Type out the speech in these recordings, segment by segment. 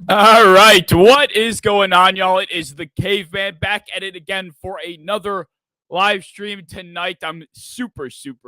All right, what is going on, y'all? It is the Caveman back at it again for another live stream tonight. I'm super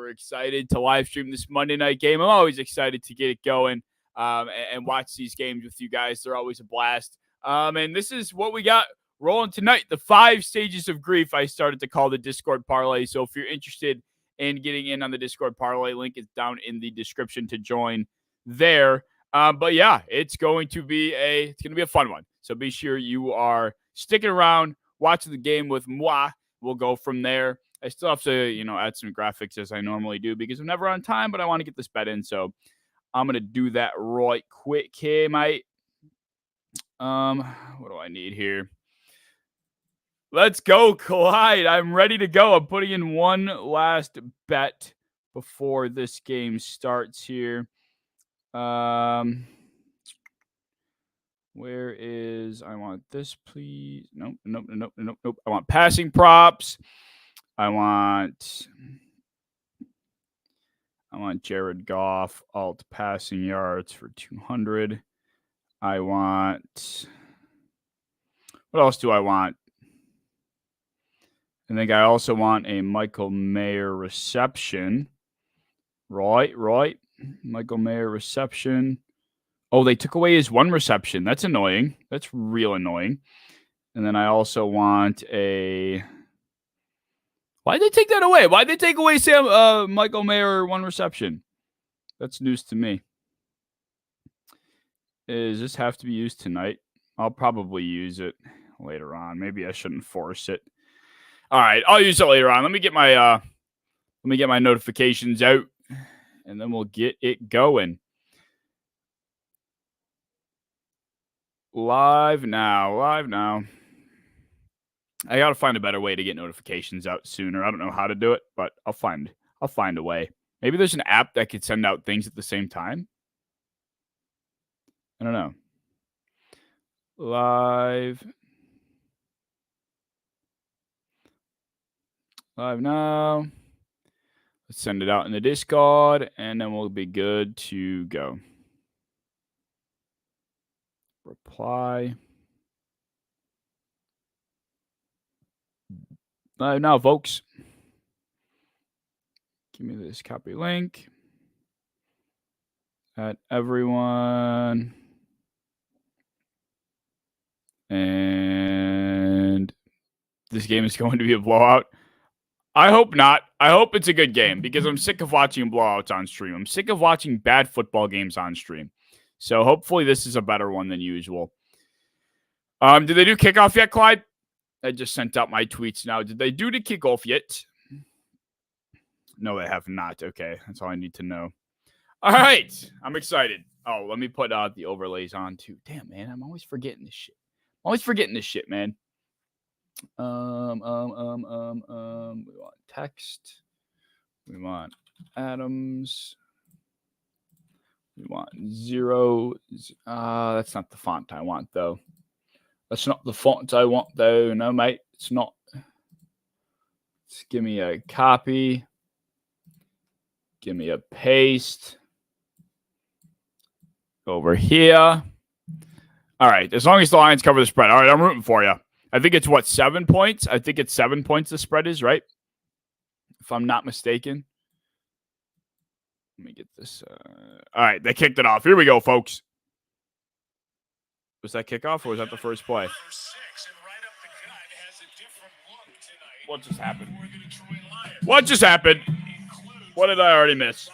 excited to live stream this Monday night game. I'm always excited to get it going and watch these games with you guys. They're always a blast. And this is what we got rolling tonight. The 5 stages of grief I started to call the Discord parlay. So if you're interested in getting in on the Discord parlay, link is down in the description to join there. But yeah, it's going to be a fun one. So be sure you are sticking around, watching the game with moi. We'll go from there. I still have to, add some graphics as I normally do because I'm never on time, but I want to get this bet in. So I'm gonna do that right quick here, mate. What do I need here? Let's go, Clyde. I'm ready to go. I'm putting in one last bet before this game starts here. Where is, I want this, please. Nope. I want passing props. I want Jared Goff, alt passing yards for 200. I want, what else do I want? I think I also want a Michael Mayer reception. Right. Michael Mayer reception. Oh, they took away his one reception. That's annoying. That's real annoying. And then I also want a... Why'd they take that away? Why'd they take away Michael Mayer one reception? That's news to me. Does this have to be used tonight? I'll probably use it later on. Maybe I shouldn't force it. All right, I'll use it later on. Let me get my notifications out, and then we'll get it going. Live now. I gotta find a better way to get notifications out sooner. I don't know how to do it, but I'll find a way. Maybe there's an app that could send out things at the same time. I don't know. Live now. Let's send it out in the Discord, and then we'll be good to go. Reply. Live now, folks. Give me this copy link. At everyone. And this game is going to be a blowout. I hope not. I hope it's a good game because I'm sick of watching blowouts on stream. I'm sick of watching bad football games on stream. So hopefully this is a better one than usual. Did they do kickoff yet, Clyde? I just sent out my tweets now. Did they do the kickoff yet? No, they have not. Okay, that's all I need to know. All right, I'm excited. Oh, let me put the overlays on too. Damn, man, I'm always forgetting this shit. Man. We want text. We want Adams. We want 0. That's not the font I want, though. That's not the font I want, though. No, mate, it's not. Just give me a copy. Give me a paste. Over here. All right, as long as the Lions cover the spread. All right, I'm rooting for you. I think it's, 7 points? I think it's 7 points the spread is, right? If I'm not mistaken. Let me get this. All right, they kicked it off. Here we go, folks. Was that kickoff or was that the first play? What just happened? What did I already miss?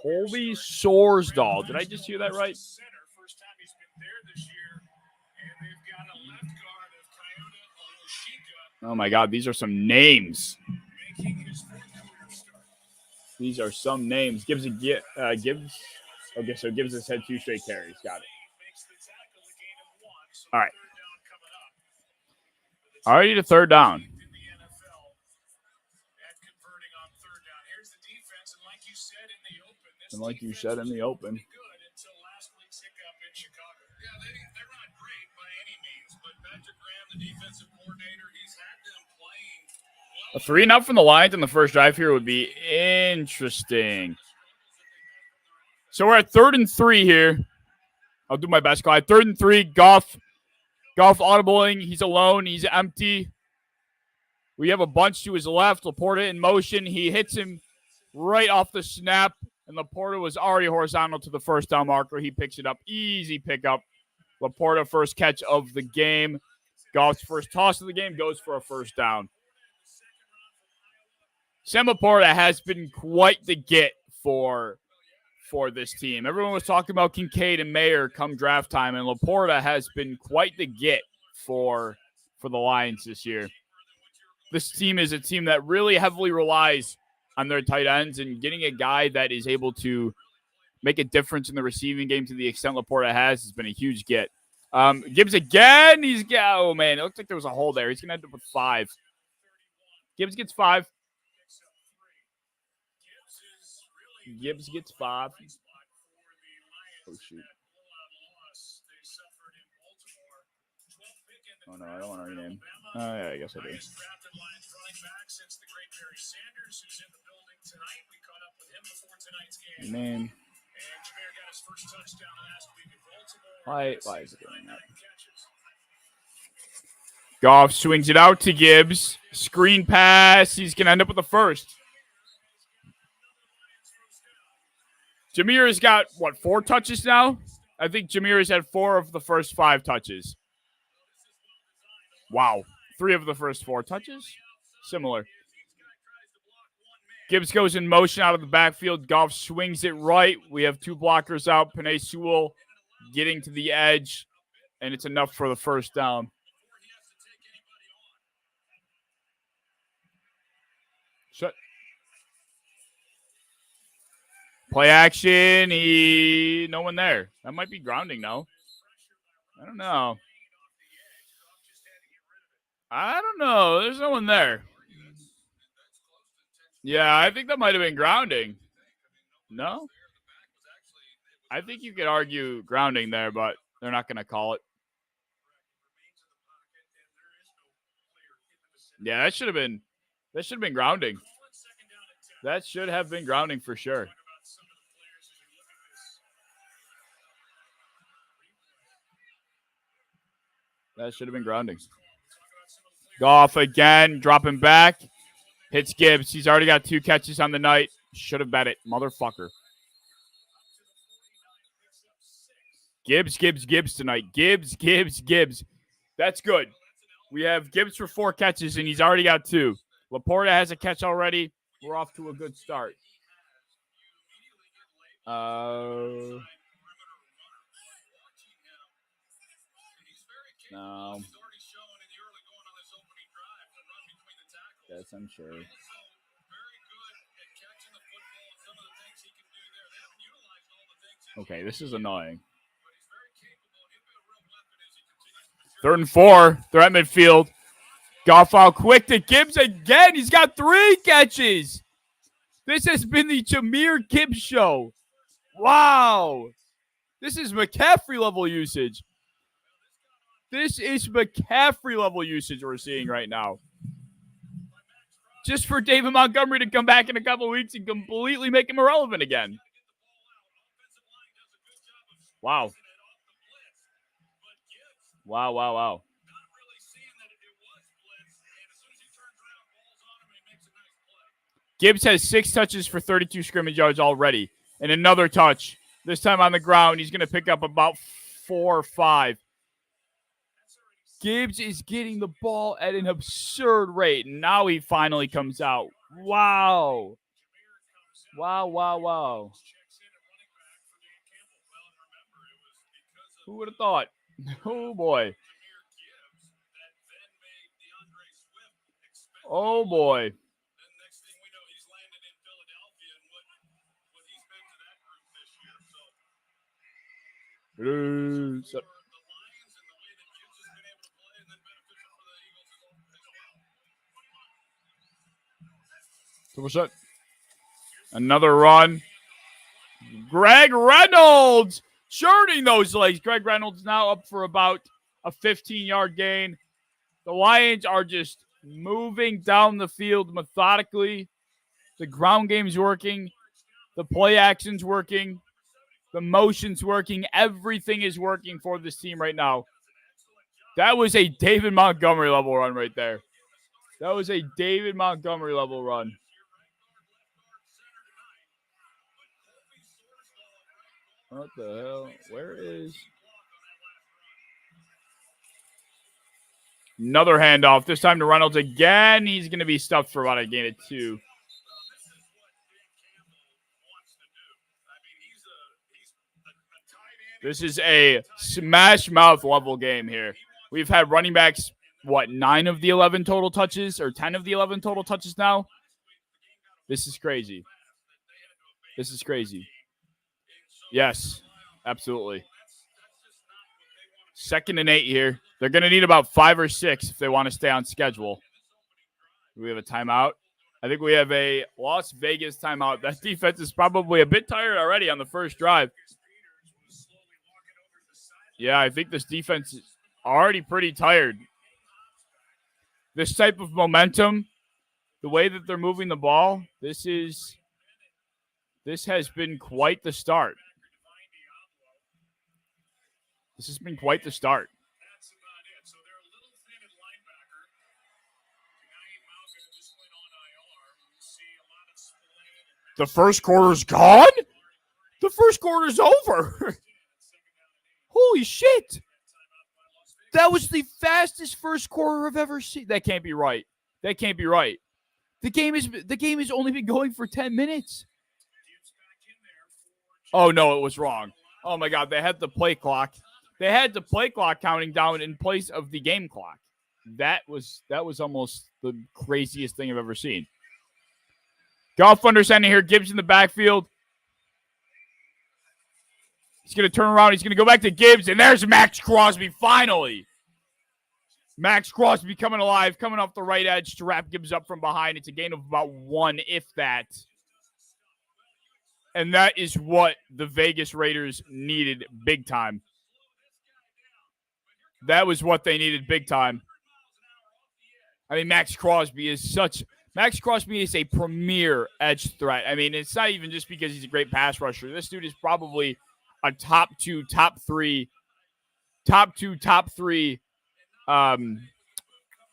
Colby Sorsdahl. Did I just hear that right? Oh my God, these are some names. Gibbs Gibbs. Okay, so Gibbs has had 2 straight carries. Got it. All right. Already to third down. And like you said in the open. A 3-0 from the Lions in the first drive here would be interesting. So we're at 3rd and 3 here. I'll do my best, Clyde. 3rd and 3. Goff audibling. He's alone. He's empty. We have a bunch to his left. Laporta in motion. He hits him right off the snap, and Laporta was already horizontal to the first down marker. He picks it up. Easy pickup. Laporta, first catch of the game. Goff's first toss of the game goes for a first down. Sam Laporta has been quite the get for this team. Everyone was talking about Kincaid and Mayer come draft time, and Laporta has been quite the get for the Lions this year. This team is a team that really heavily relies on their tight ends, and getting a guy that is able to make a difference in the receiving game to the extent Laporta has been a huge get. Gibbs again. Oh, man. It looks like there was a hole there. He's going to end up with 5. Gibbs gets 5. Gibbs gets 5. Oh, shoot. Oh, no, I don't want to rename. Oh, yeah, I guess I do. Name. Why is it doing that? Goff swings it out to Gibbs. Screen pass. He's going to end up with the first. Jameer has got, 4 touches now? I think Jameer has had 4 of the first 5 touches. Wow. 3 of the first 4 touches? Similar. Gibbs goes in motion out of the backfield. Goff swings it right. We have 2 blockers out. Penei Sewell getting to the edge, and it's enough for the first down. Shut. Play action. No one there. That might be grounding now. I don't know. There's no one there. Yeah, I think that might have been grounding. No? I think you could argue grounding there, but they're not going to call it. Yeah, that should have been grounding. That should have been grounding for sure. That should have been grounding. Goff again, dropping back. Hits Gibbs. He's already got 2 catches on the night. Should have bet it, motherfucker. Gibbs tonight. Gibbs. That's good. We have Gibbs for 4 catches, and he's already got 2. Laporta has a catch already. We're off to a good start. No. Yes, I'm sure. Okay, this is annoying. 3rd and 4. They're at midfield. Goff out quick to Gibbs again. He's got 3 catches. This has been the Jahmyr Gibbs show. Wow. This is McCaffrey level usage. This is McCaffrey level usage we're seeing right now. Just for David Montgomery to come back in a couple of weeks and completely make him irrelevant again. Wow. Wow. Gibbs has 6 touches for 32 scrimmage yards already. And another touch. This time on the ground. He's going to pick up about 4 or 5. Gibbs is getting the ball at an absurd rate. Now he finally comes out. Wow. Who would have thought? Oh, boy. Oh, boy. Another run. Greg Reynolds churning those legs. Greg Reynolds now up for about a 15-yard gain. The Lions are just moving down the field methodically. The ground game's working. The play action's working. The motion's working. Everything is working for this team right now. That was a David Montgomery level run right there. That was a David Montgomery level run. What the hell? Where is... Another handoff. This time to Reynolds again. He's going to be stuffed for about a gain of 2. This is a smash mouth level game here. We've had running backs, 9 of the 11 total touches or 10 of the 11 total touches now? This is crazy. This is crazy. Yes, absolutely. 2nd and 8 here. They're going to need about 5 or 6 if they want to stay on schedule. Do we have a timeout? I think we have a Las Vegas timeout. That defense is probably a bit tired already on the first drive. Yeah, I think this defense is already pretty tired. This type of momentum, the way that they're moving the ball, this has been quite the start. This has been quite the start. The first quarter's gone? The first quarter's over. Holy shit. That was the fastest first quarter I've ever seen. That can't be right. That can't be right. The game has only been going for 10 minutes. Oh, no, it was wrong. Oh, my God. They had the play clock. They had the play clock counting down in place of the game clock. That was almost the craziest thing I've ever seen. Golf understanding here. Gibbs in the backfield. He's going to turn around. He's going to go back to Gibbs. And there's Max Crosby finally. Max Crosby coming alive, coming off the right edge to wrap Gibbs up from behind. It's a gain of about 1, if that. And that is what the Vegas Raiders needed big time. That was what they needed big time. I mean, Max Crosby is a premier edge threat. I mean, it's not even just because he's a great pass rusher. This dude is probably a top 2, top 3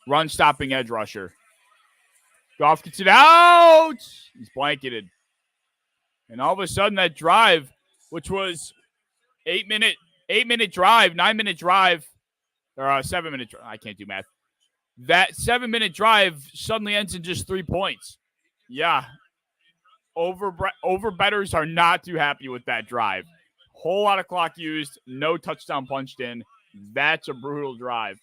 run-stopping edge rusher. Goff gets it out. He's blanketed. And all of a sudden, that drive, which was 8-minute drive, 9-minute drive, or 7-minute drive. I can't do math. That 7-minute drive suddenly ends in just 3 points. Yeah. Over-bettors are not too happy with that drive. Whole lot of clock used, no touchdown punched in. That's a brutal drive.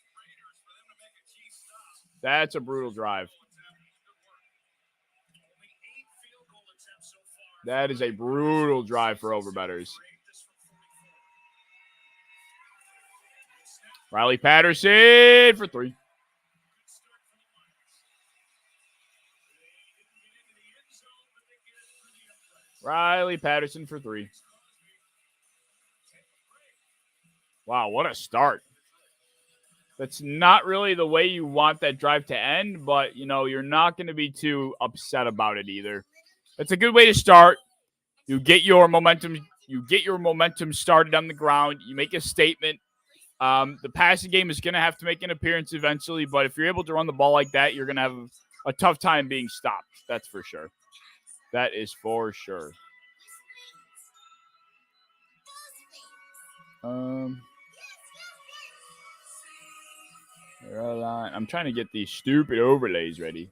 That's a brutal drive. That is a brutal drive for overbettors. Riley Patterson for 3. Riley Patterson for 3. Wow, what a start. That's not really the way you want that drive to end, but, you're not going to be too upset about it either. It's a good way to start. You get your momentum started on the ground. You make a statement. The passing game is going to have to make an appearance eventually, but if you're able to run the ball like that, you're going to have a tough time being stopped. That's for sure. That is for sure. I'm trying to get these stupid overlays ready.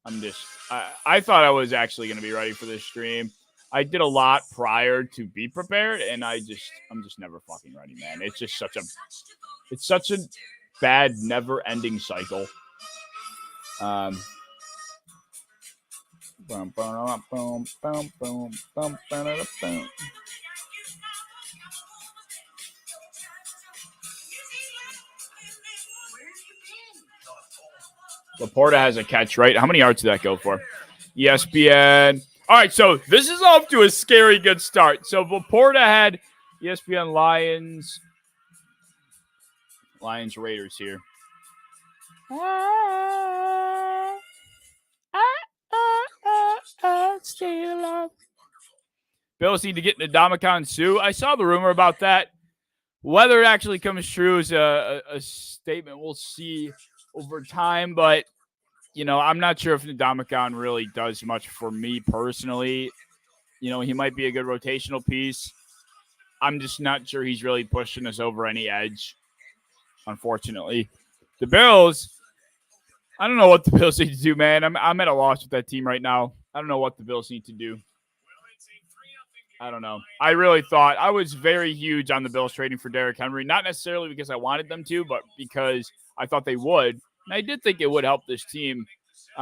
I thought I was actually going to be ready for this stream. I did a lot prior to be prepared, and I'm just never fucking ready, man. It's just such a bad, never-ending cycle. Laporta has a catch, right? How many yards did that go for? ESPN. All right, so this is off to a scary good start. So Laporta had ESPN Lions Raiders here. Stay alive. Bills need to get Ndamukong Suh. I saw the rumor about that. Whether it actually comes true is a statement we'll see over time, but I'm not sure if Ndamukong really does much for me personally. He might be a good rotational piece. I'm just not sure he's really pushing us over any edge, unfortunately. The Bills, I don't know what the Bills need to do, man. I'm at a loss with that team right now. I don't know what the Bills need to do. I don't know. I really thought I was very huge on the Bills trading for Derrick Henry, not necessarily because I wanted them to, but because I thought they would. And I did think it would help this team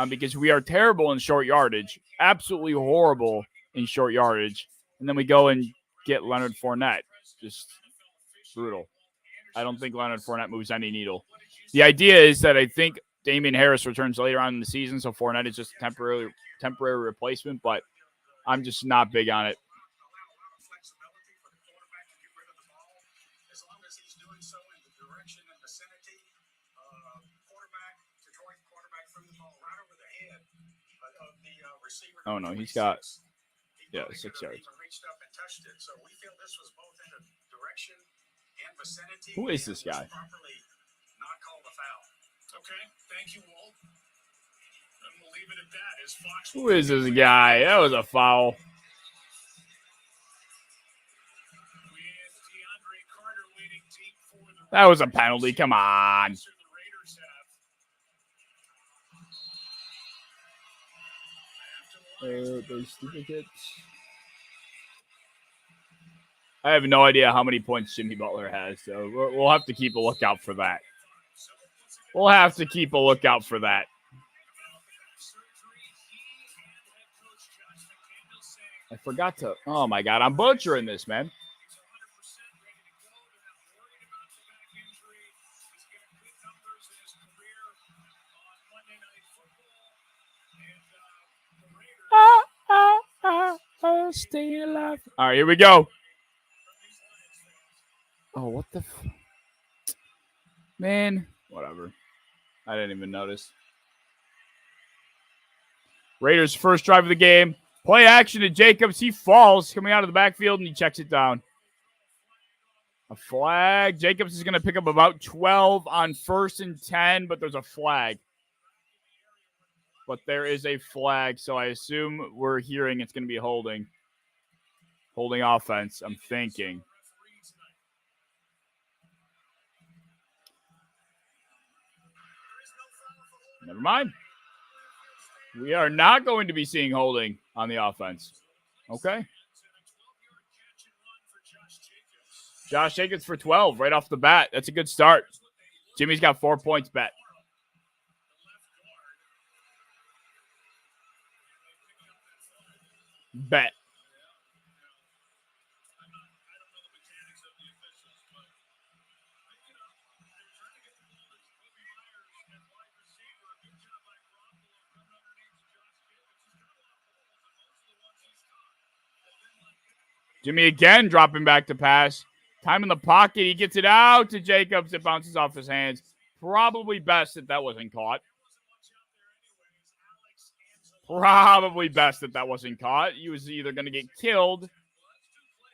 because we are terrible in short yardage, absolutely horrible in short yardage. And then we go and get Leonard Fournette. Just brutal. I don't think Leonard Fournette moves any needle. The idea is that I think Damian Harris returns later on in the season, so Fournette is just a temporary replacement, but I'm just not big on it. Oh, no, he's got, 6 yards. Who is this guy? Who is this guy? That was a foul. That was a penalty. Come on. I have no idea how many points Jimmy Butler has, so we'll have to keep a lookout for that. I forgot to. Oh my God, I'm butchering this, man. Stay alive. All right, here we go. Oh, what the man? Whatever. I didn't even notice. Raiders' first drive of the game. Play action to Jacobs. He falls coming out of the backfield, and he checks it down. A flag. Jacobs is going to pick up about 12 on 1st and 10, but there's a flag. But there is a flag, so I assume we're hearing it's going to be holding. Holding offense, I'm thinking. Never mind. We are not going to be seeing holding on the offense. Okay. Josh Jacobs for 12 right off the bat. That's a good start. Jimmy's got 4 points bet. Bet. Jimmy again dropping back to pass. Time in the pocket. He gets it out to Jacobs. It bounces off his hands. Probably best that wasn't caught. He was either going to get killed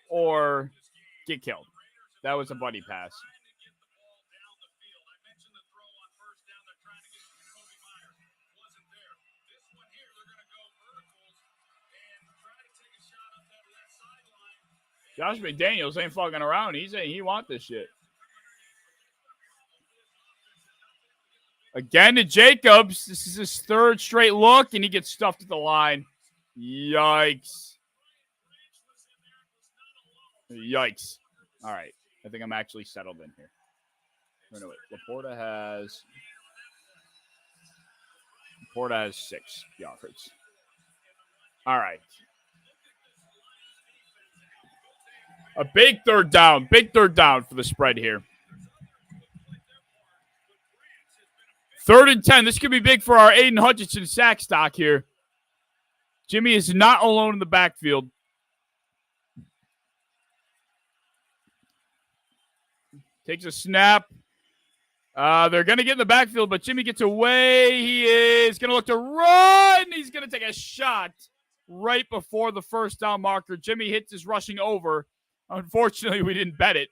or get killed. That was a buddy pass. Josh McDaniels ain't fucking around. He's saying he wants this shit. Again to Jacobs. This is his 3rd straight look, and he gets stuffed at the line. Yikes. All right. I think I'm actually settled in here. No, wait. Laporta has 6 yards. All right. A big third down for the spread here. 3rd and 10. This could be big for our Aiden Hutchinson sack stock here. Jimmy is not alone in the backfield. Takes a snap. They're going to get in the backfield, but Jimmy gets away. He is going to look to run. He's going to take a shot. right before the first down marker. Jimmy hits his rushing over. Unfortunately, we didn't bet it.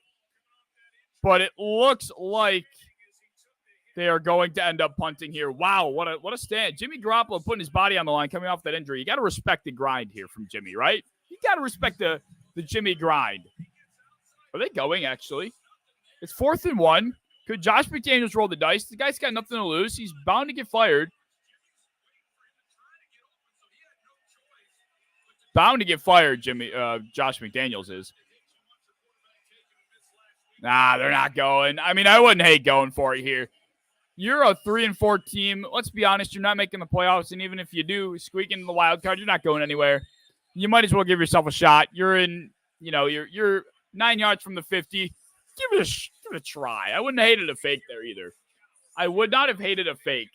But it looks like they are going to end up punting here. Wow, what a stand. Jimmy Garoppolo putting his body on the line coming off that injury. You got to respect the grind here from Jimmy, right? You got to respect the Jimmy grind. Are they going, actually? It's 4th and 1. Could Josh McDaniels roll the dice? The guy's got nothing to lose. He's bound to get fired. Bound to get fired, Josh McDaniels is. Nah, they're not going. I mean, I wouldn't hate going for it here. You're a 3-4 team. Let's be honest, you're not making the playoffs, and even if you do squeak into the wild card, you're not going anywhere. You might as well give yourself a shot. You're in, you're 9 yards from the 50. Give it a try. I wouldn't have hated a fake there either. I would not have hated a fake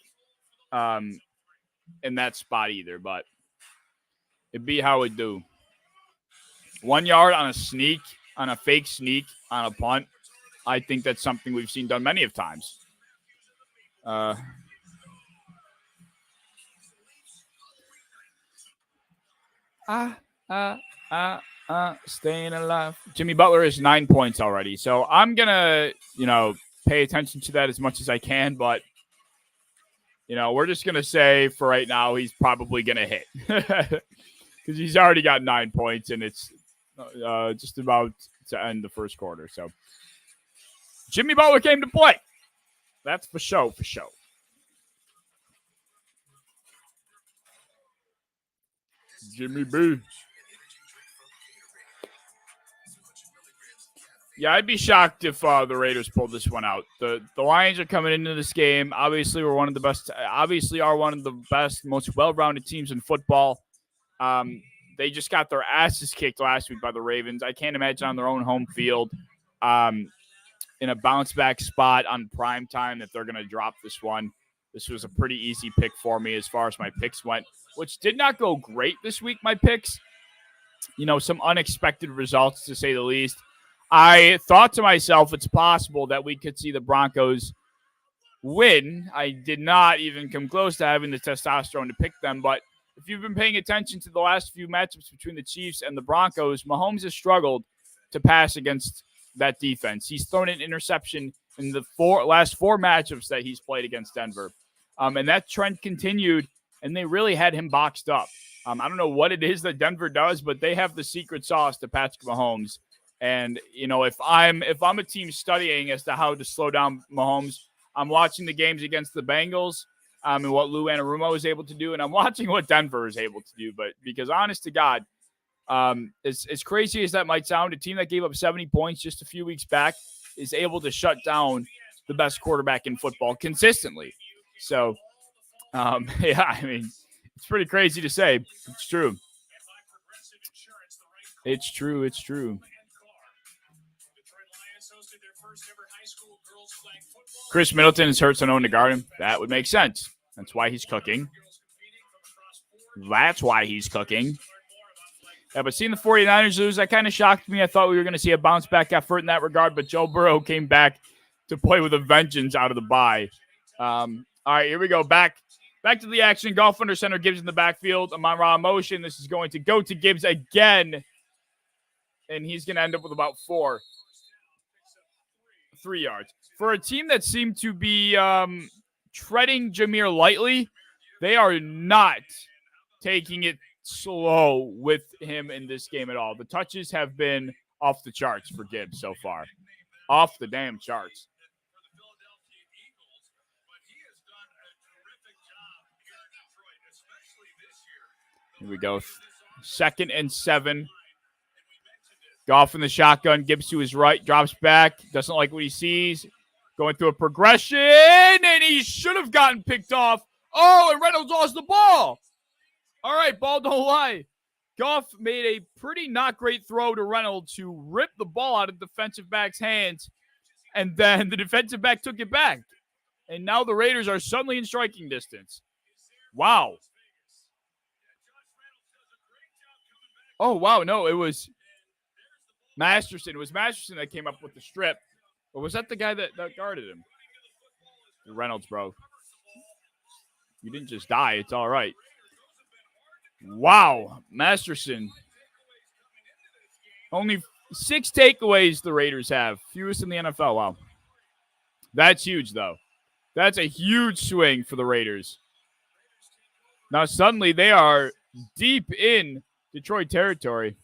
in that spot either, but it'd be how it do. 1 yard on a sneak, on a fake sneak, on a punt. I think that's something we've seen done many of times. Staying alive. Jimmy Butler is 9 points already. So I'm going to, pay attention to that as much as I can. But, we're just going to say for right now, he's probably going to hit. Because he's already got 9 points and it's just about to end the first quarter. So Jimmy Butler came to play. That's for sure. Jimmy B. Yeah, I'd be shocked if the Raiders pulled this one out. The Lions are coming into this game. Obviously, are one of the best, most well-rounded teams in football. They just got their asses kicked last week by the Ravens. I can't imagine on their own home field, in a bounce-back spot on prime time, that they're going to drop this one. This was a pretty easy pick for me as far as my picks went, which did not go great this week, my picks. Some unexpected results, to say the least. I thought to myself, it's possible that we could see the Broncos win. I did not even come close to having the testosterone to pick them, but if you've been paying attention to the last few matchups between the Chiefs and the Broncos, Mahomes has struggled to pass against that defense. He's thrown an interception in the last four matchups that he's played against Denver. And that trend continued, and they really had him boxed up. I don't know what it is that Denver does, but they have the secret sauce to Patrick Mahomes. And, if I'm a team studying as to how to slow down Mahomes, I'm watching the games against the Bengals and what Lou Anarumo is able to do, and I'm watching what Denver is able to do. But because honest to God, as crazy as that might sound, a team that gave up 70 points just a few weeks back is able to shut down the best quarterback in football consistently. So, yeah, I mean, it's pretty crazy to say. It's true. It's true. Chris Middleton is hurt, so no one to guard him. That would make sense. That's why he's cooking. Yeah, but seeing the 49ers lose, that kind of shocked me. I thought we were going to see a bounce-back effort in that regard, but Joe Burrow came back to play with a vengeance out of the bye. All right, here we go. Back to the action. Golf under center. Gibbs in the backfield. Amon-Ra motion. This is going to go to Gibbs again, and he's going to end up with about 3 yards. For a team that seemed to be treading Jameer lightly, they are not taking it slow with him in this game at all. The touches have been off the charts for Gibbs so far. Off the damn charts. Here we go. 2nd and 7. Goff in the shotgun. Gibbs to his right. Drops back. Doesn't like what he sees. Going through a progression. And he should have gotten picked off. Oh, and Reynolds lost the ball. All right, ball don't lie. Goff made a pretty not great throw to Reynolds, who ripped the ball out of the defensive back's hands. And then the defensive back took it back. And now the Raiders are suddenly in striking distance. Wow. Oh, wow. No, it was Masterson. It was Masterson that came up with the strip. Or was that the guy that guarded him? Reynolds, bro. You didn't just die. It's all right. Wow, Masterson. Only 6 takeaways the Raiders have. Fewest in the NFL. Wow. That's huge, though. That's a huge swing for the Raiders. Now, suddenly, they are deep in Detroit territory.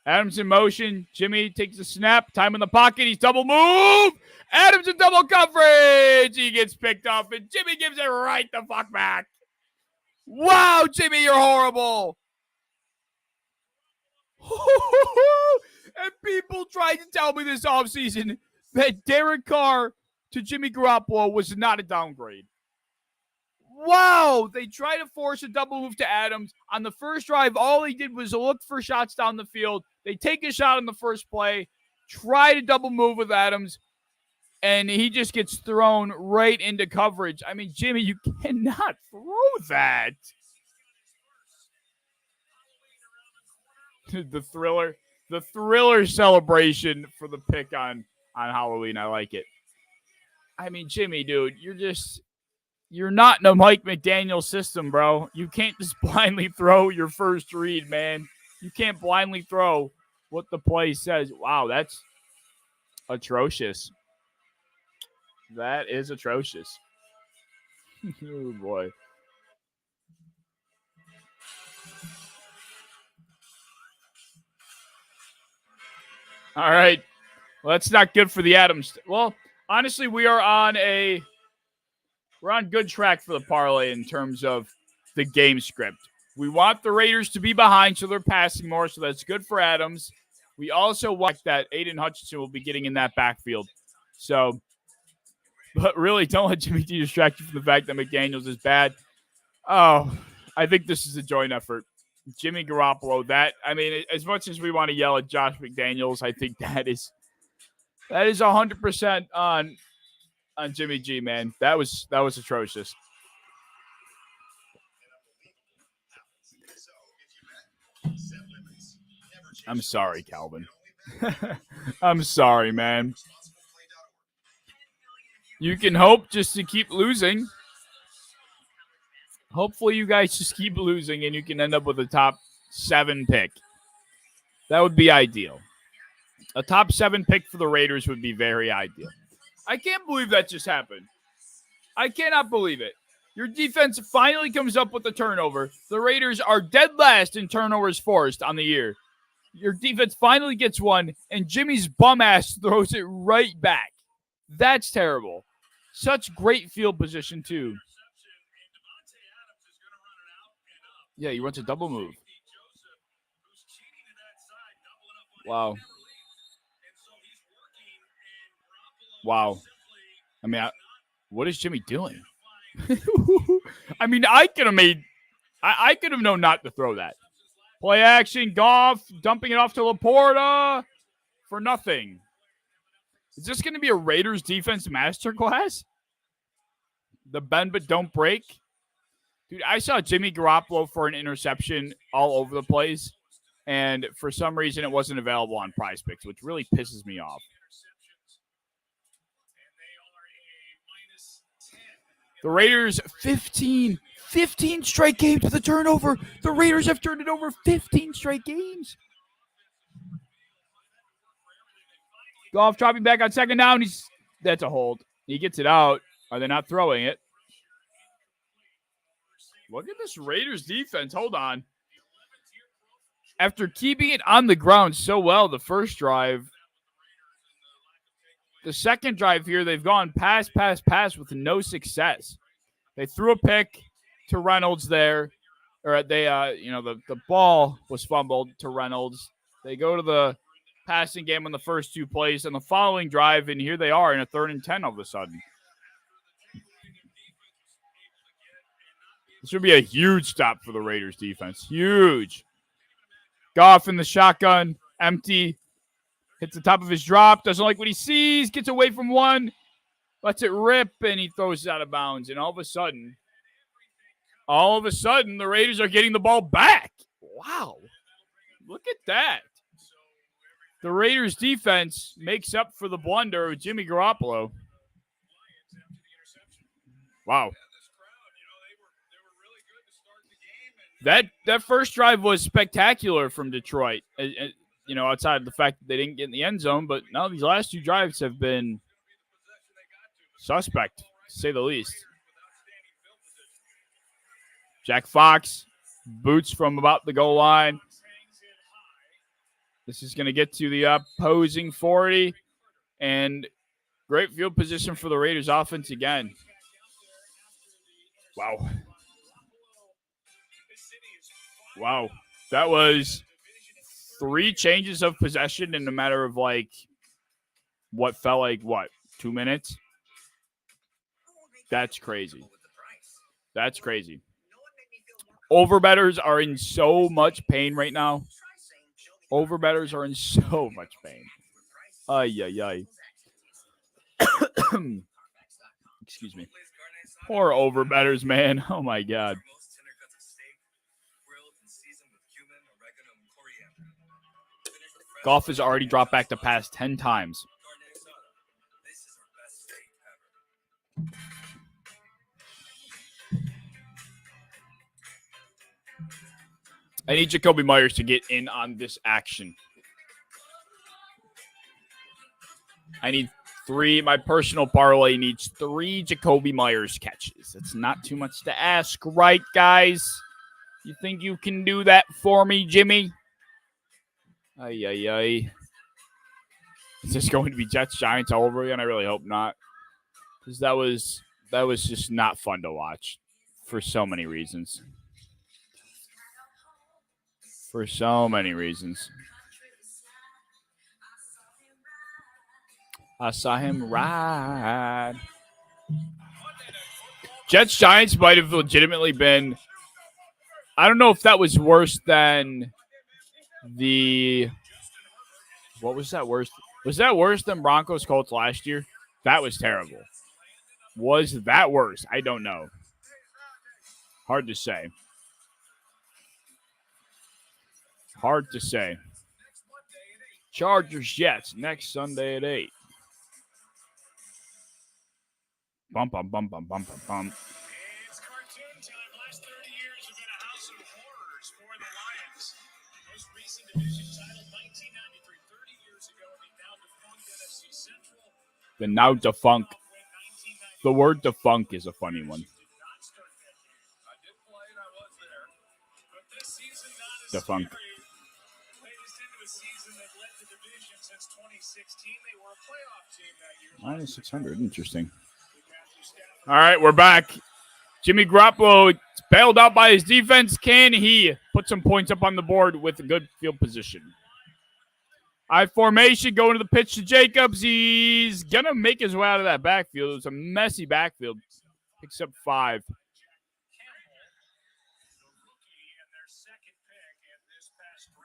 Adams in motion. Jimmy takes a snap. Time in the pocket. He's double move. Adams in double coverage. He gets picked off, and Jimmy gives it right the fuck back. Wow, Jimmy, you're horrible. And people tried to tell me this offseason that Derek Carr to Jimmy Garoppolo was not a downgrade. Wow, they tried to force a double move to Adams. On the first drive, all he did was look for shots down the field. They take a shot on the first play, try to double move with Adams, and he just gets thrown right into coverage. I mean, Jimmy, you cannot throw that. The thriller celebration for the pick on Halloween. I like it. I mean, Jimmy, dude, you're not in a Mike McDaniel system, bro. You can't just blindly throw your first read, man. You can't blindly throw what the play says. Wow, that's atrocious. That is atrocious. Oh, boy. All right. Well, that's not good for the Adams. Well, honestly, we're on good track for the parlay in terms of the game script. We want the Raiders to be behind, so they're passing more, so that's good for Adams. We also want that Aiden Hutchinson will be getting in that backfield. So, but really, don't let Jimmy G distract you from the fact that McDaniels is bad. Oh, I think this is a joint effort. Jimmy Garoppolo, as much as we want to yell at Josh McDaniels, I think that is 100% on Jimmy G, man. That was atrocious. I'm sorry, Calvin. I'm sorry, man. You can hope just to keep losing. Hopefully you guys just keep losing and you can end up with a top 7 pick. That would be ideal. A top 7 pick for the Raiders would be very ideal. I can't believe that just happened. I cannot believe it. Your defense finally comes up with a turnover. The Raiders are dead last in turnovers forced on the year. Your defense finally gets one, and Jimmy's bum ass throws it right back. That's terrible. Such great field position, too. Yeah, he runs a double move. Wow. Wow. I mean, what is Jimmy doing? I mean, I could have known not to throw that. Play action, Goff, dumping it off to Laporta for nothing. Is this going to be a Raiders defense masterclass? The bend but don't break? Dude, I saw Jimmy Garoppolo for an interception all over the place, and for some reason it wasn't available on Prize Picks, which really pisses me off. The Raiders, 15 straight games with a turnover. The Raiders have turned it over 15 straight games. Goff dropping back on second down. That's a hold. He gets it out. Are they not throwing it? Look at this Raiders defense. Hold on. After keeping it on the ground so well the first drive, the second drive here, they've gone pass with no success. They threw a pick to Reynolds there. Or the ball was fumbled to Reynolds. They go to the passing game on the first 2 plays, and the following drive, and here they are in a 3rd and 10 all of a sudden. This would be a huge stop for the Raiders defense. Huge. Goff in the shotgun, empty. Hits the top of his drop. Doesn't like what he sees. Gets away from one. Lets it rip, and he throws it out of bounds. And all of a sudden, the Raiders are getting the ball back. Wow. Look at that. The Raiders defense makes up for the blunder of Jimmy Garoppolo. Wow. That first drive was spectacular from Detroit. Outside of the fact that they didn't get in the end zone, but now these last two drives have been suspect, to say the least. Jack Fox boots from about the goal line. This is going to get to the opposing 40, and great field position for the Raiders offense again. Wow. That was 3 changes of possession in a matter of what felt like 2 minutes? That's crazy. That's crazy. Overbetters are in so much pain right now. Overbetters are in so much pain. Ay, ay, ay. Excuse me. Poor overbetters, man. Oh, my God. Goff has already dropped back to pass 10 times. I need Jakobi Meyers to get in on this action. I need 3. My personal parlay needs 3 Jakobi Meyers catches. That's not too much to ask, right, guys? You think you can do that for me, Jimmy? Ay, ay, ay. Is this going to be Jets Giants all over again? I really hope not. Because that was just not fun to watch for so many reasons. For so many reasons. I saw him ride. Jets Giants might have legitimately been. I don't know if that was worse than the. What was that worse? Was that worse than Broncos Colts last year? That was terrible. Was that worse? I don't know. Hard to say. Hard to say. Chargers Jets next Sunday at 8. Bum bum bum bum bum bum bum. It's cartoon time. Last 30 years have been a house of horrors for the Lions. Most recent division title 1993, 30 years ago, the now defunct NFC Central. The now defunct. The word defunct is a funny one. Defunct. Minus 600. Interesting. All right, we're back. Jimmy Garoppolo bailed out by his defense. Can he put some points up on the board with a good field position? I formation going to the pitch to Jacobs. He's going to make his way out of that backfield. It was a messy backfield. Picks up 5.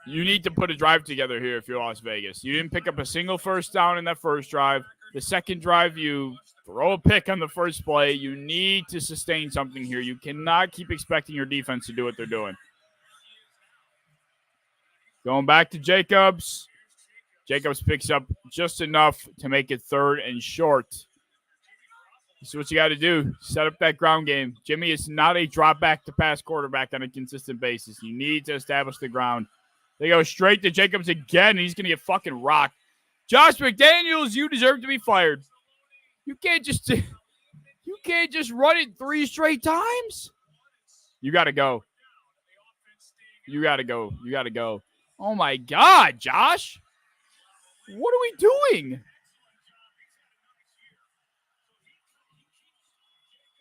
You need to put a drive together here if you're Las Vegas. You didn't pick up a single first down in that first drive. The second drive, you throw a pick on the first play. You need to sustain something here. You cannot keep expecting your defense to do what they're doing. Going back to Jacobs. Jacobs picks up just enough to make it 3rd and short. This is what you got to do. Set up that ground game. Jimmy is not a drop back to pass quarterback on a consistent basis. You need to establish the ground. They go straight to Jacobs again, and he's going to get fucking rocked. Josh McDaniels, you deserve to be fired. You can't just run it 3 straight times. You got to go. You got to go. You got to go. Oh, my God, Josh. What are we doing?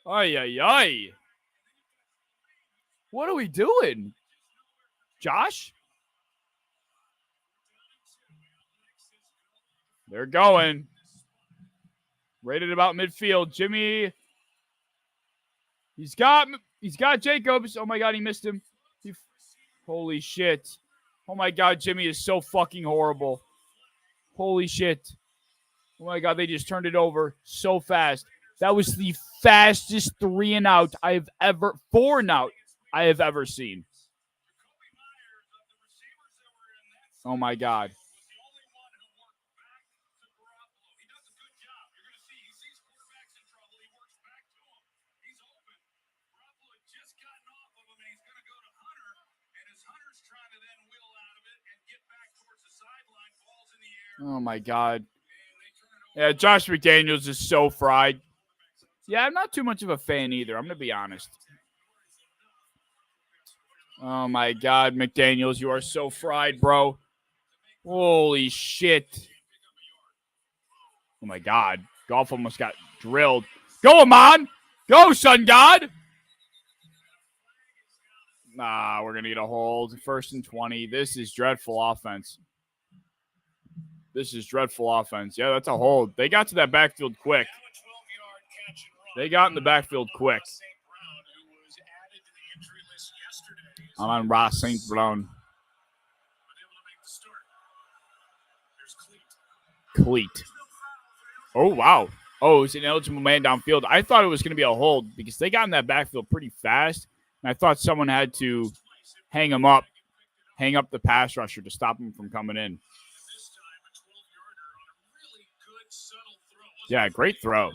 Ay, ay, ay. What are we doing? Josh? They're going. Rated about midfield. Jimmy. He's got Jacobs. Oh, my God, he missed him. Holy shit. Oh, my God, Jimmy is so fucking horrible. Holy shit. Oh, my God, they just turned it over so fast. That was the fastest 4 and out I have ever seen. Oh, my God. Oh, my God. Yeah, Josh McDaniels is so fried. Yeah, I'm not too much of a fan either. I'm going to be honest. Oh, my God, McDaniels, you are so fried, bro. Holy shit. Oh, my God. Golf almost got drilled. Go, Amon. Go, Sun God. Nah, we're going to get a hold. 1st and 20. This is dreadful offense. This is dreadful offense. Yeah, that's a hold. They got to that backfield quick. They got in the backfield quick. I'm on Ross St. Brown. Cleat. Oh, wow. Oh, it's an eligible man downfield. I thought it was going to be a hold because they got in that backfield pretty fast. And I thought someone had to hang up the pass rusher to stop him from coming in. Yeah, great throw.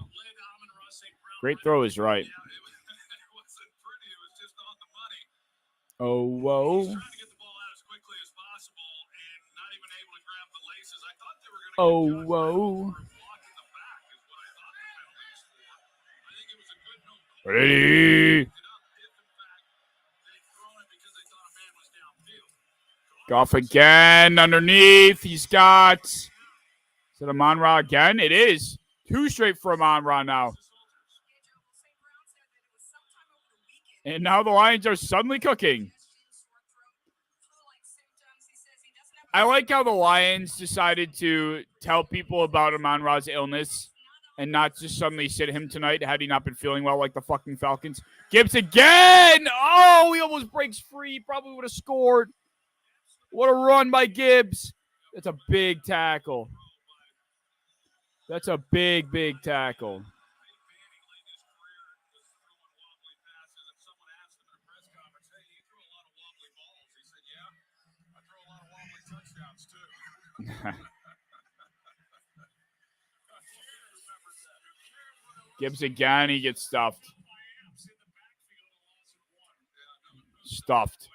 Great throw is right. Oh, whoa. Oh, whoa. Ready. Goff again underneath. He's got. Is it Amon-Ra again? It is. 2 straight for Amon-Ra now. And now the Lions are suddenly cooking. I like how the Lions decided to tell people about Amon-Ra's illness and not just suddenly sit him tonight had he not been feeling well like the fucking Falcons. Gibbs again! Oh, he almost breaks free. Probably would have scored. What a run by Gibbs. That's a big tackle. That's a big, big tackle. Gibbs again, he gets stuffed. Stuffed.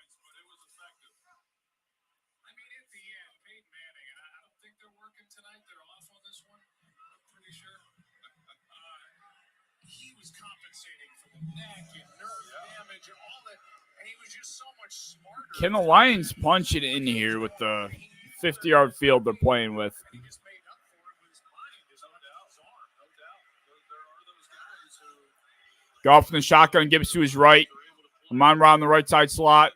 Can the Lions punch it in here with the 50-yard field they're playing with? Goff in the shotgun, Gibbs to his right. Amon-Ra on the right side slot.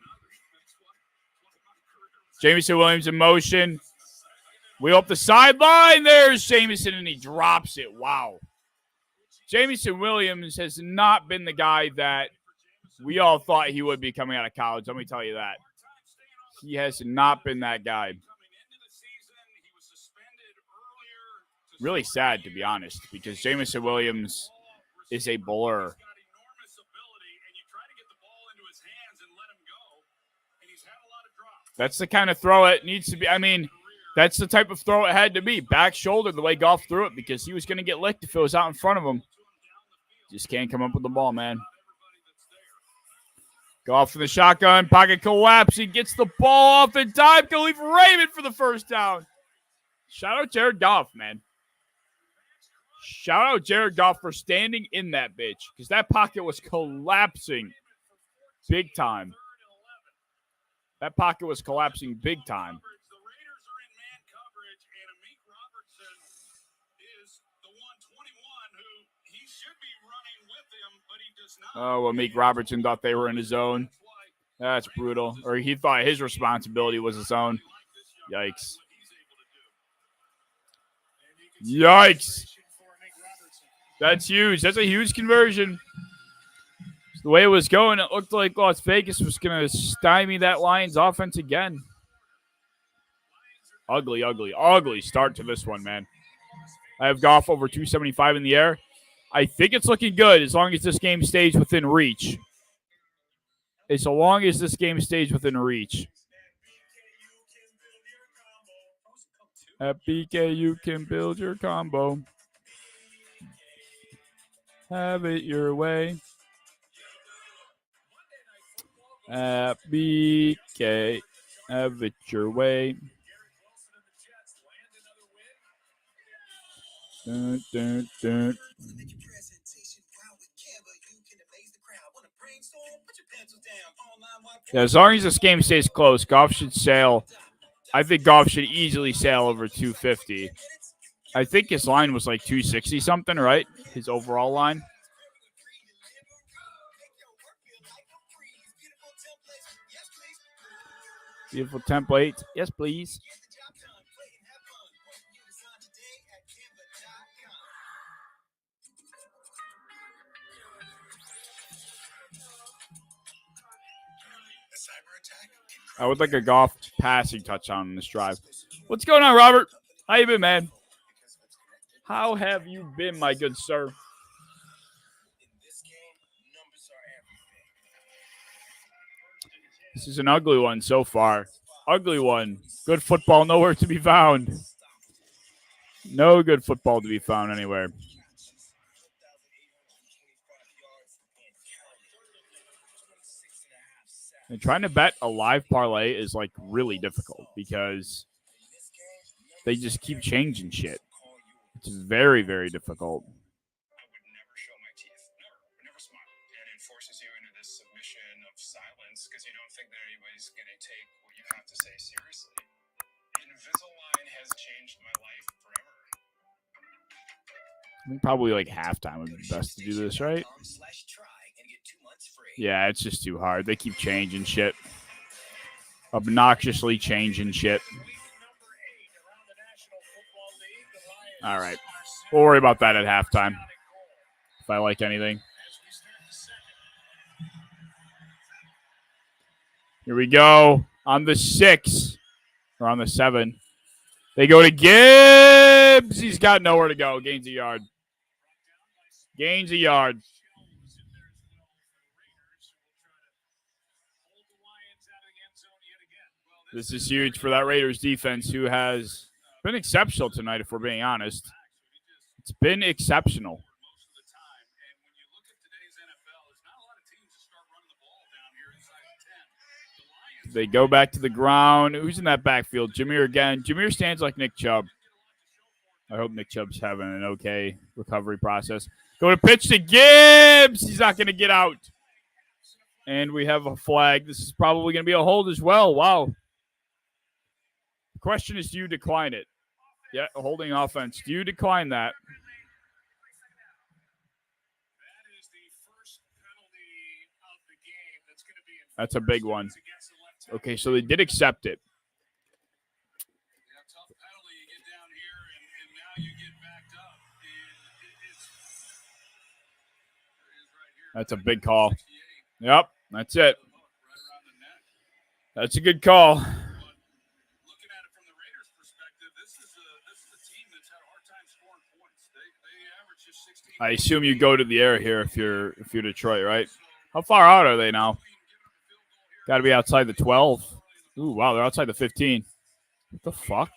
Jameson Williams in motion. Wheel up the sideline. There's Jameson, and he drops it. Wow. Jameson Williams has not been the guy that we all thought he would be coming out of college. Let me tell you that. He has not been that guy. Really sad, to be honest, because Jameson Williams is a blur. That's the kind of throw it needs to be. I mean, that's the type of throw it had to be. Back shoulder, the way Goff threw it, because he was going to get licked if it was out in front of him. Just can't come up with the ball, man. Goff in the shotgun. Pocket collapse. He gets the ball off in time. Khalif Raymond for the first down. Shout out Jared Goff, man. Shout out Jared Goff for standing in that bitch, because that pocket was collapsing big time. That pocket was collapsing big time. Oh, well, Meek Robertson thought they were in his zone. That's brutal. Or he thought his responsibility was his own. Yikes. Yikes. That's huge. That's a huge conversion. The way it was going, it looked like Las Vegas was going to stymie that Lions offense again. Ugly, ugly, ugly start to this one, man. I have Goff over 275 in the air. I think it's looking good as long as this game stays within reach. As long as this game stays within reach. At BK, you can build your combo. Have it your way. At BK, have it your way. Dun, dun, dun. Yeah, as long as this game stays close, Goff should sail. I think Goff should easily sail over 250. I think his line was like 260 something, right? His overall line. Beautiful template. Yes, please. I would like a Goff passing touchdown in this drive. What's going on, Robert? How you been, man? How have you been, my good sir? This is an ugly one so far. Ugly one. Good football nowhere to be found. No good football to be found anywhere. And trying to bet a live parlay is like really difficult because they just keep changing shit. It's very, very difficult. I think probably like halftime would be best to do this, right? Yeah, it's just too hard. They keep changing shit. Obnoxiously changing shit. All right. We'll worry about that at halftime. If I like anything. Here we go. On the 6. Or on the 7. They go to Gibbs. He's got nowhere to go. Gains a yard. Gains a yard. This is huge for that Raiders defense, who has been exceptional tonight, if we're being honest. It's been exceptional. They go back to the ground. Who's in that backfield? Jameer again. Jameer stands like Nick Chubb. I hope Nick Chubb's having an okay recovery process. Go to pitch to Gibbs. He's not going to get out. And we have a flag. This is probably going to be a hold as well. Wow. The question is, do you decline it? Yeah, holding offense. Do you decline that? That's a big one. Okay, so they did accept it. That's a big call. Yep, that's it. That's a good call. I assume you go to the air here if you're Detroit, right? How far out are they now? Got to be outside the 12. Ooh, wow, they're outside the 15. What the fuck?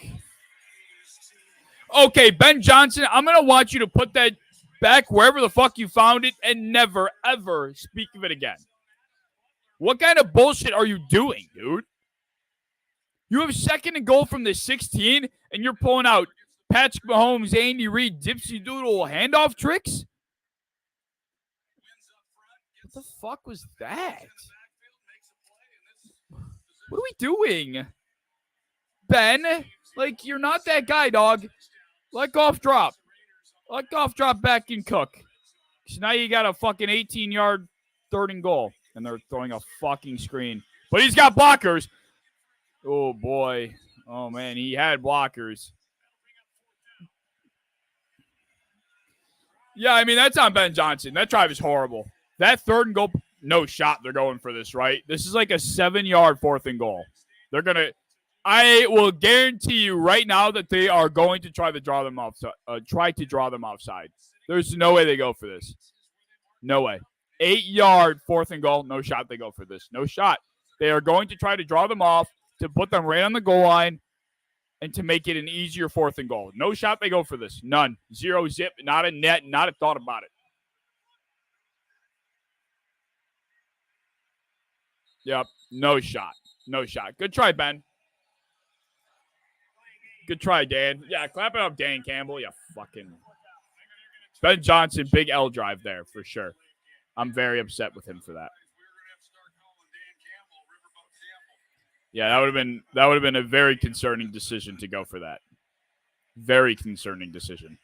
Okay, Ben Johnson, I'm going to want you to put that back wherever the fuck you found it and never, ever speak of it again. What kind of bullshit are you doing, dude? You have 2nd and goal from the 16, and you're pulling out Patrick Mahomes, Andy Reid, Dipsy Doodle handoff tricks? What the fuck was that? What are we doing? Ben, like, you're not that guy, dog. Let Goff drop. Let Goff drop back and cook. So now you got a fucking 18-yard 3rd and goal. And they're throwing a fucking screen. But he's got blockers. Oh, boy. Oh, man, he had blockers. Yeah, I mean, that's on Ben Johnson. That drive is horrible. That 3rd and goal, no shot they're going for this, right? This is like a 7-yard 4th and goal. They're going to – I will guarantee you right now that they are going to try to draw them off. Offside. There's no way they go for this. No way. 8-yard 4th and goal, no shot they go for this. No shot. They are going to try to draw them off, to put them right on the goal line, and to make it an easier 4th and goal. No shot they go for this. None. 0 zip. Not a net. Not a thought about it. Yep. No shot. No shot. Good try, Ben. Good try, Dan. Yeah, clap it up, Dan Campbell. You fucking Ben Johnson, big L drive there for sure. I'm very upset with him for that. Yeah, that would have been a very concerning decision to go for that. Very concerning decision.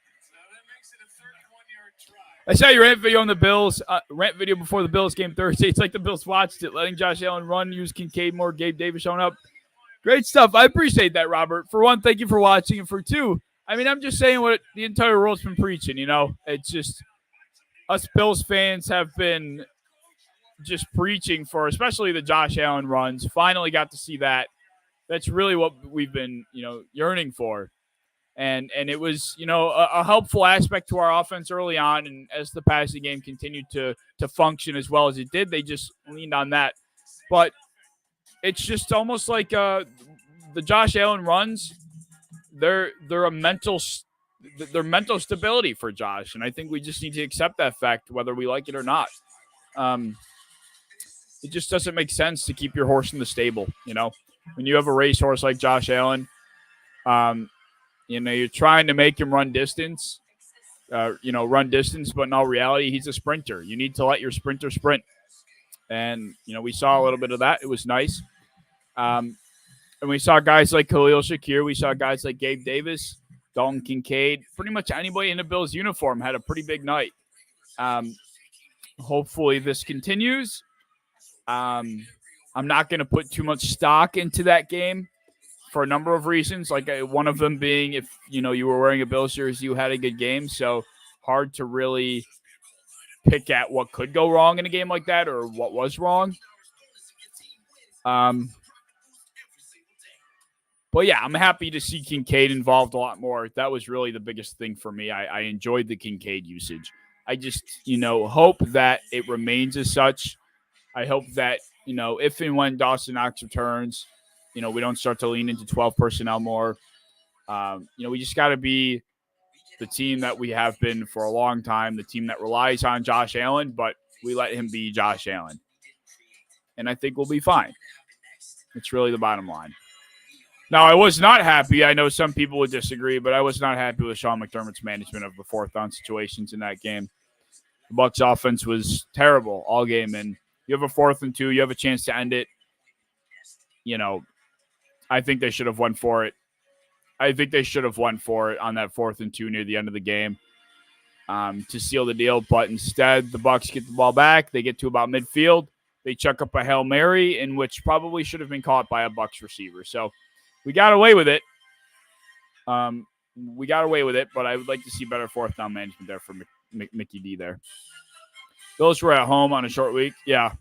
I saw your rant video on the Bills. Rant video before the Bills game Thursday. It's like the Bills watched it, letting Josh Allen run, use Kincaid more, Gabe Davis showing up. Great stuff. I appreciate that, Robert. For one, thank you for watching. And for two, I mean, I'm just saying what the entire world's been preaching, you know? It's just us Bills fans have been just preaching for, especially the Josh Allen runs. Finally got to see that. That's really what we've been, yearning for. And it was, a helpful aspect to our offense early on. And as the passing game continued to function as well as it did, they just leaned on that. But it's just almost like the Josh Allen runs. They're a mental stability for Josh, and I think we just need to accept that fact, whether we like it or not. It just doesn't make sense to keep your horse in the stable. When you have a racehorse like Josh Allen, you're trying to make him run distance, but in all reality, he's a sprinter. You need to let your sprinter sprint. And, we saw a little bit of that. It was nice. And we saw guys like Khalil Shakir. We saw guys like Gabe Davis, Dalton Kincaid. Pretty much anybody in the Bills uniform had a pretty big night. Hopefully this continues. I'm not going to put too much stock into that game for a number of reasons. Like one of them being if, you were wearing a Bills jersey, you had a good game. So hard to really pick at what could go wrong in a game like that or what was wrong. But yeah, I'm happy to see Kincaid involved a lot more. That was really the biggest thing for me. I enjoyed the Kincaid usage. I just, hope that it remains as such. I hope that, if and when Dawson Knox returns, we don't start to lean into 12 personnel more. We just got to be the team that we have been for a long time, the team that relies on Josh Allen, but we let him be Josh Allen. And I think we'll be fine. It's really the bottom line. Now, I was not happy. I know some people would disagree, but I was not happy with Sean McDermott's management of the fourth down situations in that game. The Bucs offense was terrible all game, and you have a 4th and 2. You have a chance to end it. I think they should have won for it. I think they should have won for it on that 4th and 2 near the end of the game to seal the deal. But instead, the Bucs get the ball back. They get to about midfield. They chuck up a Hail Mary, in which probably should have been caught by a Bucs receiver. So we got away with it. But I would like to see better 4th down management there for Mickey D there. Those were at home on a short week. Yeah.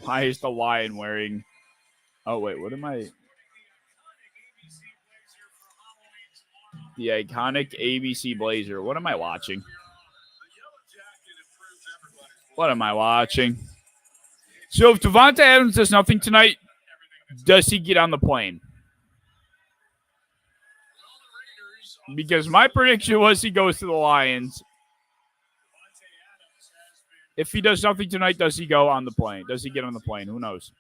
Why is the Lion wearing... Oh, wait, what am I... The iconic ABC blazer. What am I watching? So if Davante Adams does nothing tonight, does he get on the plane? Because my prediction was he goes to the Lions. If he does nothing tonight, does he go on the plane? Does he get on the plane? Who knows?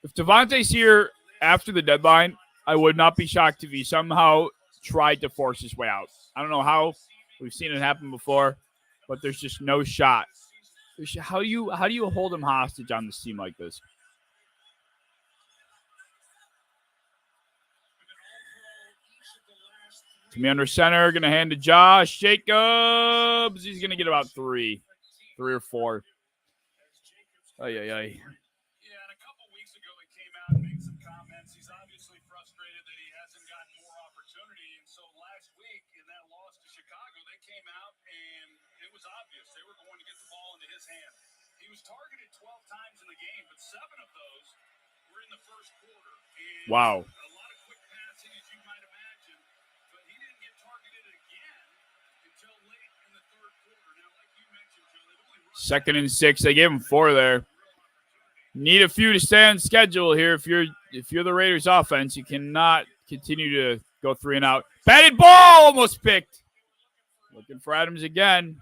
If Davante's here after the deadline, I would not be shocked if he somehow tried to force his way out. I don't know how. We've seen it happen before, but there's just no shot. How do you hold him hostage on this team like this? To me under center, going to hand to Josh Jacobs. He's going to get about 3 or 4. Ay. Yeah, and a couple weeks ago he came out and made some comments. He's obviously frustrated that he hasn't gotten more opportunity. And so last week in that loss to Chicago, they came out and it was obvious they were going to get the ball into his hand. He was targeted 12 times in the game, but 7 of those were in the first quarter. And wow. A lot of quick passing, as you might imagine, but he didn't get targeted again until late in the third quarter. Now, like you mentioned, Joe, they've only run 2nd and 6. They gave him 4 there. Need a few to stay on schedule here. If you're the Raiders offense, you cannot continue to go 3 and out. Batted ball almost picked. Looking for Adams again.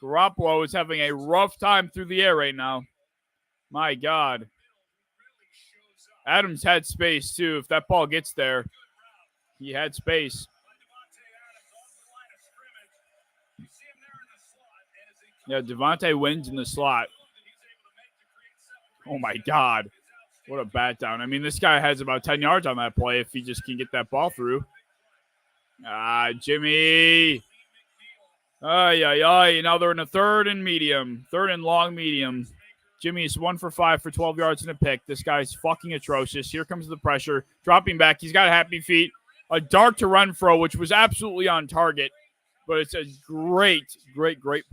Garoppolo is having a rough time through the air right now. My God. Adams had space, too. If that ball gets there, he had space. Yeah, Devontae wins in the slot. Oh, my God. What a bat down. I mean, this guy has about 10 yards on that play if he just can get that ball through. Jimmy. Now they're in a third and long medium. Jimmy's 1 for 5 for 12 yards and a pick. This guy's fucking atrocious. Here comes the pressure. Dropping back. He's got happy feet. A dart to run throw, which was absolutely on target. But it's a great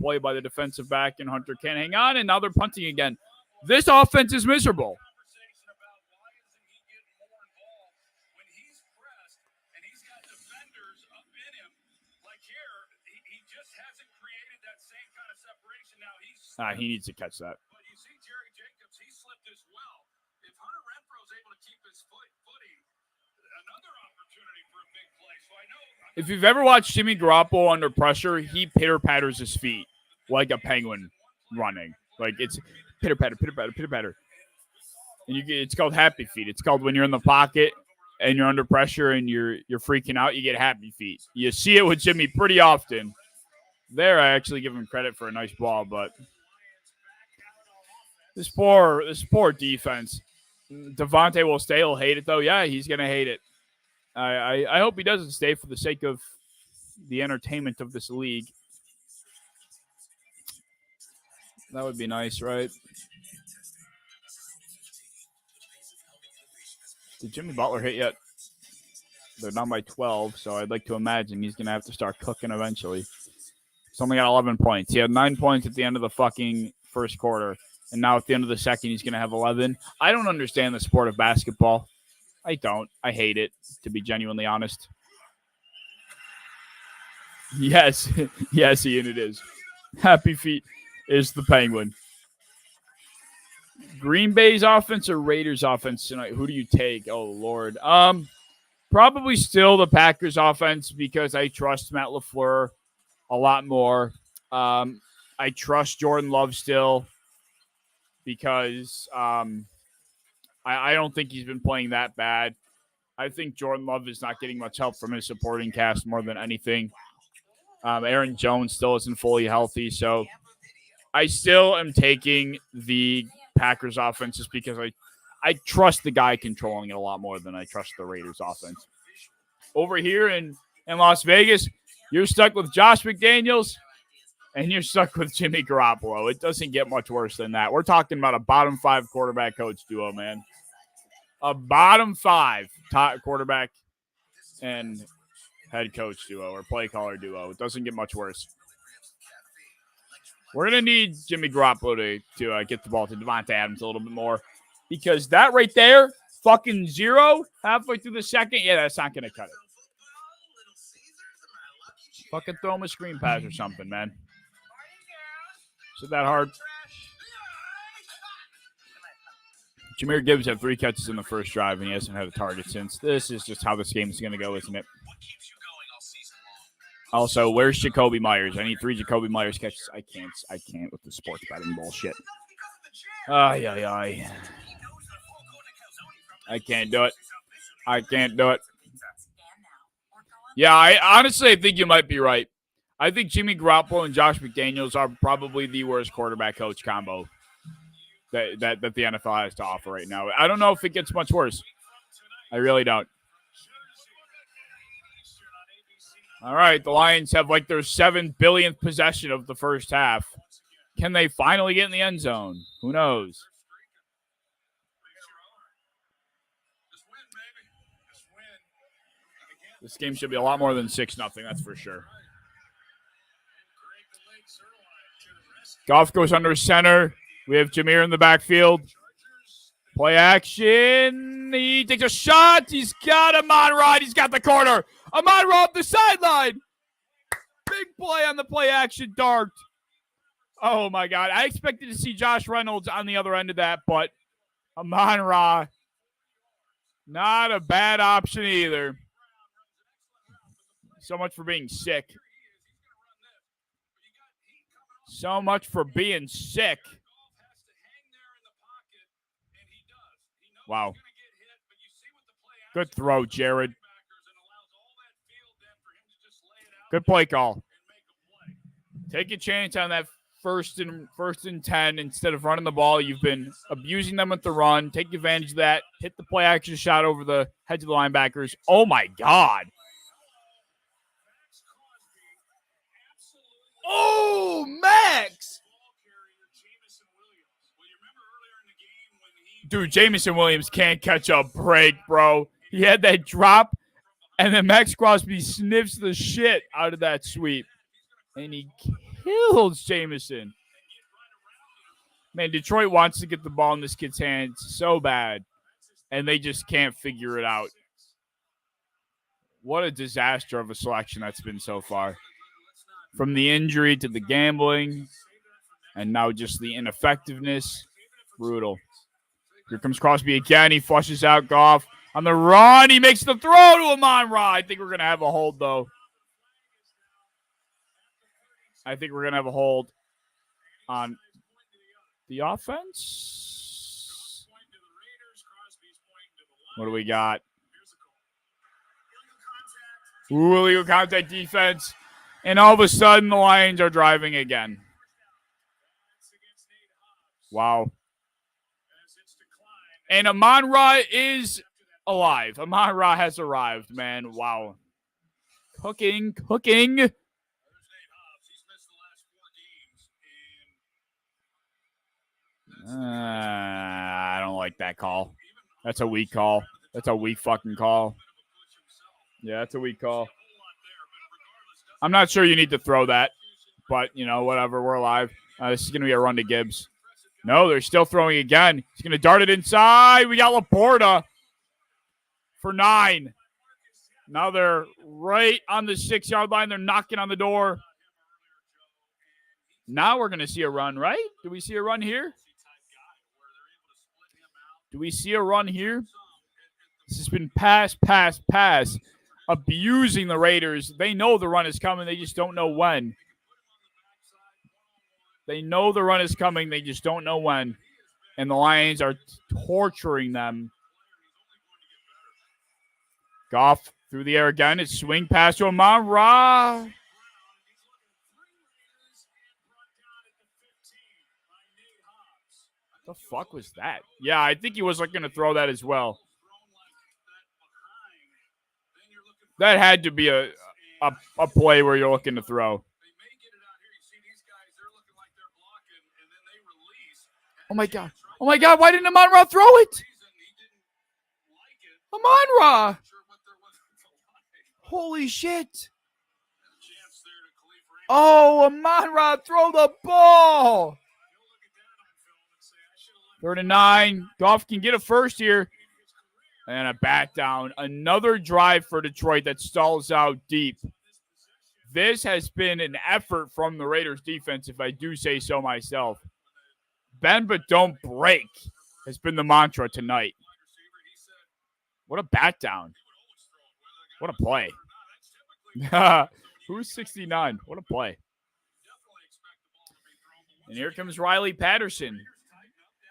play by the defensive back, and Hunter can't hang on, and now they're punting again. This offense is miserable. He needs to catch that. But you see Jerry Jacobs, he slipped as well. If Hunter Renfro's able to keep his footing, another opportunity for a big play. So I know. If you've ever watched Jimmy Garoppolo under pressure, he pitter-patters his feet like a penguin running. Like it's pitter-patter, pitter-patter, pitter-patter. And it's called happy feet. It's called when you're in the pocket and you're under pressure and you're freaking out, you get happy feet. You see it with Jimmy pretty often. There, I actually give him credit for a nice ball, but this poor defense. Devontae will stay. He'll hate it, though. Yeah, he's going to hate it. I hope he doesn't stay for the sake of the entertainment of this league. That would be nice, right? Did Jimmy Butler hit yet? They're down by 12, so I'd like to imagine he's going to have to start cooking eventually. He's only got 11 points. He had 9 points at the end of the fucking first quarter. And now at the end of the second, he's going to have 11. I don't understand the sport of basketball. I don't. I hate it, to be genuinely honest. Yes. Yes, Ian, it is. Happy feet is the Penguin. Green Bay's offense or Raiders offense tonight? Who do you take? Oh, Lord. Probably still the Packers offense because I trust Matt LaFleur a lot more. I trust Jordan Love still because I don't think he's been playing that bad. I think Jordan Love is not getting much help from his supporting cast more than anything. Aaron Jones still isn't fully healthy, so I still am taking the Packers offense just because I trust the guy controlling it a lot more than I trust the Raiders offense. Over here in Las Vegas, you're stuck with Josh McDaniels and you're stuck with Jimmy Garoppolo. It doesn't get much worse than that. We're talking about a bottom 5 quarterback coach duo, man. A bottom 5 top quarterback and head coach duo or play caller duo. It doesn't get much worse. We're going to need Jimmy Garoppolo to get the ball to Devontae Adams a little bit more because that right there, fucking 0 halfway through the second, yeah, that's not going to cut it. Fucking throw him a screen pass or something, man. Is it that hard? Jahmyr Gibbs had 3 catches in the first drive, and he hasn't had a target since. This is just how this game is going to go, isn't it? Also, where's Jacoby Myers? I need 3 Jacoby Myers catches. I can't with the sports betting bullshit. I can't do it. Yeah, I think you might be right. I think Jimmy Garoppolo and Josh McDaniels are probably the worst quarterback coach combo that the NFL has to offer right now. I don't know if it gets much worse. I really don't. All right, the Lions have like their 7 billionth possession of the first half. Can they finally get in the end zone? Who knows? This game should be a lot more than 6-0, that's for sure. Goff goes under center. We have Jahmyr in the backfield. Play action. He takes a shot. He's got Amon-Ra. He's got the corner. Amon-Ra up the sideline. Big play on the play action dart. Oh, my God. I expected to see Josh Reynolds on the other end of that, but Amon-Ra, not a bad option either. So much for being sick. So much for being sick. Wow. Good throw, Jared. Good play call. Take a chance on that first and 10 instead of running the ball. You've been abusing them with the run. Take advantage of that. Hit the play action shot over the heads of the linebackers. Oh my God. Oh, Max. Dude, Jameson Williams can't catch a break, bro. He had that drop, and then Max Crosby sniffs the shit out of that sweep. And he kills Jameson. Man, Detroit wants to get the ball in this kid's hands so bad, and they just can't figure it out. What a disaster of a selection that's been so far. From the injury to the gambling, and now just the ineffectiveness. Brutal. Here comes Crosby again. He flushes out Goff. On the run, he makes the throw to Amon-Ra. I think we're going to have a hold, though. I think we're going to have a hold on the offense. What do we got? Ooh, illegal contact defense. And all of a sudden, the Lions are driving again. Wow. And Amon-Ra is alive. Amon-Ra has arrived, man. Wow. Cooking. I don't like that call. That's a weak call. That's a weak fucking call. Yeah, that's a weak call. I'm not sure you need to throw that, but, you know, whatever. We're alive. This is going to be a run to Gibbs. No, they're still throwing again. He's going to dart it inside. We got Laporta for 9. Now they're right on the 6-yard line. They're knocking on the door. Now we're going to see a run, right? Do we see a run here? Do we see a run here? This has been pass. Abusing the Raiders. They know the run is coming. They just don't know when. They know the run is coming. They just don't know when. And the Lions are torturing them. Goff through the air again. It's swing pass to Amon-Ra. The fuck was that? Yeah, I think he was looking to throw that as well. That had to be a play where you're looking to throw. Oh, my God. Oh, my God. Why didn't Amon-Ra throw it? Amon-Ra. Holy shit. Oh, Amon-Ra, throw the ball. 3rd and 9. Goff can get a first here. And a bat down. Another drive for Detroit that stalls out deep. This has been an effort from the Raiders defense, if I do say so myself. Bend but don't break has been the mantra tonight. What a bat down. What a play. Who's 69? What a play. And here comes Riley Patterson,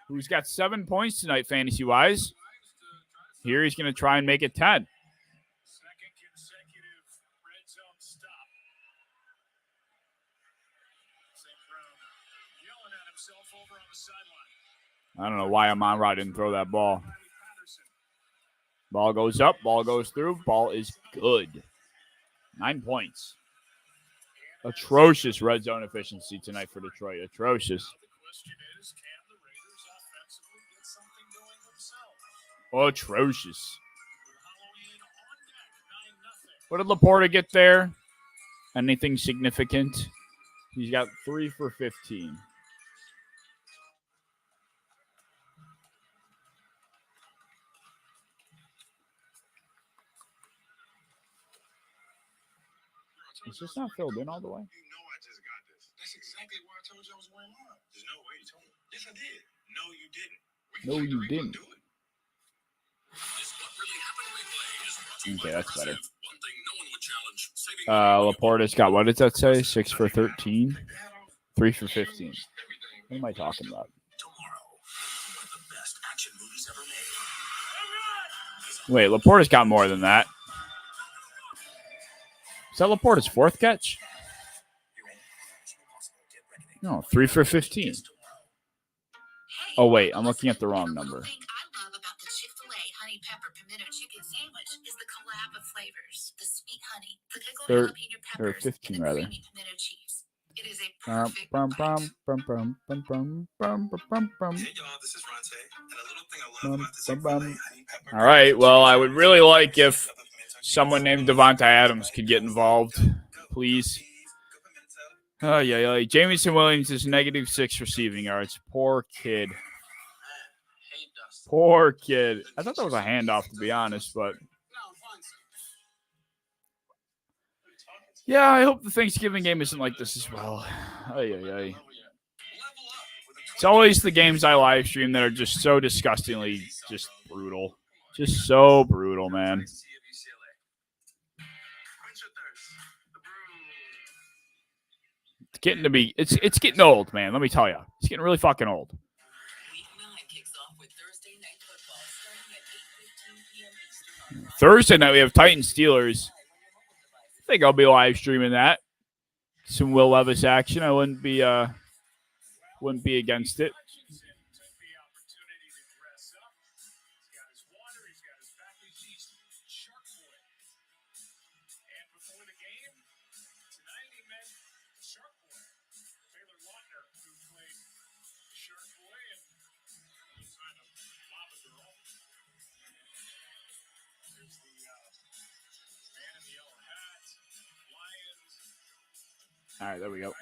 who's got 7 points tonight fantasy-wise. Here he's going to try and make it 10. Second consecutive red zone stop. St. Brown yelling at himself over on the sideline. I don't know why Amon-Ra didn't throw that ball. Ball goes up. Ball goes through. Ball is good. 9 points. Atrocious red zone efficiency tonight for Detroit. Atrocious. The question is, can the Raiders offensively get something going themselves? Atrocious. Halloween on deck, 9-0. What did Laporta get there? Anything significant? He's got 3 for 15. Is this not filled in all the way? You know I just got this. That's exactly why I told you I was wearing mine. There's no way you told me. Yes, I did. No, you didn't. No, you didn't. Do it. This What Really Happened replay is brought to you Okay, by that's better. Progressive. One thing no one would challenge, saving money. Laporta's got, what did that say? 6 for 13. 3 for 15. What am I talking about? Wait, Laporta's got more than that. Is that Laporta's fourth catch? No, 3 for 15. Oh, wait, I'm looking at the wrong number. Or 15, rather. It is a perfect bite. Hey, y'all, this is Ronte, and a little thing I love about this Chick-fil-A honey pepper. All right, well, I would really like if someone named Devontae Adams could get involved, please. Oh, yeah. Jamison Williams is -6 receiving yards. Poor kid. Poor kid. I thought that was a handoff, to be honest, but yeah, I hope the Thanksgiving game isn't like this as well. Ay. It's always the games I live stream that are just so disgustingly just brutal. Just so brutal, man. It's getting to be it's getting old, man. Let me tell you. It's getting really fucking old. Thursday night we have Titans Steelers. I think I'll be live streaming that. Some Will Levis action. I wouldn't be against it. All right, there we go.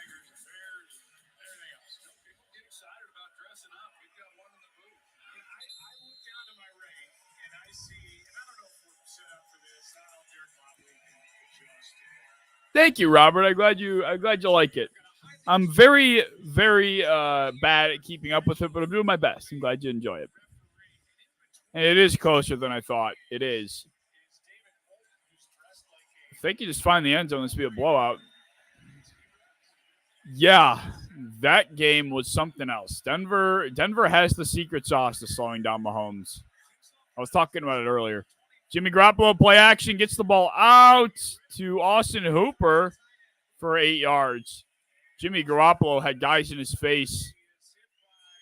Thank you, Robert. I'm glad you like it. I'm very, very bad at keeping up with it, but I'm doing my best. I'm glad you enjoy it. And it is closer than I thought. It is. I think you just find the end zone. This will be a blowout. Yeah, that game was something else. Denver has the secret sauce to slowing down Mahomes. I was talking about it earlier. Jimmy Garoppolo play action, gets the ball out to Austin Hooper for 8 yards. Jimmy Garoppolo had guys in his face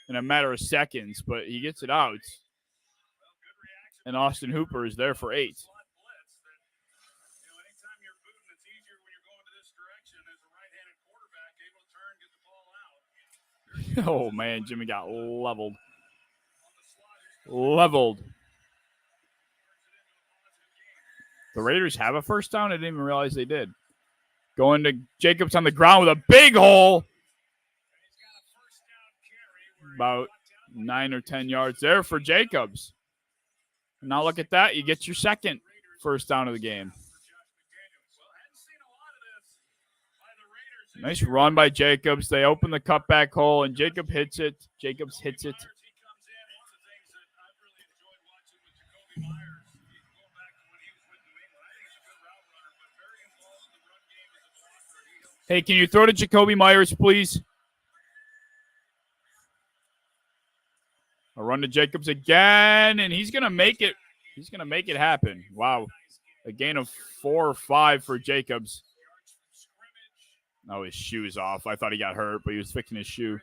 in a matter of seconds, but he gets it out. And Austin Hooper is there for 8. Oh, man, Jimmy got leveled. The Raiders have a first down? I didn't even realize they did. Going to Jacobs on the ground with a big hole. About 9 or 10 yards there for Jacobs. Now look at that. You get your second first down of the game. Nice run by Jacobs. They open the cutback hole, and Jacobs hits it. Hey, can you throw to Jacoby Myers, please? A run to Jacobs again, and he's going to make it. He's going to make it happen. Wow. A gain of 4 or 5 for Jacobs. Oh, his shoe's off. I thought he got hurt, but he was fixing his shoe.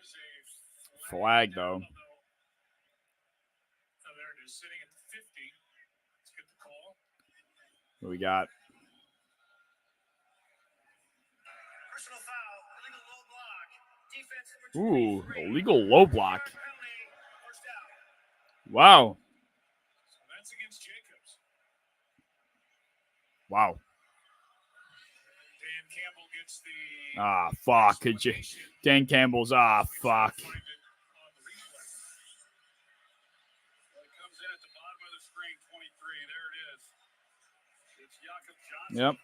Flag, though. What we got? Ooh, illegal low block. Wow. Wow. Ah, fuck. Dan Campbell's, fuck. Yep.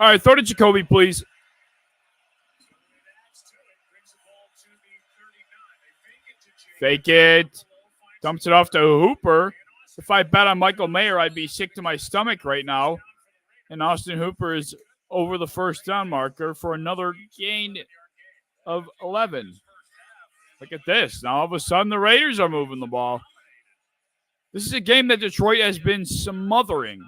All right, throw to Jacoby, please. Fake it. Dumps it off to Hooper. If I bet on Michael Mayer, I'd be sick to my stomach right now. And Austin Hooper is over the first down marker for another gain of 11. Look at this. Now all of a sudden the Raiders are moving the ball. This is a game that Detroit has been smothering.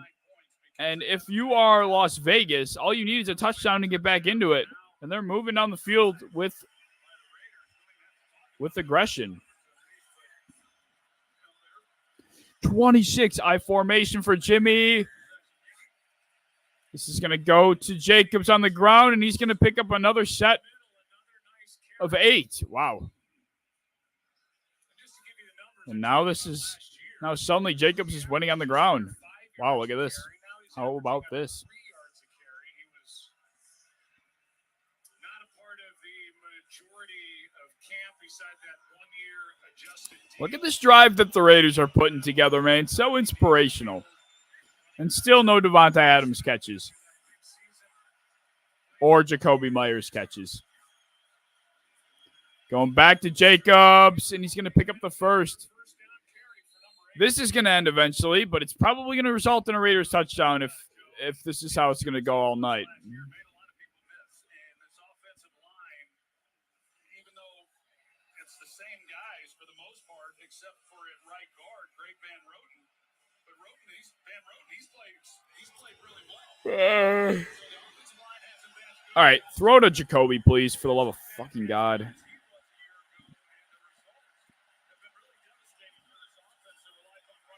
And if you are Las Vegas, all you need is a touchdown to get back into it. And they're moving down the field with aggression. 26 I formation for Jimmy. This is going to go to Jacobs on the ground, and he's going to pick up another set of 8. Wow. And now suddenly Jacobs is winning on the ground. Wow, look at this. How about this? Look at this drive that the Raiders are putting together, man. So inspirational. And still no Devontae Adams catches. Or Jacoby Myers catches. Going back to Jacobs, and he's going to pick up the first. This is going to end eventually, but it's probably going to result in a Raiders touchdown if this is how it's going to go all night. All right, throw to Jacoby, please, for the love of fucking God.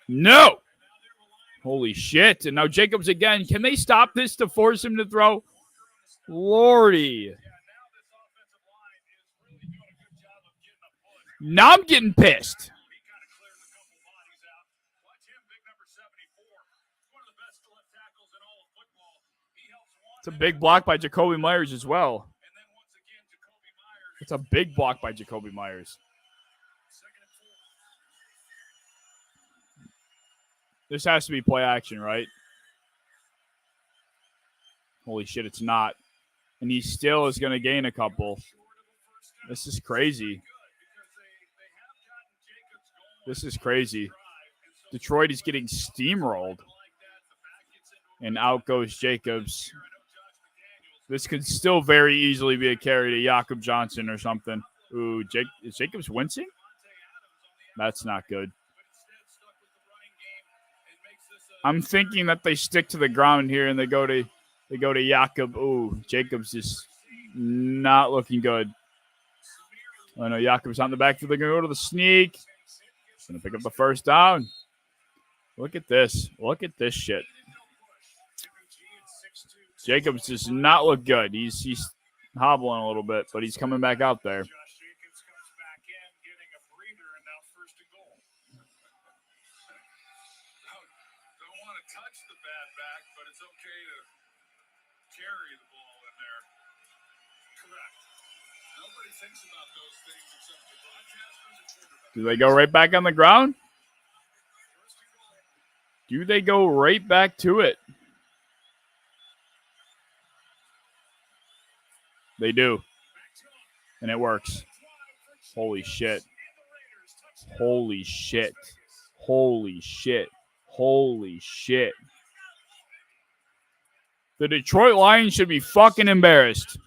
No! Holy shit. And now Jacobs again. Can they stop this to force him to throw? Lordy. Now I'm getting pissed. It's a big block by Jacoby Myers as well. It's a big block by Jacoby Myers. This has to be play action, right? Holy shit, it's not. And he still is going to gain a couple. This is crazy. This is crazy. Detroit is getting steamrolled. And out goes Jacobs. This could still very easily be a carry to Jakob Johnson or something. Ooh, is Jacobs wincing? That's not good. I'm thinking that they stick to the ground here and they go to Jakob. Ooh, Jacobs is not looking good. Oh no, Jakob's on the backfield. They're gonna go to the sneak. Gonna pick up the first down. Look at this. Look at this shit. Jacobs does not look good. He's hobbling a little bit, but he's coming back out there. Do they go right back on the ground? Do they go right back to it? They do. And it works. Holy shit. Holy shit. Holy shit. Holy shit. The Detroit Lions should be fucking embarrassed.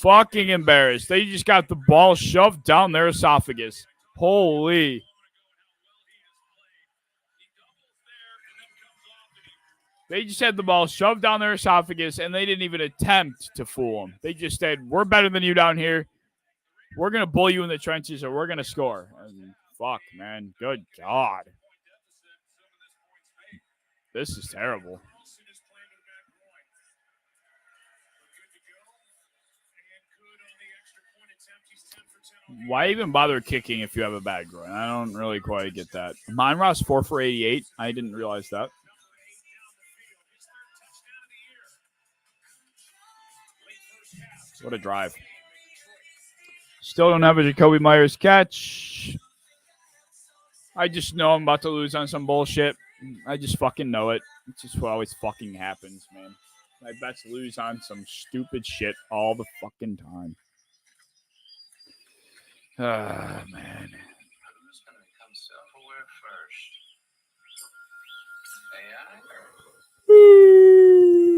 Fucking embarrassed. They just got the ball shoved down their esophagus. Holy. They just had the ball shoved down their esophagus, and they didn't even attempt to fool them. They just said, we're better than you down here. We're going to bull you in the trenches, or we're going to score. And fuck, man. Good God. This is terrible. Why even bother kicking if you have a bad groin? I don't really quite get that. Monroe's 4 for 88. I didn't realize that. What a drive. Still don't have a Jacoby Myers catch. I just know I'm about to lose on some bullshit. I just fucking know it. It's just what always fucking happens, man. I bets lose on some stupid shit all the fucking time. Ah, man. Who's going to become self-aware first? AI or...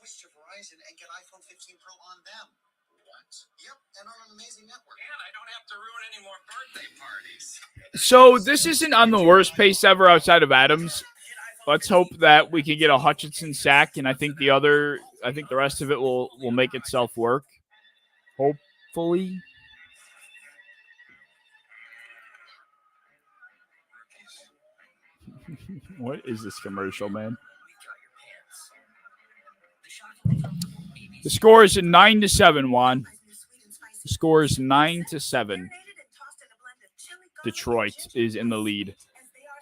switch to Verizon and get iPhone 15 Pro on them. What? Yep, and on an amazing network. And I don't have to ruin any more birthday parties. So this isn't on the worst pace ever outside of Adams. Let's hope that we can get a Hutchinson sack, and I think the rest of it will make itself work. Hopefully. What is this commercial, man? The score is 9-7, Juan. The score is 9-7. Detroit is in the lead.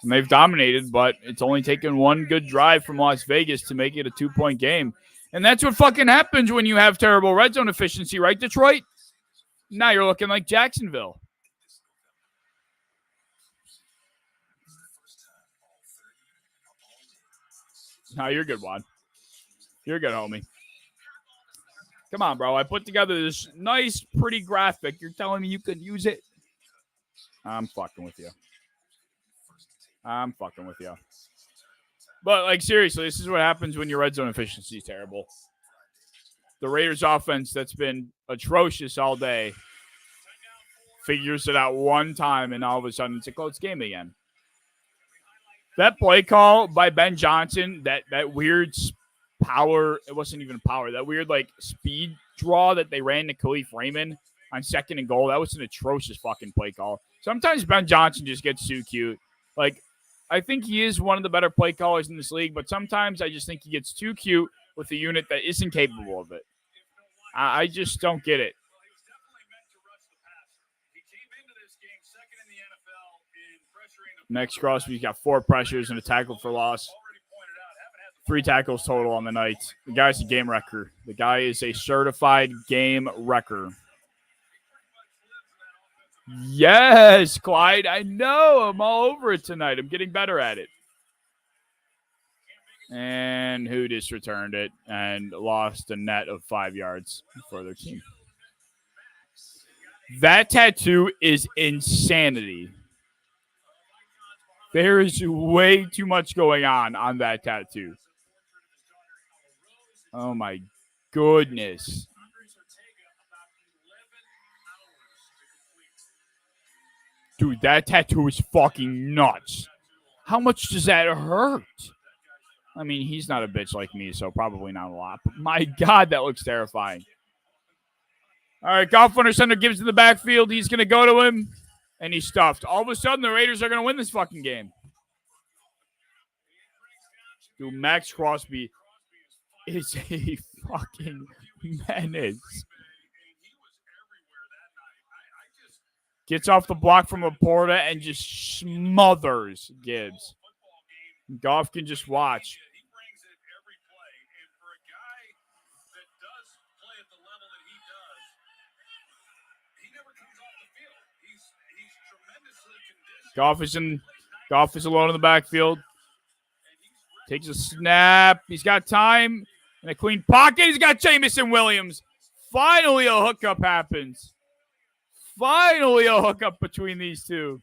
And they've dominated, but it's only taken one good drive from Las Vegas to make it a 2-point game. And that's what fucking happens when you have terrible red zone efficiency, right, Detroit? Now you're looking like Jacksonville. No, you're good, Juan. You're good, homie. Come on, bro. I put together this nice, pretty graphic. You're telling me you could use it? I'm fucking with you. But, like, seriously, this is what happens when your red zone efficiency is terrible. The Raiders offense that's been atrocious all day figures it out one time, and all of a sudden it's a close game again. That play call by Ben Johnson, that weird power, it wasn't even power, that weird, like, speed draw that they ran to Khalif Raymond on 2nd and goal, that was an atrocious fucking play call. Sometimes Ben Johnson just gets too cute. Like, I think he is one of the better play callers in this league, but sometimes I just think he gets too cute with a unit that isn't capable of it. I just don't get it. Max Crosby's got 4 pressures and a tackle for loss. 3 tackles total on the night. The guy's a game wrecker. The guy is a certified game wrecker. Yes, Clyde. I know. I'm all over it tonight. I'm getting better at it. And who just returned it and lost a net of 5 yards for their team. That tattoo is insanity. There is way too much going on that tattoo. Oh, my goodness. Dude, that tattoo is fucking nuts. How much does that hurt? I mean, he's not a bitch like me, so probably not a lot. But my God, that looks terrifying. All right, Goff under center gives to the backfield. He's going to go to him, and he's stuffed. All of a sudden, the Raiders are going to win this fucking game. Dude, Max Crosby is a fucking menace. Gets off the block from Laporta and just smothers Gibbs. Goff can just watch. Goff is alone in the backfield. Takes a snap. He's got time. And a clean pocket. He's got Jameson Williams. Finally, a hookup happens. Finally, a hookup between these two.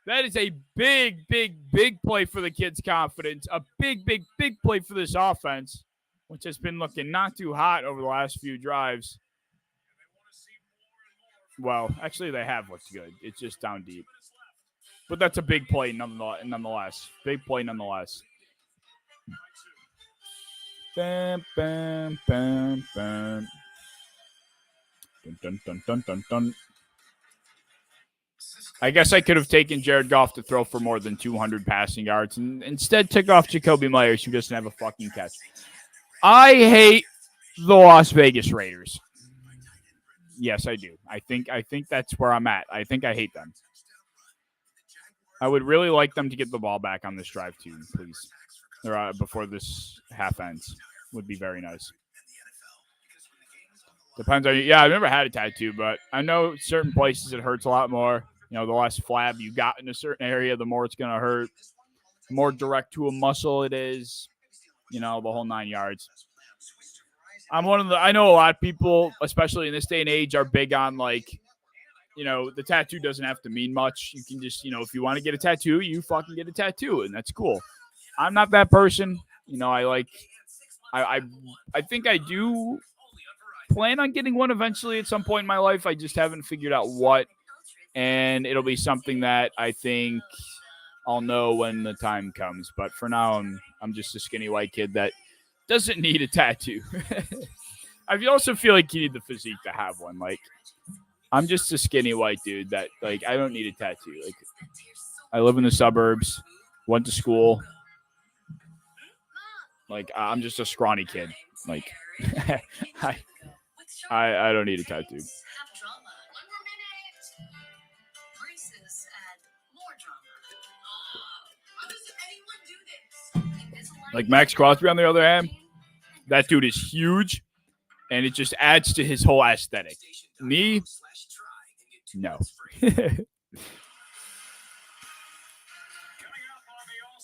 That is a big, big, big play for the kids' confidence. A big, big, big play for this offense, which has been looking not too hot over the last few drives. Well, actually, they have looked good. It's just down deep. But that's a big play nonetheless. Big play nonetheless. Bam, bam, bam, bam. Dun, dun, dun, dun, dun, dun. I guess I could have taken Jared Goff to throw for more than 200 passing yards and instead took off Jacoby Myers, who doesn't have a fucking catch. I hate the Las Vegas Raiders. Yes, I do. I think that's where I'm at. I think I hate them. I would really like them to get the ball back on this drive too, please. Or before this half ends. Would be very nice. Depends on you. Yeah, I've never had a tattoo, but I know certain places it hurts a lot more. You know, the less flab you got in a certain area, the more it's going to hurt. The more direct to a muscle it is. You know, the whole 9 yards. I know a lot of people, especially in this day and age, are big on, like, you know, the tattoo doesn't have to mean much. You can just, you know, if you want to get a tattoo, you fucking get a tattoo, and that's cool. I'm not that person. You know, I I think I do plan on getting one eventually at some point in my life. I just haven't figured out what, and it'll be something that I think I'll know when the time comes. But for now, I'm just a skinny white kid that doesn't need a tattoo. I also feel like you need the physique to have one. Like, I'm just a skinny white dude that, like, I don't need a tattoo. Like, I live in the suburbs, went to school. Like, I'm just a scrawny kid. Like, I don't need a tattoo. Like Max Crosby, on the other hand, that dude is huge, and it just adds to his whole aesthetic. Me, no.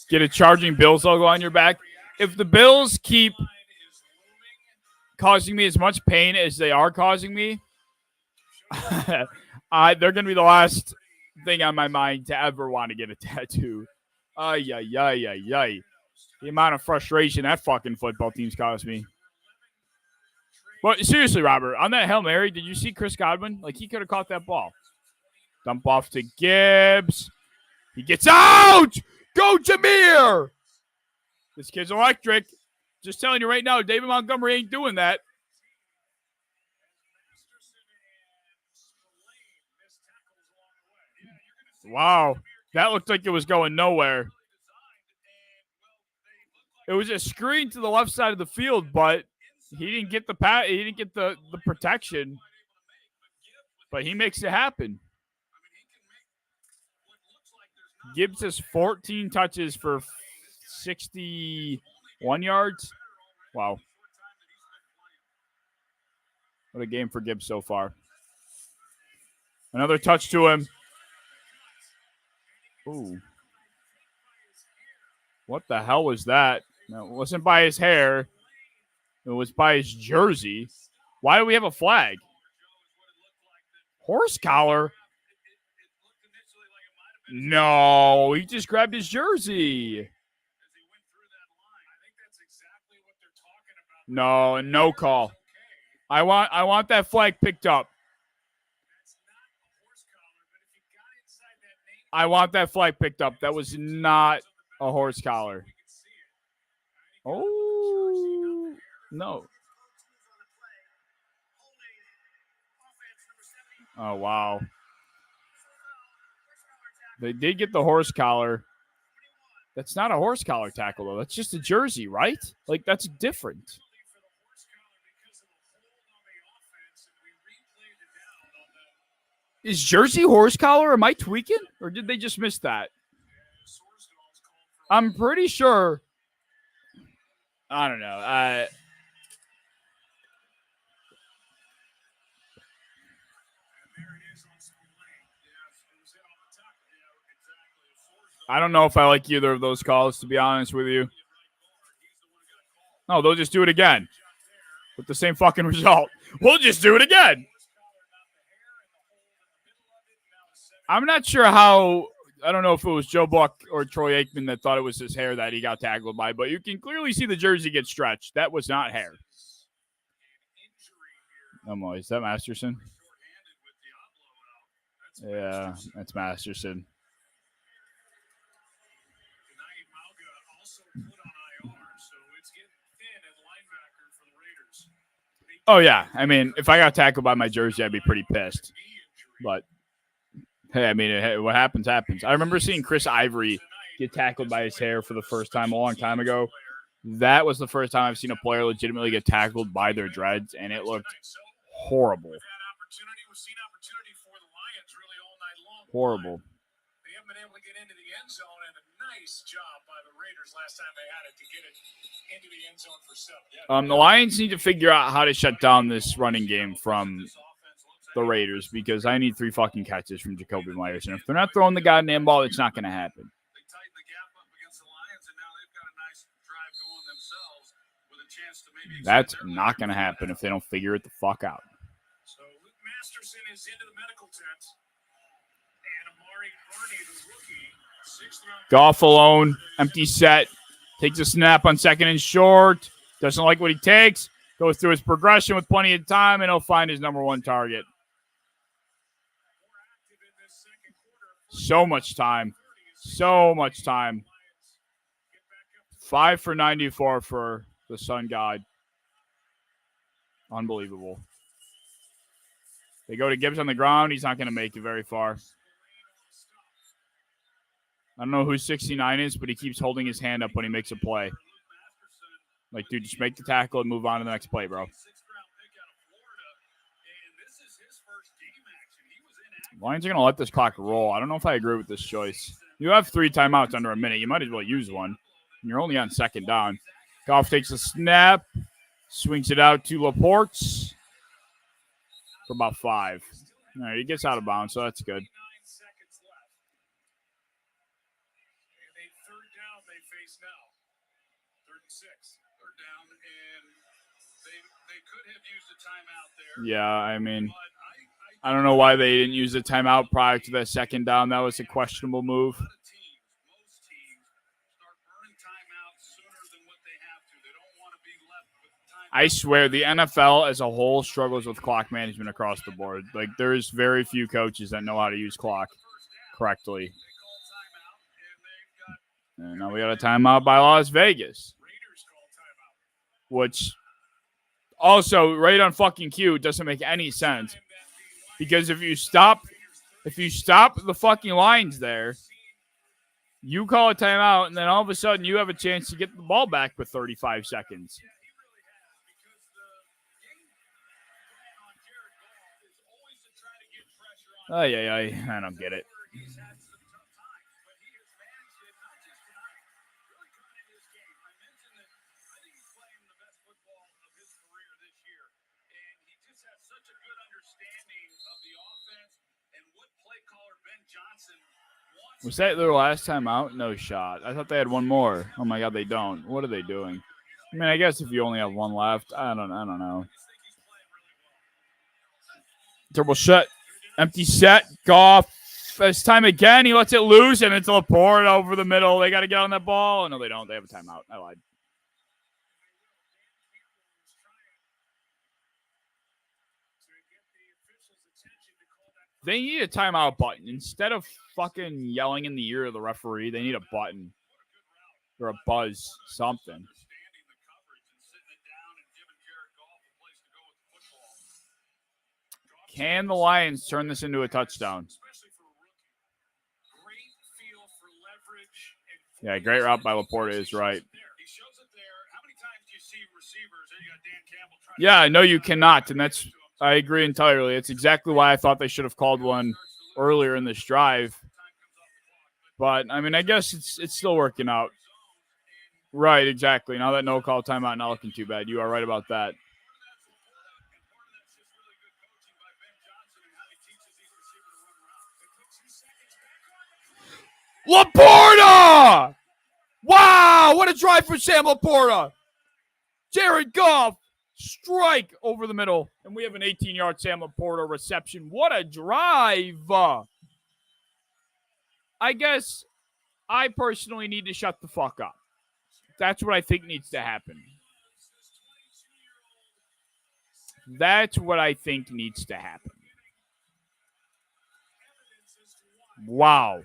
Get a charging Bills logo on your back. If the Bills keep causing me as much pain as they are causing me, they're going to be the last thing on my mind to ever want to get a tattoo. Ay. The amount of frustration that fucking football team's caused me. But seriously, Robert, on that Hail Mary, did you see Chris Godwin? Like, he could have caught that ball. Dump off to Gibbs. He gets out! Go, Jameer! This kid's electric. Just telling you right now, David Montgomery ain't doing that. Wow. That looked like it was going nowhere. It was a screen to the left side of the field, but he didn't get the he didn't get the protection. But he makes it happen. Gibbs has 14 touches for 61 yards. Wow. What a game for Gibbs so far. Another touch to him. Ooh. What the hell was that? No, it wasn't by his hair. It was by his jersey. Why do we have a flag? Horse collar? No, he just grabbed his jersey. No, no call. I want that flag picked up. I want that flag picked up. That was not a horse collar. Oh, no. Oh, wow. They did get the horse collar. That's not a horse collar tackle, though. That's just a jersey, right? Like, that's different. Is jersey horse collar? Am I tweaking? Or did they just miss that? I'm pretty sure. I don't know. I don't know if I like either of those calls, to be honest with you. No, they'll just do it again with the same fucking result. We'll just do it again. I'm not sure how. I don't know if it was Joe Buck or Troy Aikman that thought it was his hair that he got tackled by, but you can clearly see the jersey get stretched. That was not hair. Is that Masterson? Yeah, that's Masterson. Oh, yeah. I mean, if I got tackled by my jersey, I'd be pretty pissed. But, hey, I mean, what happens, happens. I remember seeing Chris Ivory get tackled by his hair for the first time a long time ago. That was the first time I've seen a player legitimately get tackled by their dreads, and it looked horrible. Horrible. They haven't been able to get into the end zone, and a nice job by the Raiders last time they had it to get it into the end zone for 7. The Lions need to figure out how to shut down this running game from the Raiders, because I need 3 fucking catches from Jacoby Myers. And if they're not throwing the goddamn ball, it's not going to happen. They tightened the gap up against the Lions, and now they've got a nice drive going themselves with a chance to maybe. That's not going to happen if they don't figure it the fuck out. So Luke Masterson is into the medical tent. And Amari Carney, the rookie, 6th round. Goff alone, empty set. Takes a snap on 2nd and short. Doesn't like what he takes. Goes through his progression with plenty of time, and he'll find his number one target. So much time. So much time. 5 for 94 for the Sun God. Unbelievable. They go to Gibbs on the ground. He's not going to make it very far. I don't know who 69 is, but he keeps holding his hand up when he makes a play. Like, dude, just make the tackle and move on to the next play, bro. Lions are going to let this clock roll. I don't know if I agree with this choice. You have 3 timeouts under a minute. You might as well use one. You're only on second down. Goff takes a snap, swings it out to Laporte for about 5. All right, he gets out of bounds, so that's good. Yeah, I mean, I don't know why they didn't use the timeout prior to that second down. That was a questionable move. I swear the NFL as a whole struggles with clock management across the board. Like, there's very few coaches that know how to use clock correctly. And now we got a timeout by Las Vegas, which also right on fucking cue doesn't make any sense, because if you stop the fucking lines there, you call a timeout, and then all of a sudden you have a chance to get the ball back with 35 seconds. I don't get it. Was that their last time out? No shot. I thought they had one more. Oh my god, they don't. What are they doing? I mean, I guess if you only have one left, I don't know. Turbo shut. Empty set. Goff. First time again. He lets it loose, and it's Laporte over the middle. They got to get on that ball. No, they don't. They have a timeout. I lied. They need a timeout button. Instead of fucking yelling in the ear of the referee, they need a button or a buzz, something. Can the Lions turn this into a touchdown? Yeah, great route by Laporte is right. Yeah, no, you cannot, and I agree entirely. It's exactly why I thought they should have called one earlier in this drive. But, I mean, I guess it's still working out. Right, exactly. Now that no call timeout, not looking too bad. You are right about that. Laporta! Wow, what a drive for Sam Laporta. Jared Goff, strike over the middle. And we have an 18-yard Sam Laporta reception. What a drive. I guess I personally need to shut the fuck up. That's what I think needs to happen. That's what I think needs to happen. Wow.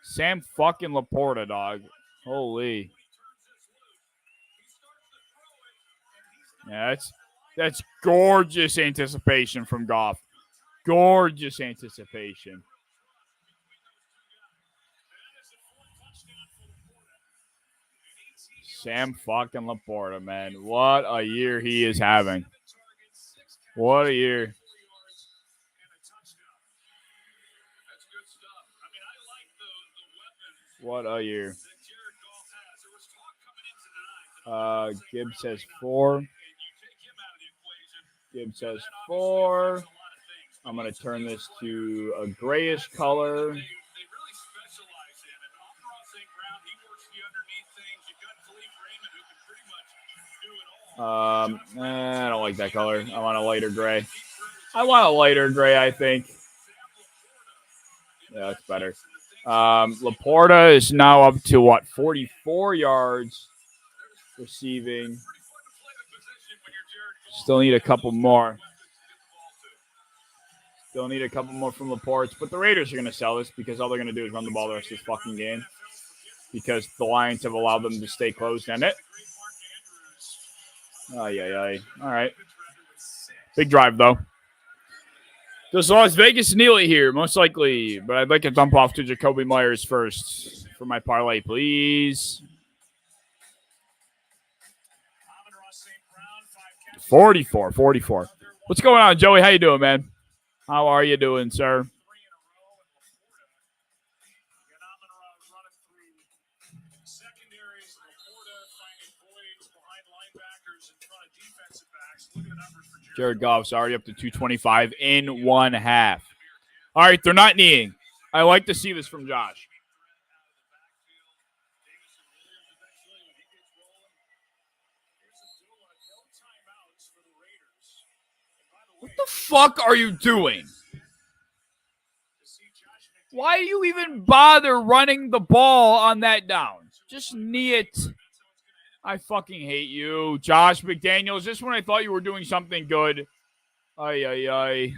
Sam fucking Laporta, dog. Holy. Yeah, that's gorgeous anticipation from Goff. Gorgeous anticipation. Sam fucking Laporta, man. What a year he is having. What a year. What a year. Gibbs says 4. Gibbs says 4. I'm going to turn this to a grayish color. I don't like that color. I want a lighter gray. I think. Yeah, that's better. Laporta is now up to 44 yards receiving. Still need a couple more. Still need a couple more from Laporte. But the Raiders are going to sell this because all they're going to do is run the ball the rest of this fucking game. Because the Lions have allowed them to stay closed in it. Ay. All right. Big drive, though. Does Las Vegas kneel it here? Most likely. But I'd like a dump off to Jacoby Myers first for my parlay, please. 44. What's going on, Joey? How you doing, man? How are you doing, sir? Jared Goff's already up to 225 in 1 half. All right, they're not kneeing. I like to see this from Josh. What the fuck are you doing? Why do you even bother running the ball on that down? Just knee it. I fucking hate you. Josh McDaniels, just when I thought you were doing something good. Ay.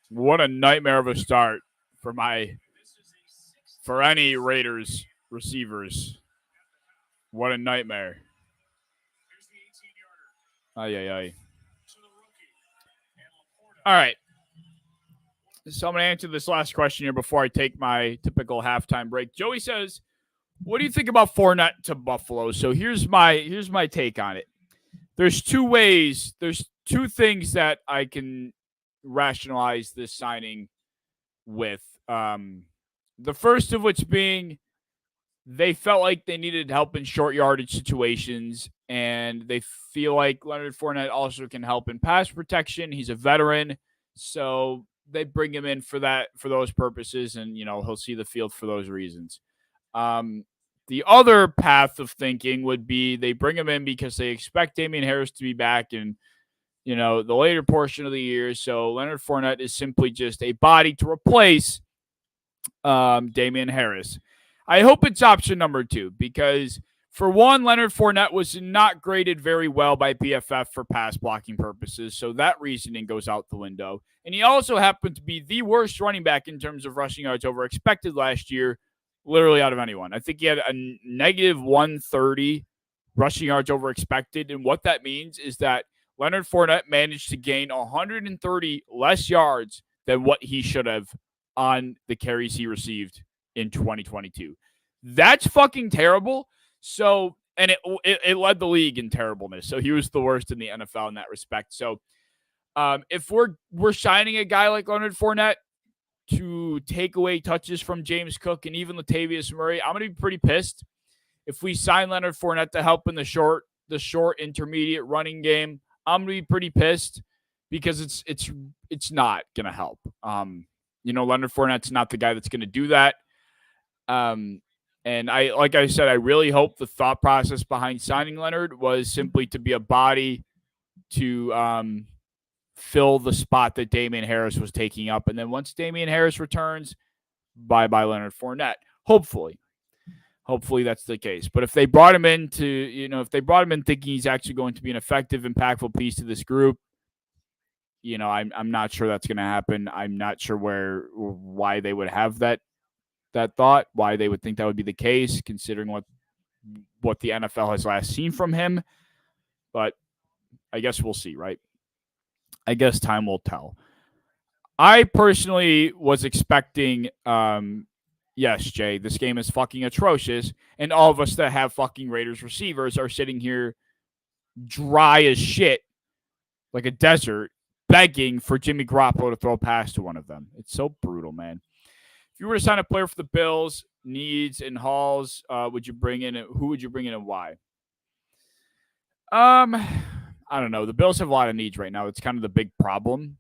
What a nightmare of a start for any Raiders receivers. What a nightmare. Ay. All right. So I'm going to answer this last question here before I take my typical halftime break. Joey says, what do you think about Fournette to Buffalo? So here's my take on it. There's two things that I can rationalize this signing with. The first of which being they felt like they needed help in short yardage situations, and they feel like Leonard Fournette also can help in pass protection. He's a veteran, so they bring him in for those purposes, and he'll see the field for those reasons. The other path of thinking would be they bring him in because they expect Damien Harris to be back in the later portion of the year. So Leonard Fournette is simply just a body to replace Damien Harris. I hope it's option number 2 because, for one, Leonard Fournette was not graded very well by PFF for pass blocking purposes, so that reasoning goes out the window. And he also happened to be the worst running back in terms of rushing yards over expected last year, literally out of anyone. I think he had a negative 130 rushing yards over expected, and what that means is that Leonard Fournette managed to gain 130 less yards than what he should have on the carries he received in 2022. That's fucking terrible. So, and it led the league in terribleness. So he was the worst in the NFL in that respect. So if we're signing a guy like Leonard Fournette to take away touches from James Cook and even Latavius Murray, I'm going to be pretty pissed. If we sign Leonard Fournette to help in the short intermediate running game, I'm going to be pretty pissed because it's not going to help. Leonard Fournette's not the guy that's going to do that. And like I said, I really hope the thought process behind signing Leonard was simply to be a body to fill the spot that Damien Harris was taking up. And then once Damien Harris returns, bye-bye Leonard Fournette. Hopefully that's the case. But if they brought him in thinking he's actually going to be an effective, impactful piece to this group, I'm not sure that's going to happen. I'm not sure why they would have that thought, why they would think that would be the case, considering what the NFL has last seen from him. But I guess we'll see, right? I guess time will tell. I personally was expecting, yes, Jay, this game is fucking atrocious, and all of us that have fucking Raiders receivers are sitting here dry as shit, like a desert, begging for Jimmy Garoppolo to throw a pass to one of them. It's so brutal, man. If you were to sign a player for the Bills, needs and hauls, would you bring in? Who would you bring in and why? I don't know. The Bills have a lot of needs right now. It's kind of the big problem.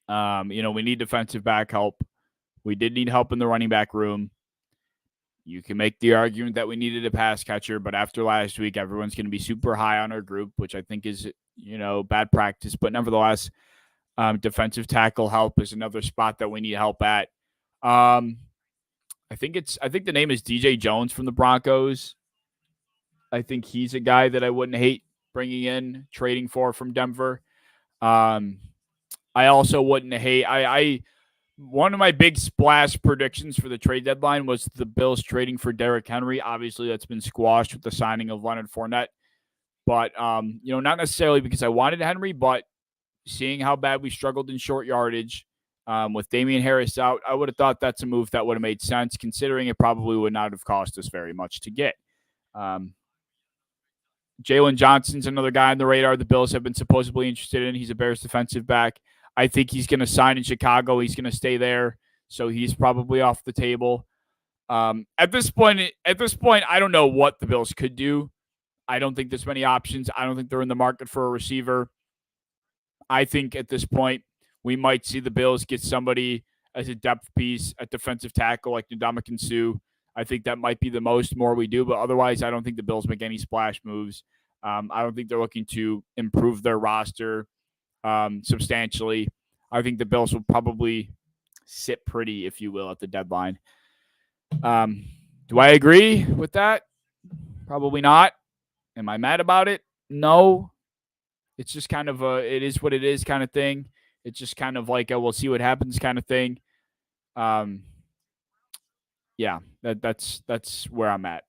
We need defensive back help. We did need help in the running back room. You can make the argument that we needed a pass catcher, but after last week, everyone's going to be super high on our group, which I think is, bad practice. But nevertheless, defensive tackle help is another spot that we need help at. I I think the name is DJ Jones from the Broncos. I think he's a guy that I wouldn't hate bringing in, trading for from Denver. I also wouldn't hate. I one of my big splash predictions for the trade deadline was the Bills trading for Derrick Henry. Obviously, that's been squashed with the signing of Leonard Fournette. But not necessarily because I wanted Henry, but seeing how bad we struggled in short yardage with Damian Harris out, I would have thought that's a move that would have made sense, considering it probably would not have cost us very much to get. Jalen Johnson's another guy on the radar the Bills have been supposedly interested in. He's a Bears defensive back. I think he's going to sign in Chicago. He's going to stay there, so he's probably off the table. At this point, I don't know what the Bills could do. I don't think there's many options. I don't think they're in the market for a receiver. I think at this point, we might see the Bills get somebody as a depth piece at defensive tackle like Ndamukong Suh. I think that might be the more we do, but otherwise, I don't think the Bills make any splash moves. I don't think they're looking to improve their roster substantially. I think the Bills will probably sit pretty, if you will, at the deadline. Do I agree with that? Probably not. Am I mad about it? No. It's just kind of it is what it is kind of thing. It's just kind of like a we'll see what happens kind of thing. Yeah, that's where I'm at.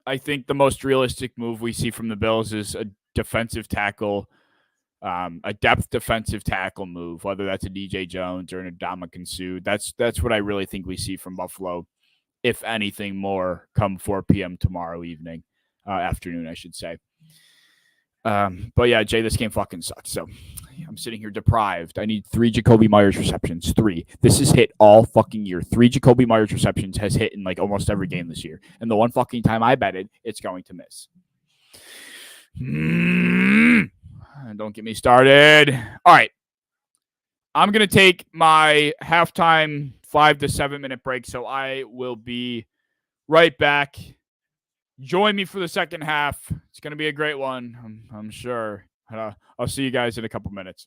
I think the most realistic move we see from the Bills is a defensive tackle, a depth defensive tackle move, whether that's a DJ Jones or an Ndamukong Suh. That's what I really think we see from Buffalo, if anything more, come 4 p.m. tomorrow afternoon, I should say. But yeah, Jay, this game fucking sucks. So I'm sitting here deprived. I need 3 Jakobi Meyers receptions. 3. This has hit all fucking year. 3 Jakobi Meyers receptions has hit in like almost every game this year. And the one fucking time I betted, it's going to miss. Don't get me started. All right. I'm going to take my halftime 5 to 7 minute break. So I will be right back. Join me for the second half. It's going to be a great one, I'm sure. I'll see you guys in a couple minutes.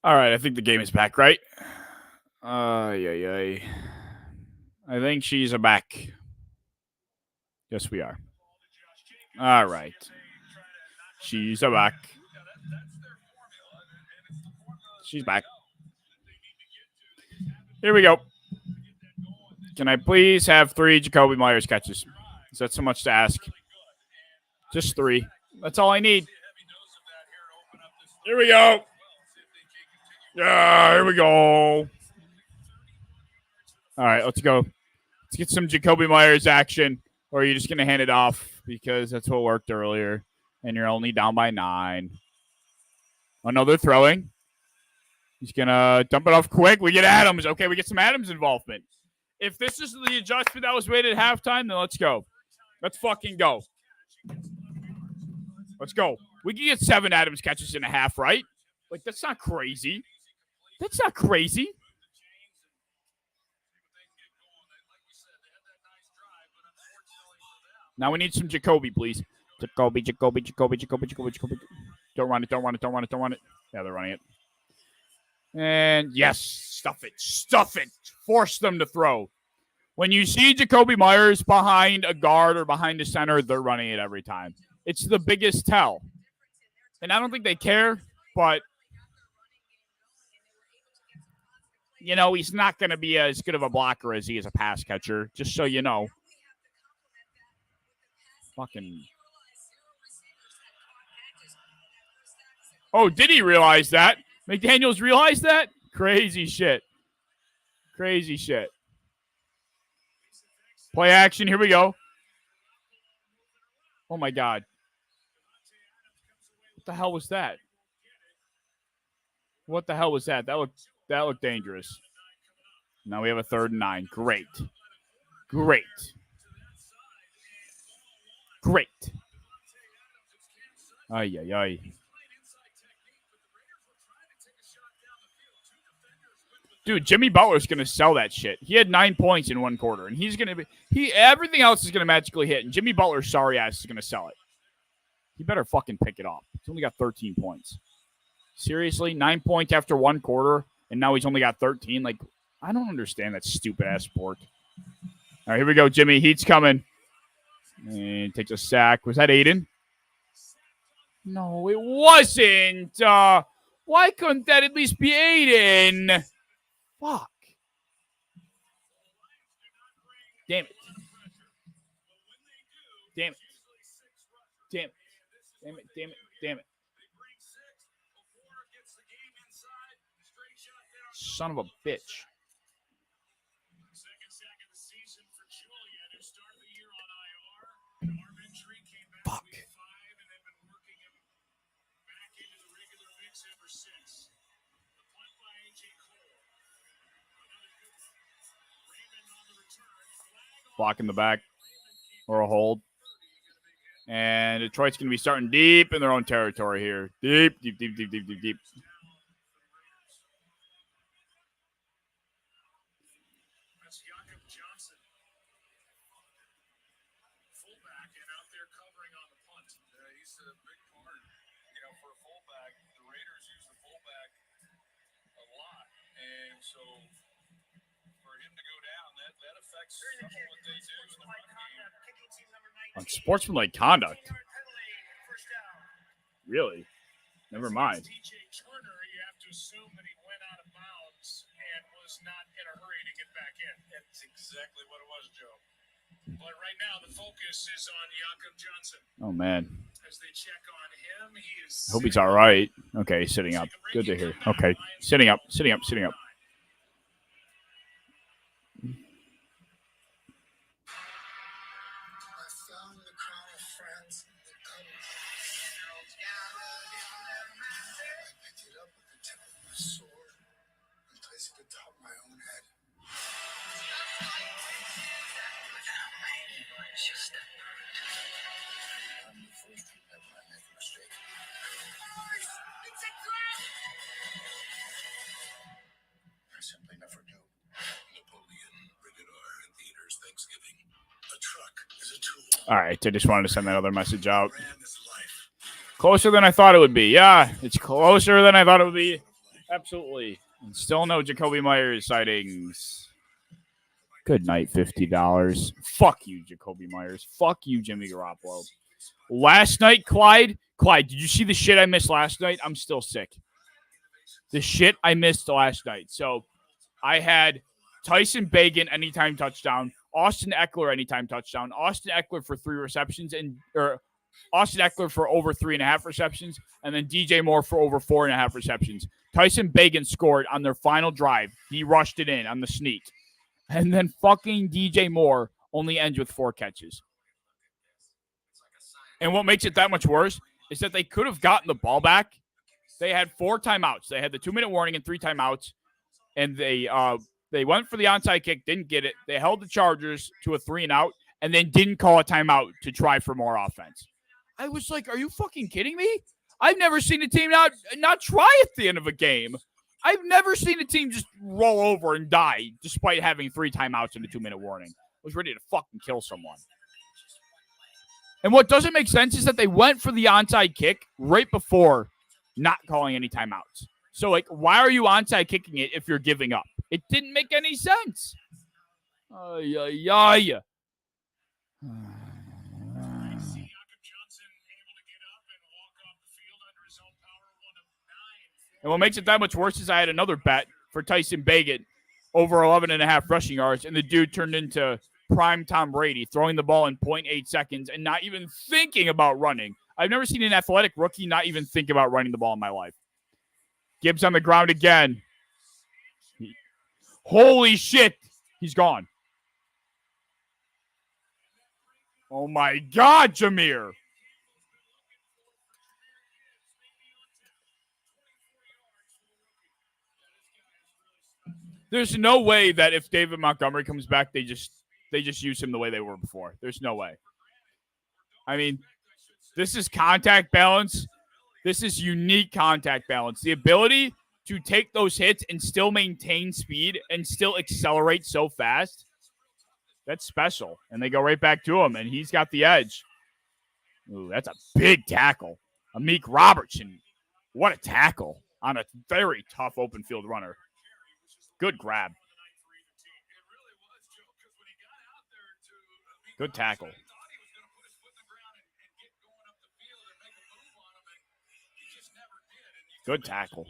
All right, I think the game is back, right? Yeah. I think she's back. Yes, we are. All right. She's back. She's back. Here we go. Can I please have 3 Jakobi Meyers catches? Is that so much to ask? Just 3. That's all I need. Here we go. Yeah, here we go. All right, let's go. Let's get some Jakobi Meyers action. Or are you just going to hand it off because that's what worked earlier and you're only down by 9? Another throwing. He's going to dump it off quick. We get Adams. Okay, we get some Adams involvement. If this is the adjustment that was made at halftime, then let's go. Let's fucking go. Let's go. We can get 7 Adams catches in a half, right? Like, that's not crazy. That's not crazy. Now we need some Jakobi, please. Jakobi. Don't run it. Yeah, they're running it. And yes, stuff it. Force them to throw. When you see Jakobi Meyers behind a guard or behind a center, they're running it every time. It's the biggest tell. And I don't think they care, but you know, he's not going to be as good of a blocker as he is a pass catcher, just so you know. Fucking. Oh, did he realize that? McDaniels realized that? Crazy shit. Play action. Here we go. Oh, my God. What the hell was that? That looked dangerous. Now we have a 3rd and 9. Great. Ay. Dude, Jimmy Butler's going to sell that shit. He had 9 points in 1 quarter, and he's going to everything else is going to magically hit, and Jimmy Butler's sorry ass is going to sell it. He better fucking pick it up. He's only got 13 points. Seriously? 9 points after 1 quarter, and now he's only got 13? Like, I don't understand that stupid-ass sport. All right, here we go, Jimmy. Heat's coming. And takes a sack. Was that Aiden? No, it wasn't. Why couldn't that at least be Aiden? Fuck. Damn it. Son of a bitch. Fuck. Block in the back or a hold. And Detroit's going to be starting deep in their own territory here. Deep. That's Jakob Johnson, fullback, and out there covering on the punt. He's a big part, for a fullback. The Raiders use the fullback a lot, and so for him to go down, that affects some of what they do in the run game. Unsportsmanlike conduct. Really? Never mind. TJ Turner, you have to assume that he went out of bounds and was not in a hurry to get back in. That's exactly what it was, Joe. But right now, the focus is on Jakob Johnson. Oh, man. As they check on him, he is. I hope he's all right. Okay, he's sitting up. Good to hear. Okay, sitting up. Simply never do. Napoleon, rated R, and theaters Thanksgiving. A truck is a tool. All right, I just wanted to send that other message out. Ran his life. Closer than I thought it would be. Yeah, it's closer than I thought it would be. Absolutely. And still no Jacoby Myers sightings. Good night, $50. Fuck you, Jacoby Myers. Fuck you, Jimmy Garoppolo. Last night, Clyde, did you see the shit I missed last night? I'm still sick. The shit I missed last night. So I had Tyson Bagent anytime touchdown, Austin Eckler anytime touchdown, Austin Eckler for 3 receptions, or Austin Eckler for over 3.5 receptions, and then DJ Moore for over 4.5 receptions. Tyson Bagent scored on their final drive. He rushed it in on the sneak. And then fucking DJ Moore only ends with 4 catches. And what makes it that much worse is that they could have gotten the ball back. They had 4 timeouts. They had the 2-minute warning and 3 timeouts. And they went for the onside kick, didn't get it. They held the Chargers to a 3-and-out, and then didn't call a timeout to try for more offense. I was like, are you fucking kidding me? I've never seen a team not try at the end of a game. I've never seen a team just roll over and die despite having 3 timeouts and a 2-minute warning. I was ready to fucking kill someone. And what doesn't make sense is that they went for the onside kick right before not calling any timeouts. So, like, why are you onside kicking it if you're giving up? It didn't make any sense. And what makes it that much worse is I had another bet for Tyson Bagent over 11.5 rushing yards, and the dude turned into prime Tom Brady, throwing the ball in 0.8 seconds and not even thinking about running. I've never seen an athletic rookie not even think about running the ball in my life. Gibbs on the ground again. Holy shit. He's gone. Oh my God, Jameer. There's no way that if David Montgomery comes back, they just use him the way they were before. There's no way. I mean, this is contact balance. This is unique contact balance. The ability to take those hits and still maintain speed and still accelerate so fast, that's special. And they go right back to him, and he's got the edge. Ooh, that's a big tackle. Amik Robertson. What a tackle on a very tough open field runner. Good grab. Good tackle. Good tackle.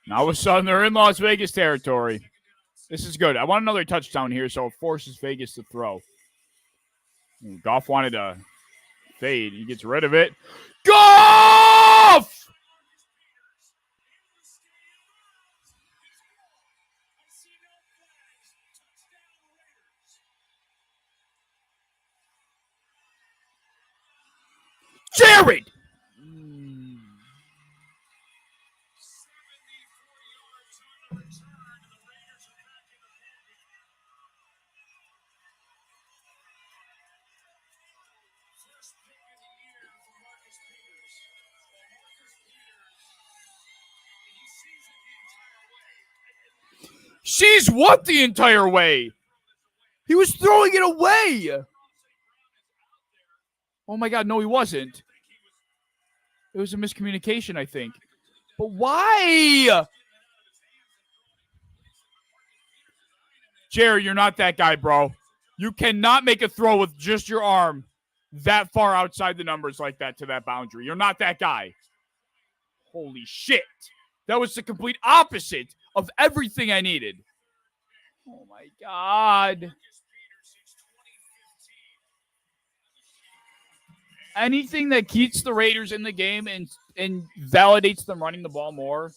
Now all of a sudden they're in Las Vegas territory. This is good. I want another touchdown here, so it forces Vegas to throw. Goff wanted to fade. He gets rid of it. Goff! Jared! Sees what the entire way? He was throwing it away. Oh my God, no, he wasn't. It was a miscommunication, I think. But why? Jerry, you're not that guy, bro. You cannot make a throw with just your arm that far outside the numbers like that to that boundary. You're not that guy. Holy shit. That was the complete opposite of everything I needed. Oh my God. Anything that keeps the Raiders in the game and validates them running the ball more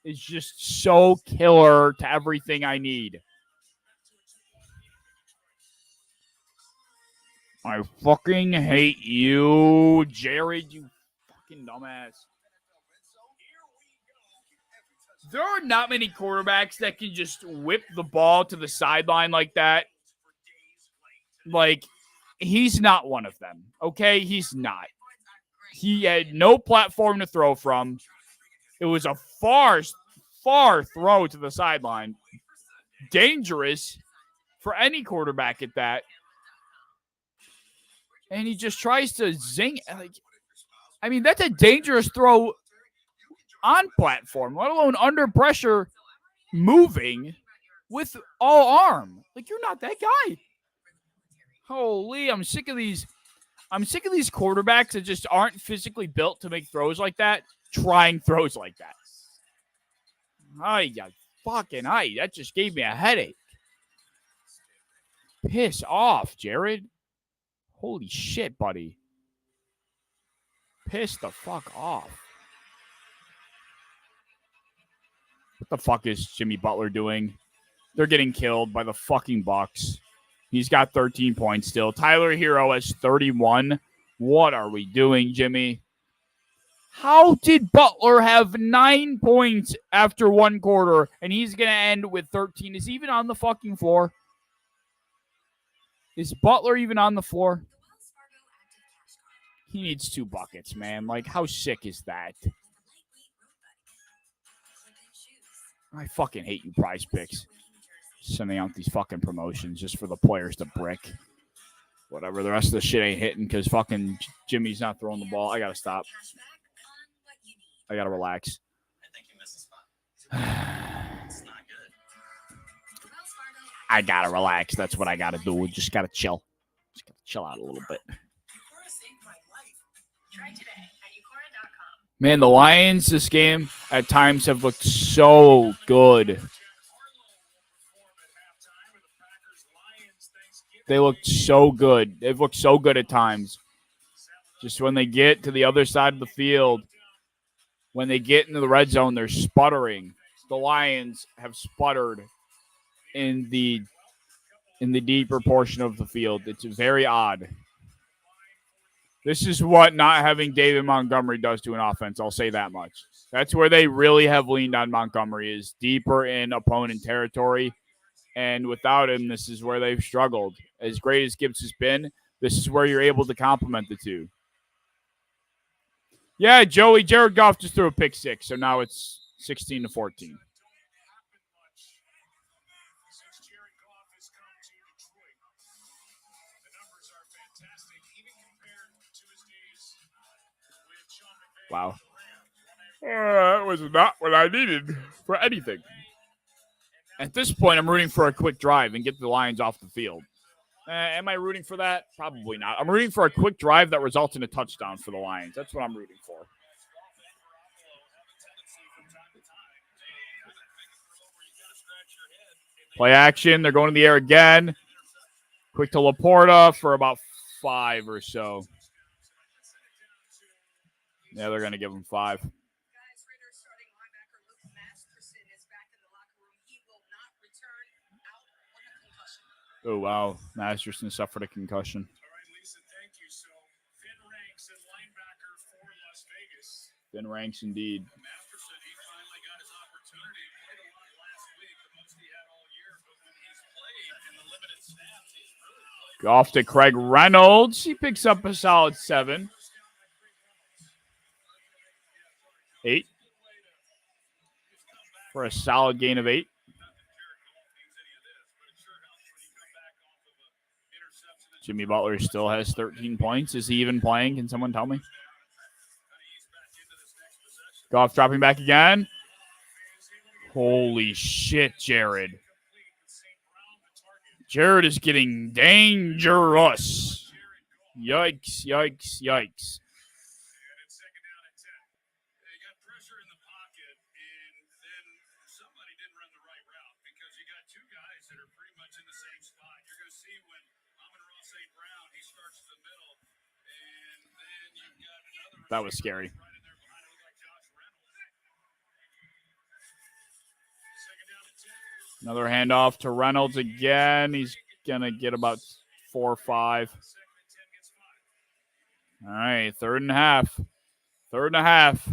is just so killer to everything I need. I fucking hate you, Jared, you fucking dumbass. There are not many quarterbacks that can just whip the ball to the sideline like that. Like, he's not one of them, okay? He's not. He had no platform to throw from. It was a far, far throw to the sideline. Dangerous for any quarterback at that. And he just tries to zing. Like, I mean, that's a dangerous throw on platform, let alone under pressure, moving with all arm. Like, you're not that guy. Holy, I'm sick of these. I'm sick of these quarterbacks that just aren't physically built to make throws like that, trying throws like that. That just gave me a headache. Piss off, Jared. Holy shit, buddy. Piss the fuck off. What the fuck is Jimmy Butler doing? They're getting killed by the fucking Bucks. He's got 13 points still. Tyler Hero has 31. What are we doing, Jimmy? How did Butler have 9 points after one quarter and he's going to end with 13? Is he even on the fucking floor? Is Butler even on the floor? He needs 2 buckets, man. Like, how sick is that? I fucking hate you, Prize Picks. Sending out these fucking promotions just for the players to brick. Whatever. The rest of the shit ain't hitting because fucking Jimmy's not throwing the ball. I got to stop. I got to relax. I think you missed a spot. It's not good. I got to relax. That's what I got to do. We just got to chill. Just got to chill out a little bit. Eucora saved my life. Try today at Eucora.com. Man, the Lions this game at times have looked so good. They looked so good. They've looked so good at times. Just when they get to the other side of the field, when they get into the red zone, they're sputtering. The Lions have sputtered in the deeper portion of the field. It's very odd. This is what not having David Montgomery does to an offense. I'll say that much. That's where they really have leaned on Montgomery, is deeper in opponent territory. And without him, this is where they've struggled. As great as Gibbs has been, this is where you're able to complement the two. Yeah, Joey, Jared Goff just threw a pick 6, so now it's 16-14. Wow. That was not what I needed for anything. At this point, I'm rooting for a quick drive and get the Lions off the field. Am I rooting for that? Probably not. I'm rooting for a quick drive that results in a touchdown for the Lions. That's what I'm rooting for. Play action. They're going to the air again. Quick to Laporta for about 5 or so. Yeah, they're going to give him 5. Oh, wow. Masterson suffered a concussion. All right, Lisa, thank you. So, Finn Ranks at linebacker for Las Vegas. Finn Ranks, indeed. Masterson, he finally got his opportunity. He played a lot last week, the most he had all year. But when he's played in the limited snaps, he's really played. Off to Craig Reynolds. He picks up a solid 7. 8. For a solid gain of 8. Jimmy Butler still has 13 points. Is he even playing? Can someone tell me? Goff dropping back again. Holy shit, Jared. Jared is getting dangerous. Yikes, yikes, yikes. That was scary. Another handoff to Reynolds again. He's going to get about 4 or 5. All right, 3rd and a half. 3rd and a half.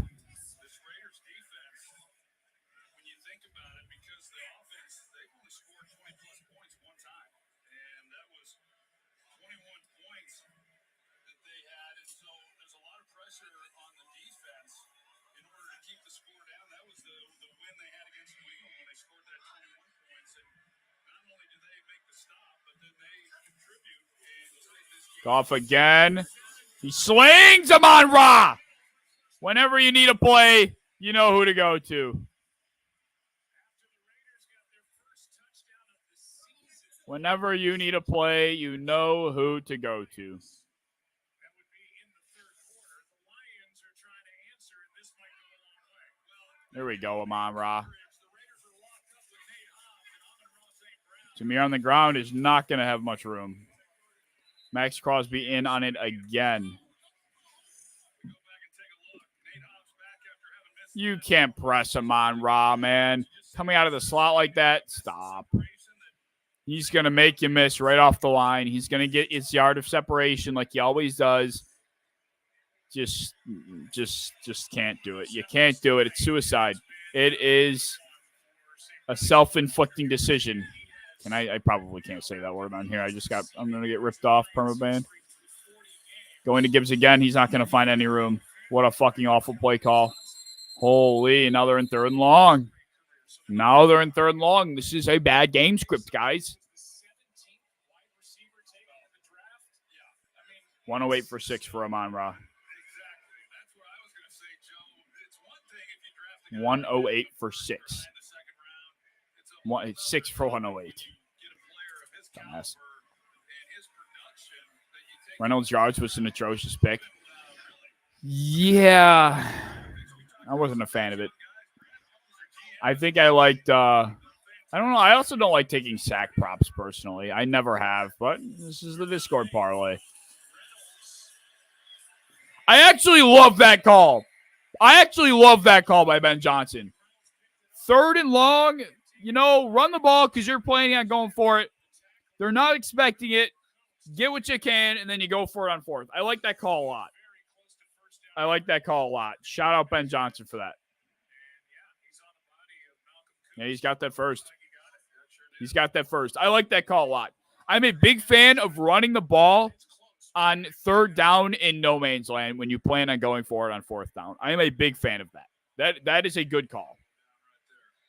Goff again. He slings Amon-Ra. Whenever you need a play, you know who to go to. Whenever you need a play, you know who to go to. There we go, Amon-Ra. Jameer on the ground is not going to have much room. Max Crosby in on it again. You can't press Amon-Ra, man. Coming out of the slot like that, stop. He's going to make you miss right off the line. He's going to get his yard of separation like he always does. Just can't do it. You can't do it. It's suicide. It is a self-inflicting decision. And I probably can't say that word on here. I'm going to get ripped off, permaban. Going to Gibbs again. He's not going to find any room. What a fucking awful play call. Holy, now they're in 3rd and long. Now they're in 3rd and long. This is a bad game script, guys. 108 for 6 for Amon-Ra. 108 for 6. 6 for 108. Dumbass. Reynolds' yards was an atrocious pick. Yeah. I wasn't a fan of it. I think I liked, I don't know. I also don't like taking sack props personally. I never have, but this is the Discord parlay. I actually love that call. By Ben Johnson. 3rd and long, run the ball because you're planning on going for it. They're not expecting it. Get what you can, and then you go for it on 4th. I like that call a lot. Shout out Ben Johnson for that. Yeah, he's got that first. I like that call a lot. I'm a big fan of running the ball on 3rd down in no man's land when you plan on going for it on 4th down. I am a big fan of that. That is a good call.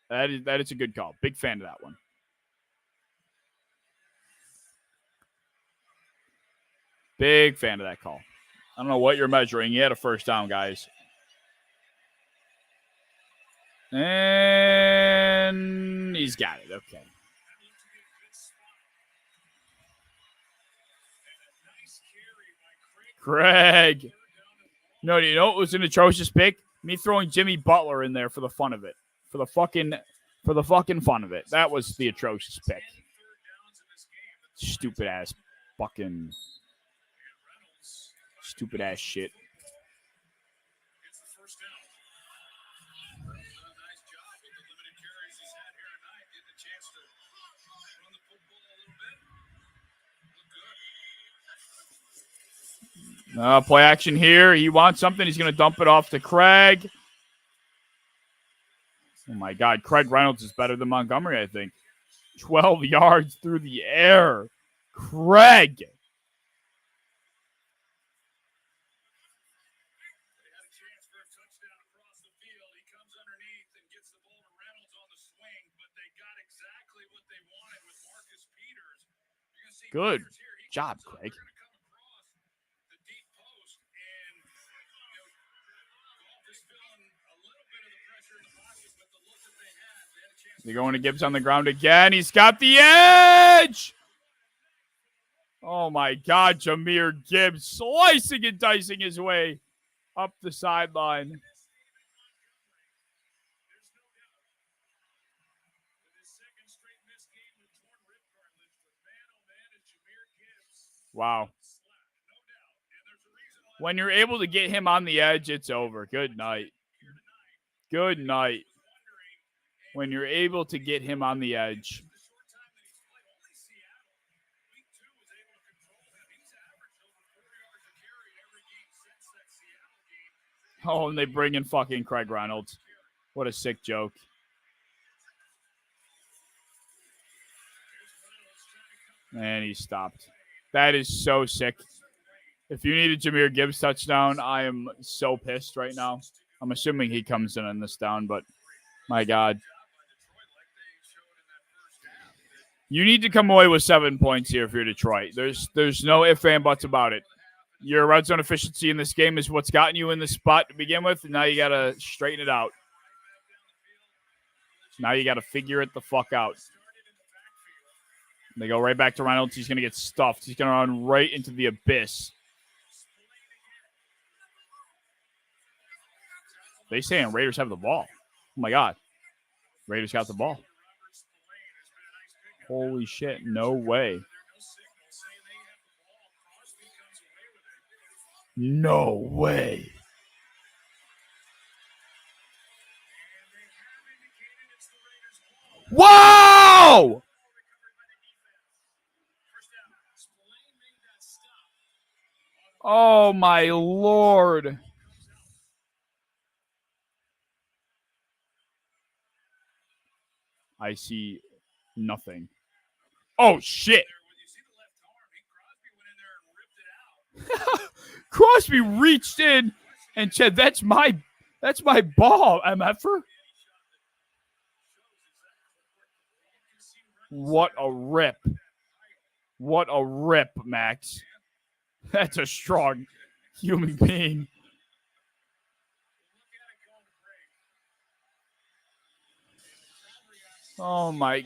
That is a good call. Big fan of that one. Big fan of that call. I don't know what you're measuring. You had a 1st down, guys. And he's got it. Okay. Craig. No, you know it was an atrocious pick? Me throwing Jimmy Butler in there for the fun of it. For the fucking fun of it. That was the atrocious pick. Stupid ass shit. Play action here. He wants something. He's going to dump it off to Craig. Oh, my God. Craig Reynolds is better than Montgomery, I think. 12 yards through the air. Craig. Good job, Craig. They're going to Gibbs on the ground again. He's got the edge. Oh, my God. Jahmyr Gibbs slicing and dicing his way up the sideline. Wow. When you're able to get him on the edge, it's over. Good night. Good night. When you're able to get him on the edge. Oh, and they bring in fucking Craig Reynolds. What a sick joke. And he stopped. That is so sick. If you need a Jahmyr Gibbs touchdown, I am so pissed right now. I'm assuming he comes in on this down, but my God. You need to come away with 7 points here if you're Detroit. There's no ifs and buts about it. Your red zone efficiency in this game is what's gotten you in this spot to begin with, and now you got to straighten it out. Now you got to figure it the fuck out. They go right back to Reynolds. He's going to get stuffed. He's going to run right into the abyss. They saying Raiders have the ball. Oh, my God. Raiders got the ball. Holy shit. No way. No way. Whoa! Oh, my Lord. I see nothing. Oh, shit. Crosby reached in and said, that's my ball, MFer. What a rip. What a rip, Max. That's a strong human being. Oh, my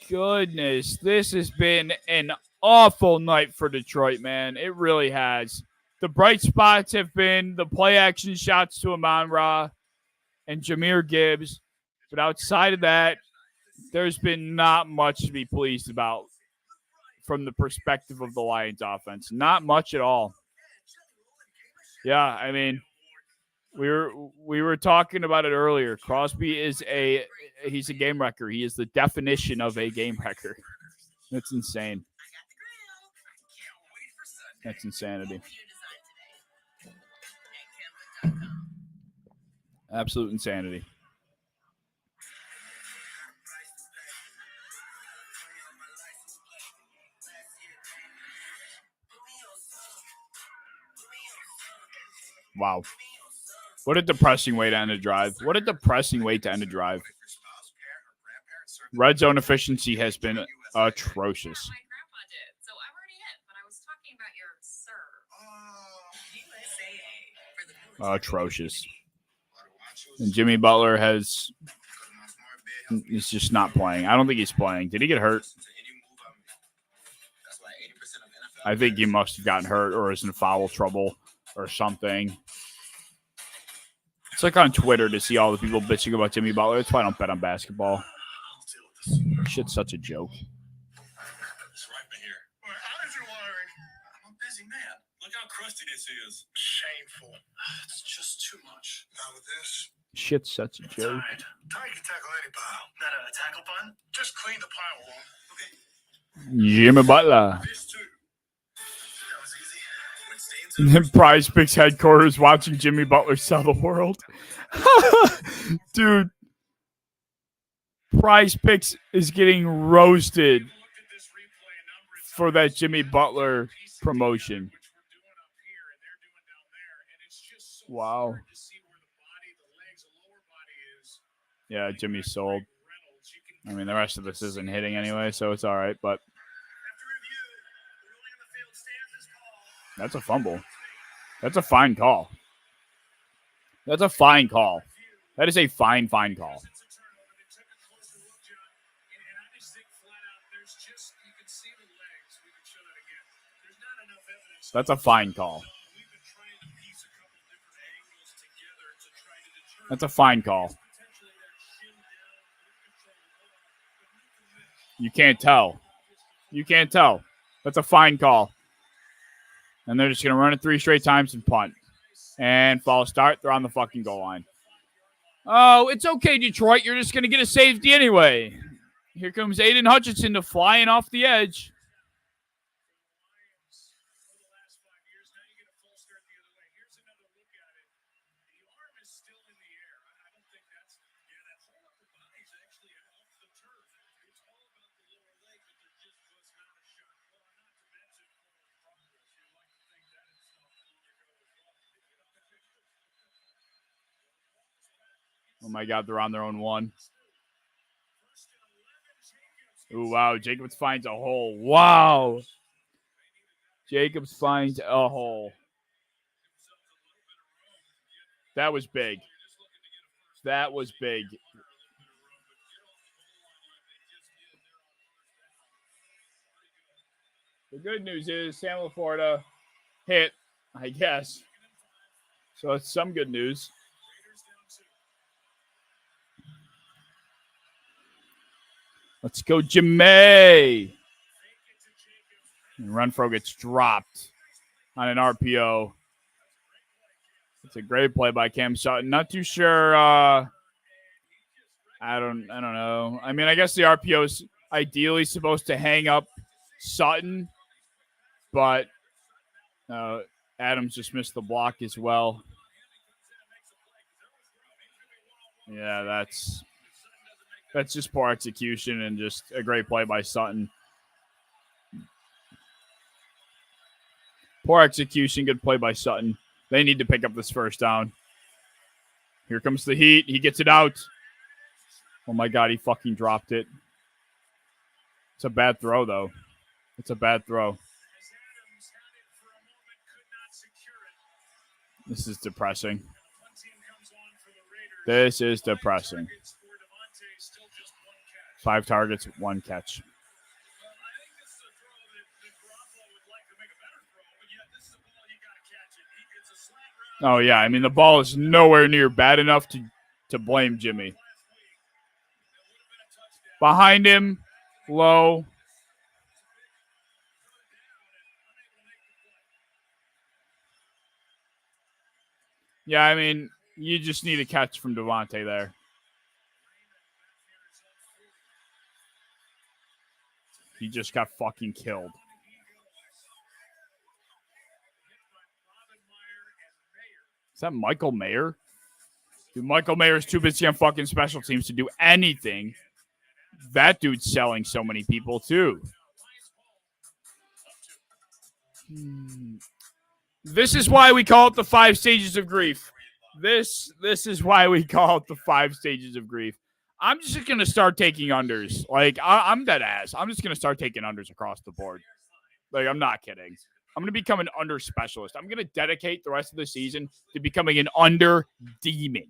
goodness. This has been an awful night for Detroit, man. It really has. The bright spots have been the play action shots to Amon-Ra and Jahmyr Gibbs. But outside of that, there's been not much to be pleased about from the perspective of the Lions offense. Not much at all. Yeah, I mean, we were talking about it earlier. Crosby he's a game wrecker. He is the definition of a game wrecker. That's insane. That's insanity. Absolute insanity. Wow. What a depressing way to end a drive. What a depressing way to end a drive. Red zone efficiency has been atrocious. My grandpa did, so I'm already in. But I was talking about your serve. Atrocious. And Jimmy Butler he's just not playing. I don't think he's playing. Did he get hurt? I think he must have gotten hurt or is in foul trouble or something. It's like on Twitter to see all the people bitching about Jimmy Butler. That's why I don't bet on basketball. Shit's such a joke. It's right here. How is you wiring? I'm a busy man. Look how crusty this is. Shameful. It's just too much. Not with this. Shit's such a joke. Tired. Tired can tackle any pile. Not a tackle pun? Just clean the pile along. Okay. Jimmy Butler. This too. That was easy. When Stains Prize Picks headquarters watching Jimmy Butler sell the world. Dude. Prize Picks is getting roasted for that Jimmy Butler promotion. Wow. Yeah, Jimmy's sold. I mean, the rest of this isn't hitting anyway, so it's all right, but that's a fumble. That's a fine call. That's a fine call. That is a fine call. That's a fine call. That's a fine call. You can't tell. You can't tell. That's a fine call. And they're just going to run it 3 straight times and punt. And false start. They're on the fucking goal line. Oh, it's okay, Detroit. You're just going to get a safety anyway. Here comes Aiden Hutchinson to flying off the edge. Oh, my God, they're on their own 1. Ooh, wow. Jacobs finds a hole. Wow. Jacobs finds a hole. That was big. That was big. The good news is Sam Laporta hit, I guess. So it's some good news. Let's go, Jimmy. And Renfro gets dropped on an RPO. It's a great play by Cam Sutton. Not too sure. I don't know. I mean, I guess the RPO is ideally supposed to hang up Sutton, but Adams just missed the block as well. Yeah, that's just poor execution and just a great play by Sutton. Poor execution, good play by Sutton. They need to pick up this first down. Here comes the heat. He gets it out. Oh, my God, he fucking dropped it. It's a bad throw, though. It's a bad throw. This is depressing. This is depressing. 5 targets, 1 catch. Oh, yeah. I mean, the ball is nowhere near bad enough to blame Jimmy. Behind him, low. Yeah, I mean, you just need a catch from Devontae there. He just got fucking killed. Is that Michael Mayer? Dude, Michael Mayer's too busy on fucking special teams to do anything. That dude's selling so many people, too. This is why we call it the 5 stages of grief. This is why we call it the 5 stages of grief. I'm just going to start taking unders. Like, I'm dead ass. I'm just going to start taking unders across the board. Like, I'm not kidding. I'm going to become an under specialist. I'm going to dedicate the rest of the season to becoming an under demon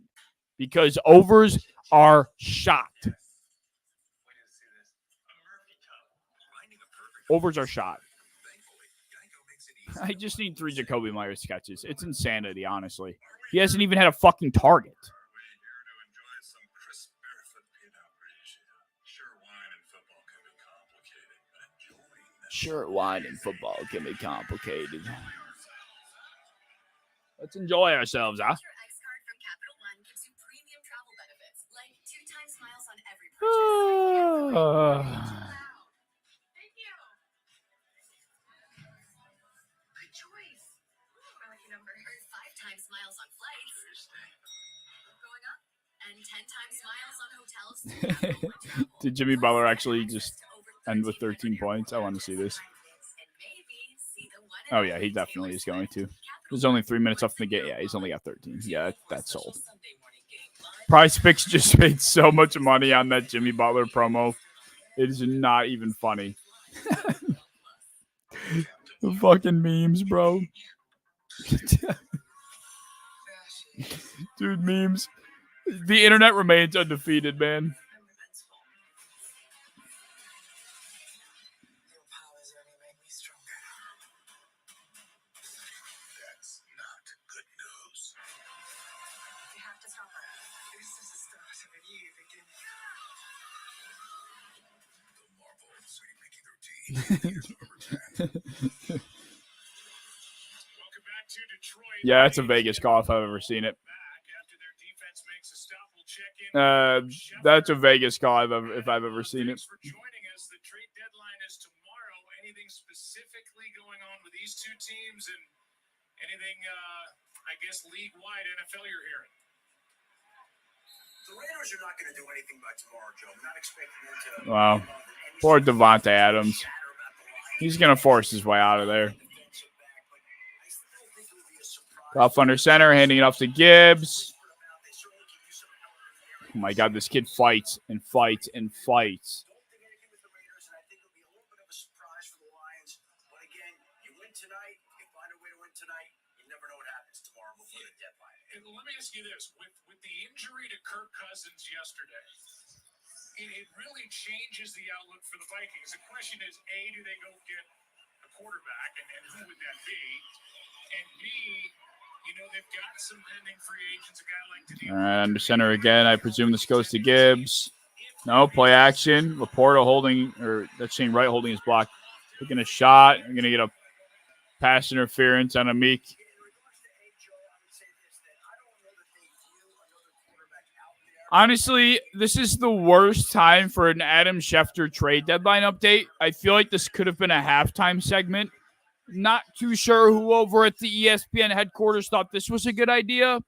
because overs are shot. Overs are shot. I just need 3 Jacoby Myers sketches. It's insanity, honestly. He hasn't even had a fucking target. Sure, wine and football can be complicated. Let's enjoy ourselves, huh? Did Jimmy Butler actually just end with 13 points? I want to see this. Oh, yeah, he definitely is going to. There's only 3 minutes left in the game. Yeah, he's only got 13. Yeah, that's sold. Prize Picks just made so much money on that Jimmy Butler promo. It is not even funny. The fucking memes, bro. Dude, memes. The internet remains undefeated, man. Yeah, that's a Vegas call if I've ever seen it. That's a Vegas call if I've ever seen it. Anything specifically going on with these two teams and anything, I guess, league-wide NFL you're hearing? The Raiders are not going to do anything by tomorrow, Joe. I'm not expecting them to. Wow. Poor Devontae Adams. He's going to force his way out of there. Off under center, handing it off to Gibbs. Oh, my God, this kid fights and fights and fights. ask you this: with the injury to Kirk Cousins yesterday, it really changes the outlook for the Vikings. The question is, A, do they go get a quarterback, and who would that be? And B, they've got some pending free agents, a guy like Daniil. All right, under center again. I presume this goes to Gibbs. No, play action. Laporta holding, or that's Shane Wright holding his block. Taking a shot. I'm going to get a pass interference on Amik. Honestly, this is the worst time for an Adam Schefter trade deadline update. I feel like this could have been a halftime segment. Not too sure who over at the ESPN headquarters thought this was a good idea,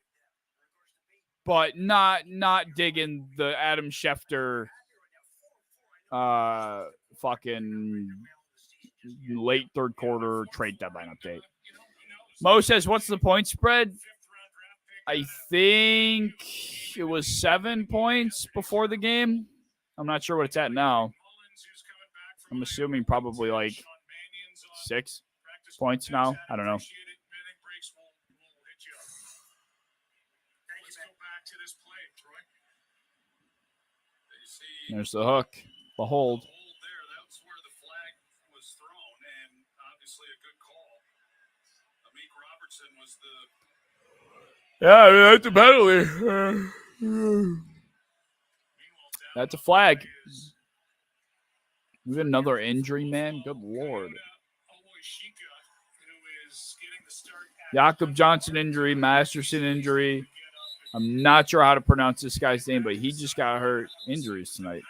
but not digging the Adam Schefter fucking late third quarter trade deadline update. Mo says, what's the point spread? I think it was 7 points before the game. I'm not sure what it's at now. I'm assuming probably like 6 points now. I don't know. There's the hook. The hold. That's where the flag was thrown, and obviously a good call. Amik Robertson was the. Yeah, I mean, that's a penalty. That's a flag. We have another injury, man. Good Lord. Jakob Johnson injury, Masterson injury. I'm not sure how to pronounce this guy's name, but he just got hurt. Injuries tonight.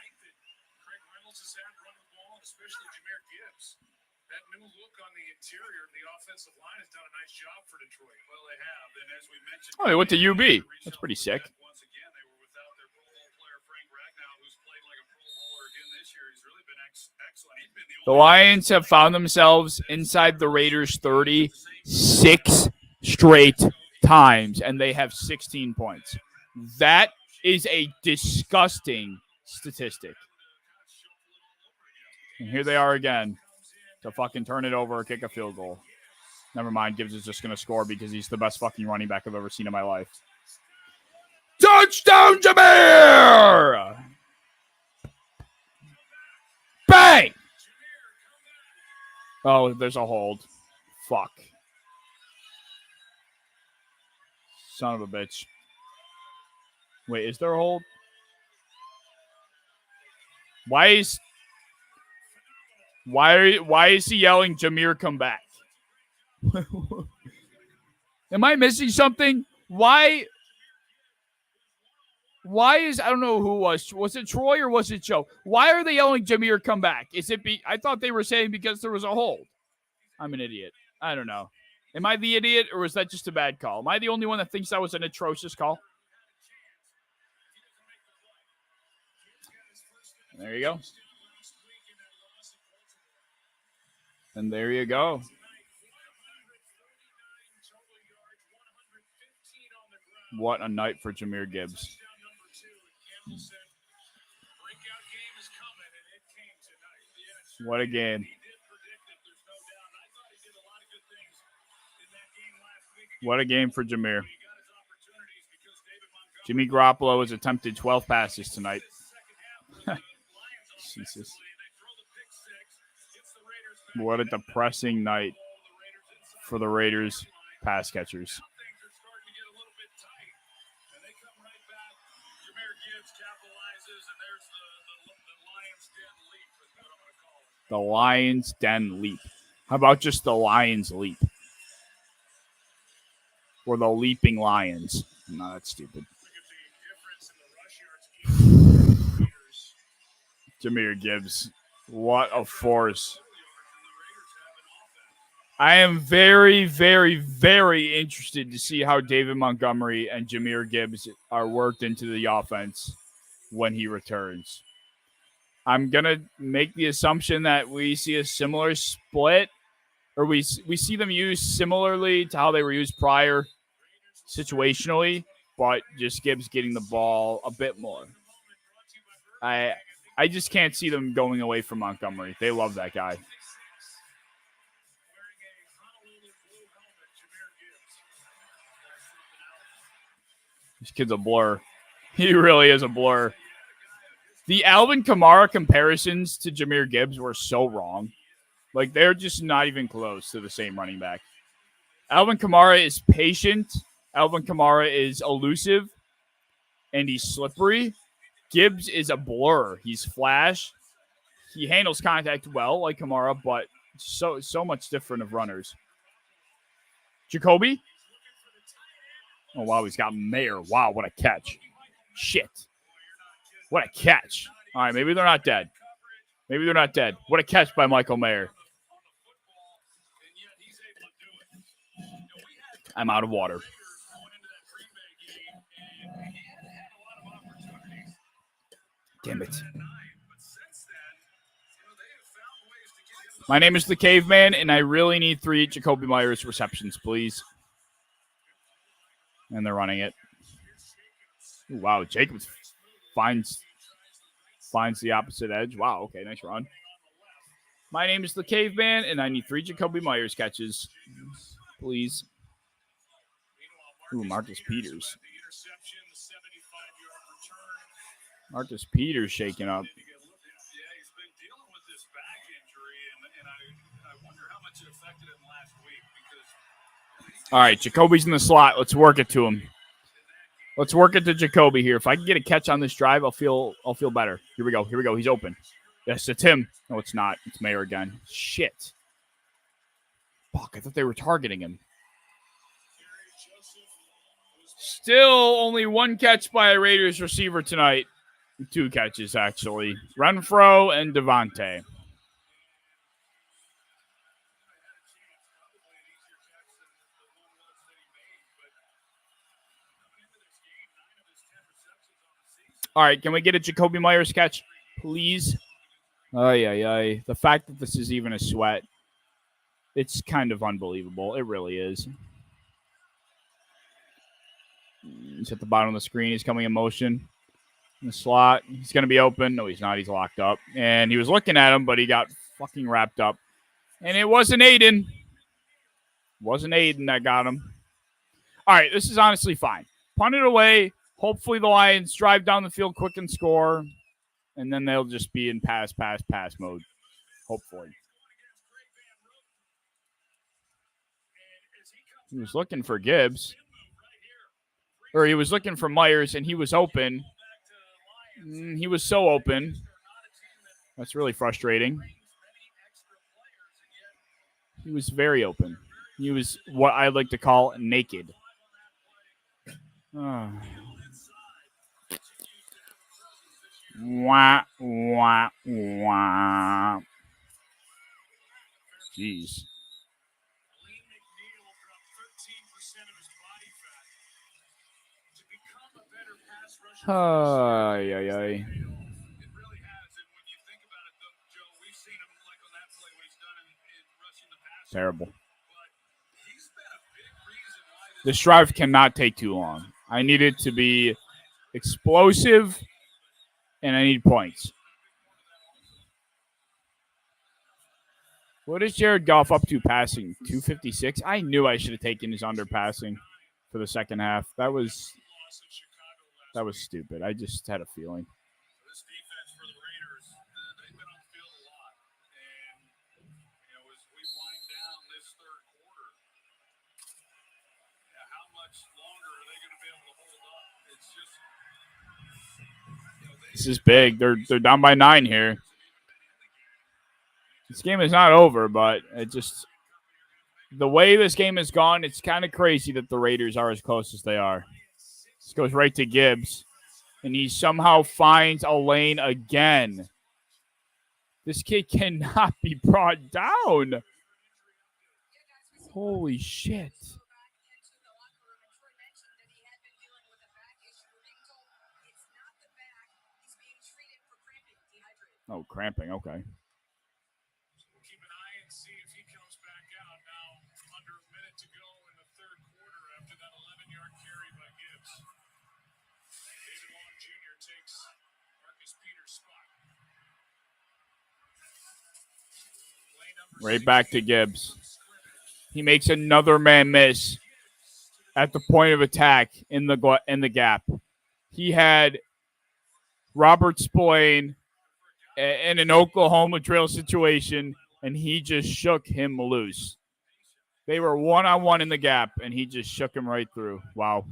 Craig Reynolds has had run the ball, and especially Jahmyr Gibbs. That new look on the interior of the offensive line has done a nice job for Detroit. Well, they have, and as we mentioned, Oh, they went to UB. That's pretty sick. Once again, they were without their Pro Bowl player Frank Ragnow, who's played like a Pro Bowler again this year. He's really been excellent. He's been The Lions have found themselves inside the Raiders 30 6 straight times, and they have 16 points. That is a disgusting statistic. And here they are again to fucking turn it over or kick a field goal. Never mind, Gibbs is just going to score because he's the best fucking running back I've ever seen in my life. Touchdown, Jahmyr! Bang! Oh, there's a hold. Fuck. Son of a bitch. Wait, is there a hold? Why is he yelling, Jahmyr, come back? Am I missing something? Why is, I don't know who it was it Troy or was it Joe? Why are they yelling, Jahmyr, come back? I thought they were saying because there was a hold. I'm an idiot. I don't know. Am I the idiot, or was that just a bad call? Am I the only one that thinks that was an atrocious call? There you go. And there you go. What a night for Jahmyr Gibbs. What a game. What a game for Jahmyr. Jimmy Garoppolo has attempted 12 passes tonight. Jesus. What a depressing night for the Raiders pass catchers. The Lions Den Leap. How about just the Lions Leap? Or the Leaping Lions. No, that's stupid. Jahmyr Gibbs. What a force. I am very, very, very interested to see how David Montgomery and Jahmyr Gibbs are worked into the offense when he returns. I'm going to make the assumption that we see a similar split, or we see them used similarly to how they were used prior situationally, but just Gibbs getting the ball a bit more. I just can't see them going away from Montgomery. They love that guy. This kid's a blur. He really is a blur. The Alvin Kamara comparisons to Jahmyr Gibbs were so wrong. Like, they're just not even close to the same running back. Alvin Kamara is patient. Alvin Kamara is elusive. And he's slippery. Gibbs is a blur. He's flash. He handles contact well, like Kamara, but so much different of runners. Jacoby? Oh, wow, he's got Mayer. Wow, what a catch. Shit. What a catch. All right, maybe they're not dead. Maybe they're not dead. What a catch by Michael Mayer. I'm out of water. Damn it. My name is the Caveman, and I really need 3 Jacoby Myers receptions, please. And they're running it. Ooh, wow, Jacobs finds the opposite edge. Wow, okay, nice run. My name is the Caveman, and I need 3 Jacoby Myers catches, please. Ooh, Marcus Peters. Marcus Peters shaking up. All right, Jacoby's in the slot. Let's work it to him. Let's work it to Jacoby here. If I can get a catch on this drive, I'll feel better. Here we go. Here we go. He's open. Yes, it's him. No, it's not. It's Mayer again. Shit. Fuck, I thought they were targeting him. Still only 1 catch by a Raiders receiver tonight. 2 catches, actually. Renfro and Devontae. All right, can we get a Jacoby Myers catch, please? The fact that this is even a sweat, it's kind of unbelievable. It really is. He's at the bottom of the screen. He's coming in motion. In the slot. He's going to be open. No, he's not. He's locked up. And he was looking at him, but he got fucking wrapped up. And it wasn't Aiden. It wasn't Aiden that got him. All right, this is honestly fine. Punt it away. Hopefully the Lions drive down the field quick and score. And then they'll just be in pass mode. Hopefully. He was looking for Gibbs. Or he was looking for Myers, and he was open. He was so open. That's really frustrating. He was very open. He was what I like to call naked. Wah, wah, wah. Jeez. Ay. It really has, and when you think about it, though, Joe, we've seen him like on that play what he's done in rushing the passer. Terrible. But he's been a big reason why This drive cannot take too long. I need it to be explosive, and I need points. What is Jared Goff up to passing? 256? I knew I should have taken his under passing for the second half. That was stupid. I just had a feeling. this defense for the Raiders, they've been on the field a lot. And, as we wind down this third quarter, how much longer are they going to be able to hold up? It's just, This is big. They're down by 9 here. This game is not over, but the way this game has gone, it's kind of crazy that the Raiders are as close as they are. This goes right to Gibbs, and he somehow finds a lane again. This kid cannot be brought down. Holy shit. Oh, cramping. Okay. keep an eye and see if he comes back out now under a minute to go in the third quarter after that 11-yard carry by Gibbs. David Long Jr. takes Marcus Peters' spot. Right back to Gibbs. He makes another man miss. at the point of attack in the gap. He had Robert Spillane in an Oklahoma drill situation, and he just shook him loose. They were one-on-one in the gap, and he just shook him right through. Wow.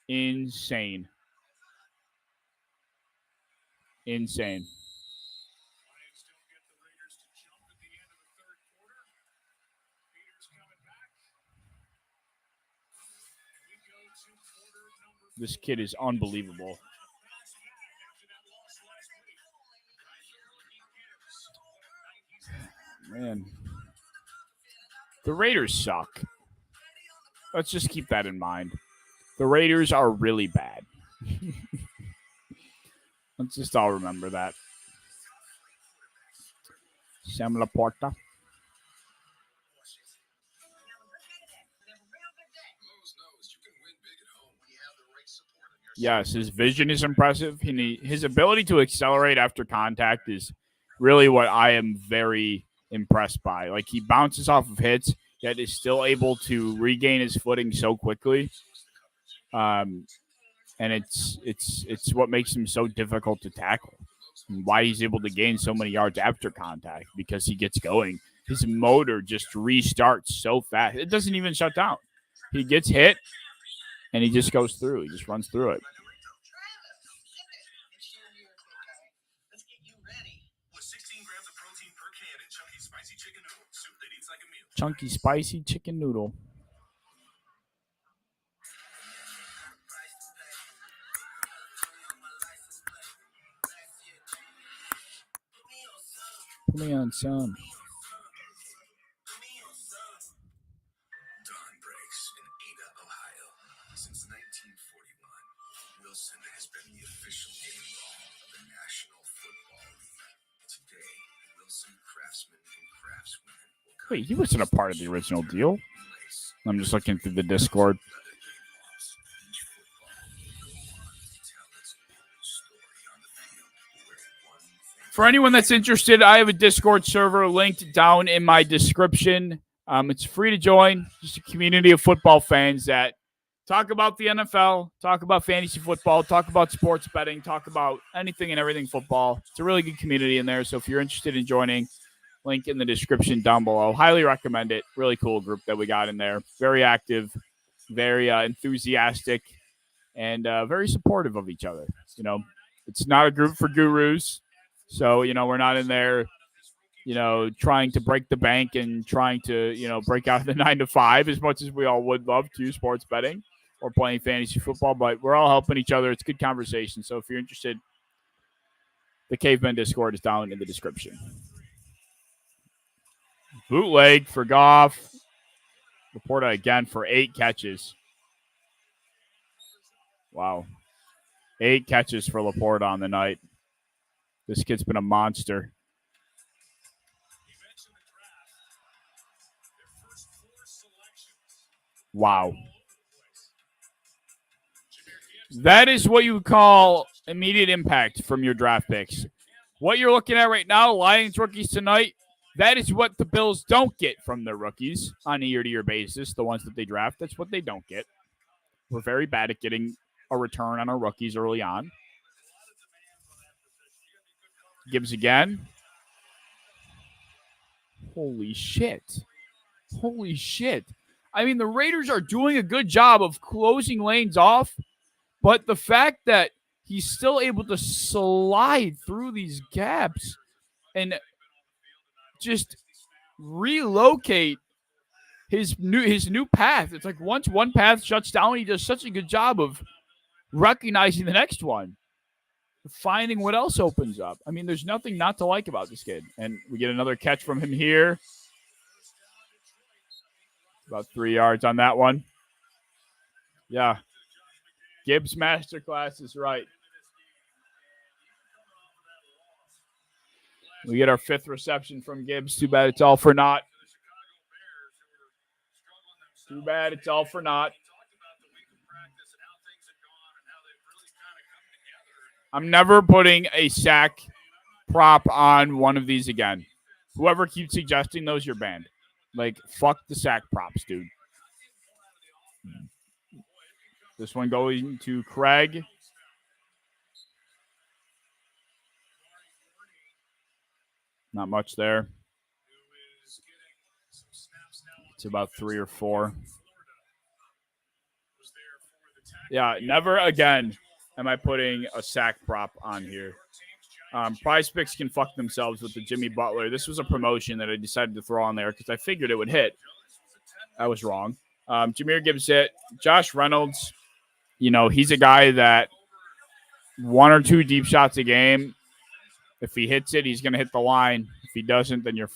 Insane. Insane. This kid is unbelievable. Man. The Raiders suck. Let's just keep that in mind. The Raiders are really bad. Let's just all remember that. Sam Laporta. Yes, his vision is impressive. His ability to accelerate after contact is really what I am very impressed by. Like, he bounces off of hits, yet is still able to regain his footing so quickly. And it's what makes him so difficult to tackle. And why he's able to gain so many yards after contact, because he gets going. His motor just restarts so fast. It doesn't even shut down. He gets hit, and he just goes through. He just runs through it. Let's get you ready. With 16 grams of protein per can and chunky spicy chicken noodle soup that eats like a meal. Chunky spicy chicken noodle. Put me on some. Dawn breaks in Ada, Ohio. Since 1941, Wilson has been the official game ball of the National Football League. Today, Wilson craftsmen and craftswomen will come Wait, he wasn't a part of the original deal. place. I'm just looking through the Discord. Each football will go on to tell its own story on the field, where one thing For anyone that's interested, I have a Discord server linked down in my description. It's free to join. Just a community of football fans that talk about the NFL, talk about fantasy football, talk about sports betting, talk about anything and everything football. It's a really good community in there. So if you're interested in joining, link in the description down below. Highly recommend it. Really cool group that we got in there. Very active, very enthusiastic, and very supportive of each other. You know, it's not a group for gurus. So, you know, we're not in there, you know, trying to break the bank and trying to, you know, break out of the 9 to 5 as much as we all would love to, sports betting or playing fantasy football, but we're all helping each other. It's good conversation. So if you're interested, the Caveman Discord is down in the description. Bootleg for Goff. Laporta again for 8 catches. Wow. 8 catches for Laporta on the night. This kid's been a monster. Wow. That is what you would call immediate impact from your draft picks. What you're looking at right now, Lions rookies tonight, that is what the Bills don't get from their rookies on a year-to-year basis, the ones that they draft. That's what they don't get. We're very bad at getting a return on our rookies early on. Gibbs again. Holy shit. Holy shit. I mean, the Raiders are doing a good job of closing lanes off, but the fact that he's still able to slide through these gaps and just relocate his new path. It's like once one path shuts down, he does such a good job of recognizing the next one, finding what else opens up. I mean, there's nothing not to like about this kid. And we get another catch from him here. About 3 yards on that one. Yeah. Gibbs masterclass is right. We get our 5th reception from Gibbs. Too bad it's all for naught. Too bad it's all for naught. I'm never putting a sack prop on one of these again. Whoever keeps suggesting those, you're banned. Like, fuck the sack props, dude. This one going to Craig. Not much there. It's about 3 or 4. Yeah, never again am I putting a sack prop on here. Prize Picks can fuck themselves with the Jimmy Butler. This was a promotion that I decided to throw on there because I figured it would hit. I was wrong. Jahmyr Gibbs hit. Josh Reynolds, he's a guy that 1 or 2 deep shots a game. If he hits it, he's going to hit the line. If he doesn't, then you're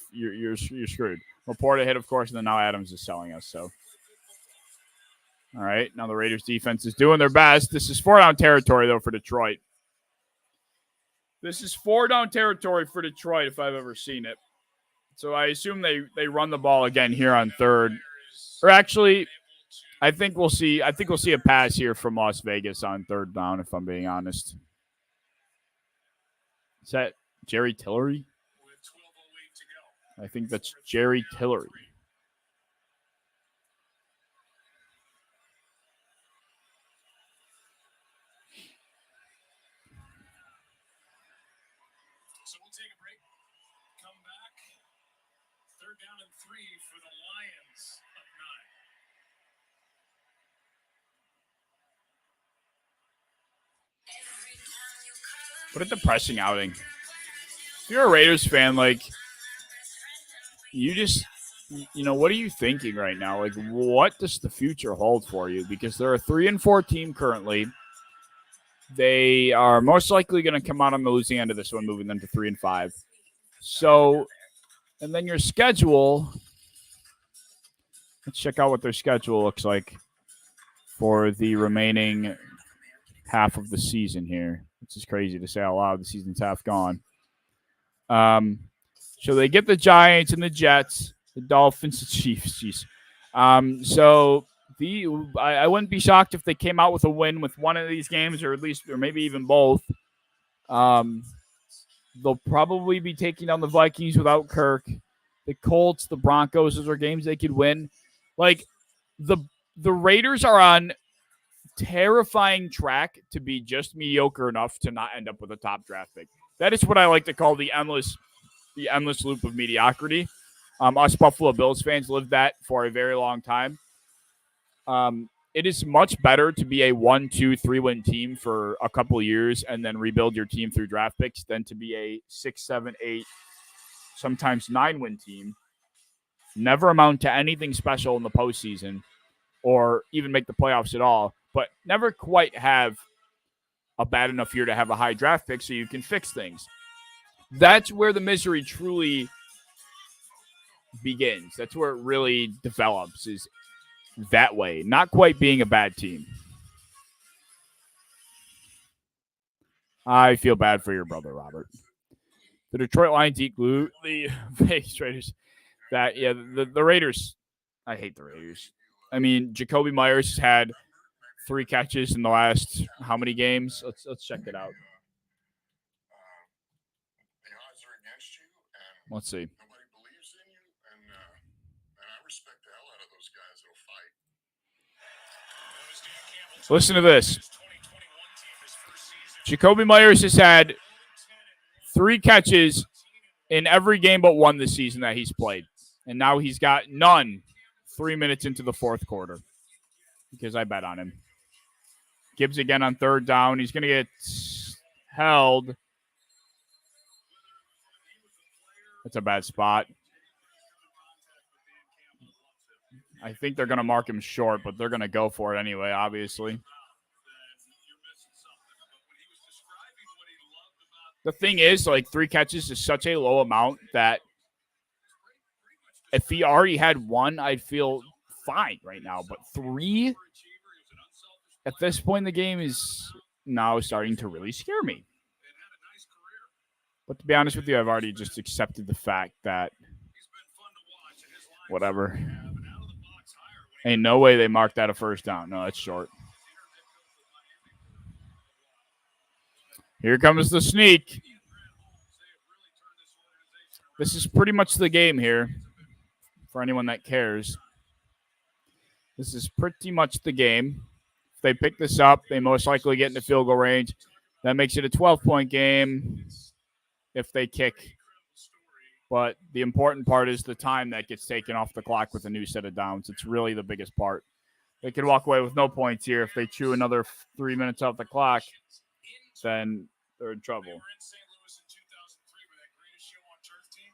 screwed. Laporta hit, of course, and then now Adams is selling us. So, all right, now the Raiders defense is doing their best. This is 4-down territory, though, for Detroit. This is 4-down territory for Detroit if I've ever seen it. So I assume they run the ball again here on 3rd. Or actually, I think we'll see a pass here from Las Vegas on 3rd down, if I'm being honest. Is that Jerry Tillery? I think that's Jerry Tillery. So we'll take a break. Come back. 3rd down and 3 for the Lions of 9. What a depressing outing. If you're a Raiders fan, like, you just, what are you thinking right now? Like, what does the future hold for you? Because they're a 3-4 team currently. They are most likely going to come out on the losing end of this one, moving them to 3-5. So, and then your schedule, let's check out what their schedule looks like for the remaining half of the season here. Which is crazy to say out loud. The season's half gone. So they get the Giants and the Jets, the Dolphins, the Chiefs. Jeez. So I wouldn't be shocked if they came out with a win with one of these games, or maybe even both. They'll probably be taking down the Vikings without Kirk. The Colts, the Broncos, those are games they could win. Like, the Raiders are on terrifying track to be just mediocre enough to not end up with a top draft pick. That is what I like to call the endless loop of mediocrity. Us Buffalo Bills fans lived that for a very long time. It is much better to be a 1, 2, 3-win team for a couple of years and then rebuild your team through draft picks than to be a 6, 7, 8, sometimes 9-win team, never amount to anything special in the postseason or even make the playoffs at all, but never quite have a bad enough year to have a high draft pick so you can fix things. That's where the misery truly begins. That's where it really develops, is that way. Not quite being a bad team. I feel bad for your brother, Robert. The Detroit Lions eat glue. The Vegas Raiders. The Raiders. I hate the Raiders. I mean, Jacoby Myers had 3 catches in the last how many games? Let's check it out. The odds are against you, and Let's see. nobody believes in you, and I respect the hell out of those guys that'll fight. Listen to this. Jacoby Myers has had 3 catches in every game but one this season that he's played. And now he's got none 3 minutes into the 4th quarter because I bet on him. Gibbs again on 3rd down. He's going to get held. That's a bad spot. I think they're going to mark him short, but they're going to go for it anyway, obviously. The thing is, like, 3 catches is such a low amount that if he already had 1, I'd feel fine right now. But 3 at this point in the game is now starting to really scare me. But to be honest with you, I've already just accepted the fact that whatever. Ain't no way they marked that a 1st down. No, that's short. Here comes the sneak. This is pretty much the game here. for anyone that cares. This is pretty much the game. If they pick this up, they most likely get into field goal range. That makes it a 12-point game if they kick. But the important part is the time that gets taken off the clock with a new set of downs. It's really the biggest part. They could walk away with no points here. If they chew another 3 minutes off the clock, then they're in trouble. They were in St. Louis in 2003 with that greatest show on turf team.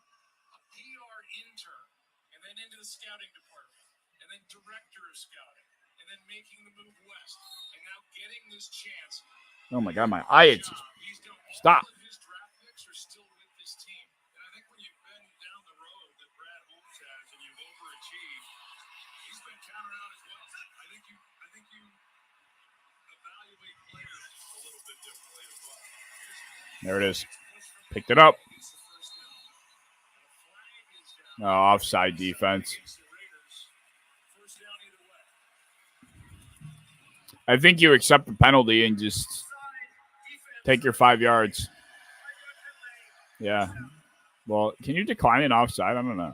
A PR intern, and then into the scouting department, and then director of scouting, and then making the move west, and now getting this chance. Oh my God, my eye itches. He's done all Stop. of his draft picks are still with this team. And I think when you've been down the road that Brad Holmes has and you've overachieved, he's been counted out as well. I think you evaluate players a little bit differently as well. There it is. Picked it up. Oh, offside defense. I think you accept the penalty and just take your 5 yards. Yeah. Well, can you decline an offside? I don't know.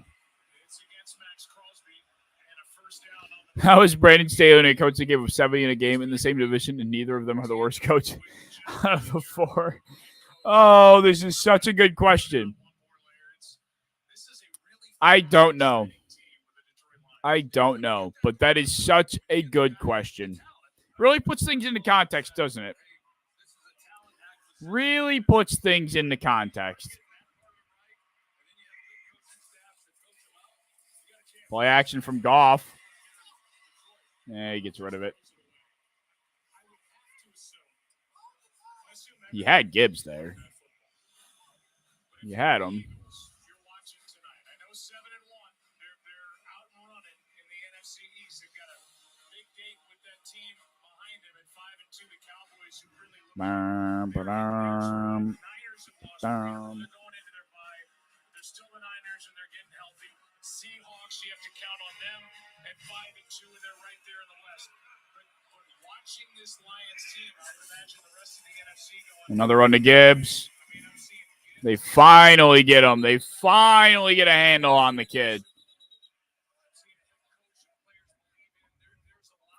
How is Brandon Staley a coach that gave up 70 in a game in the same division, and neither of them are the worst coach out of the 4? Oh, this is such a good question. I don't know. But that is such a good question. Really puts things into context, doesn't it? Really puts things into context. Play action from Goff. Yeah, he gets rid of it. He had Gibbs there. You had him. You're watching tonight. I know 7-1. They're out and running in the NFC East. They've got a big date with that team behind them at 5-2. The Cowboys who really look Niners have lost. They're going into their bye. They're still the Niners and they're getting healthy. Seahawks, you have to count on them at 5-2, and they're right there in the West. But watching this Lions team, I would imagine the rest of the NFC going. Another run to Gibbs. They finally get him. They finally get a handle on the kid.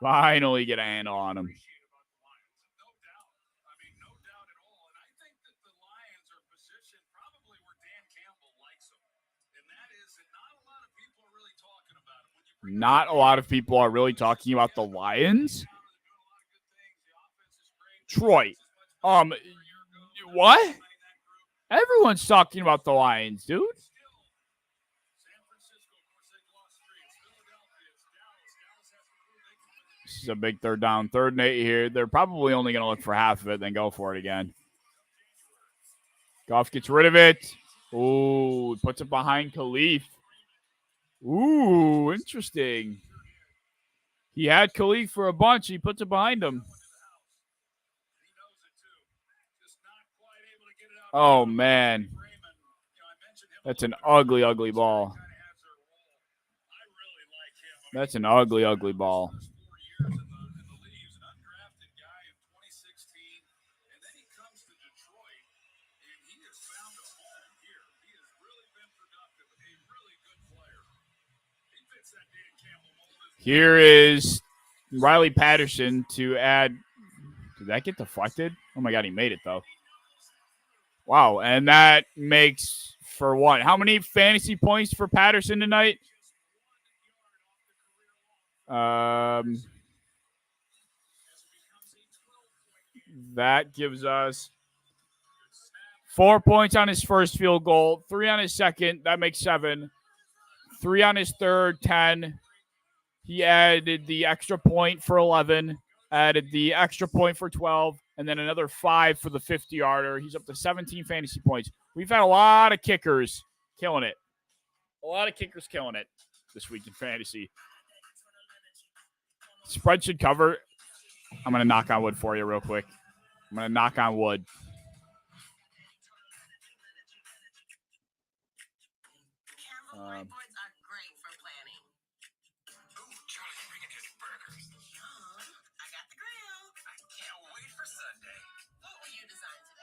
Finally get a handle on him. No doubt at all. And I think that the Lions are positioned probably where Dan Campbell likes them. And that is that not a lot of people are really talking about them. Not a lot of people are really talking about the Lions. Troy. What? Everyone's talking about the Lions, dude. This is a big third down. 3rd and 8 here. They're probably only going to look for half of it, then go for it again. Goff gets rid of it. Ooh, puts it behind Khalif. Ooh, interesting. He had Khalif for a bunch. He puts it behind him. Oh, man. That's an ugly, ugly ball. That's an ugly, ugly ball. Here is Riley Patterson to add. Did that get deflected? Oh, my God, he made it, though. Wow, and that makes for what? How many fantasy points for Patterson tonight? That gives us 4 points on his first field goal, 3 on his second. That makes 7. 3 on his third, 10. He added the extra point for 11, added the extra point for 12, and then another 5 for the 50-yarder. He's up to 17 fantasy points. We've had a lot of kickers killing it. A lot of kickers killing it this week in fantasy. Spread should cover. I'm going to knock on wood for you real quick. I'm going to knock on wood.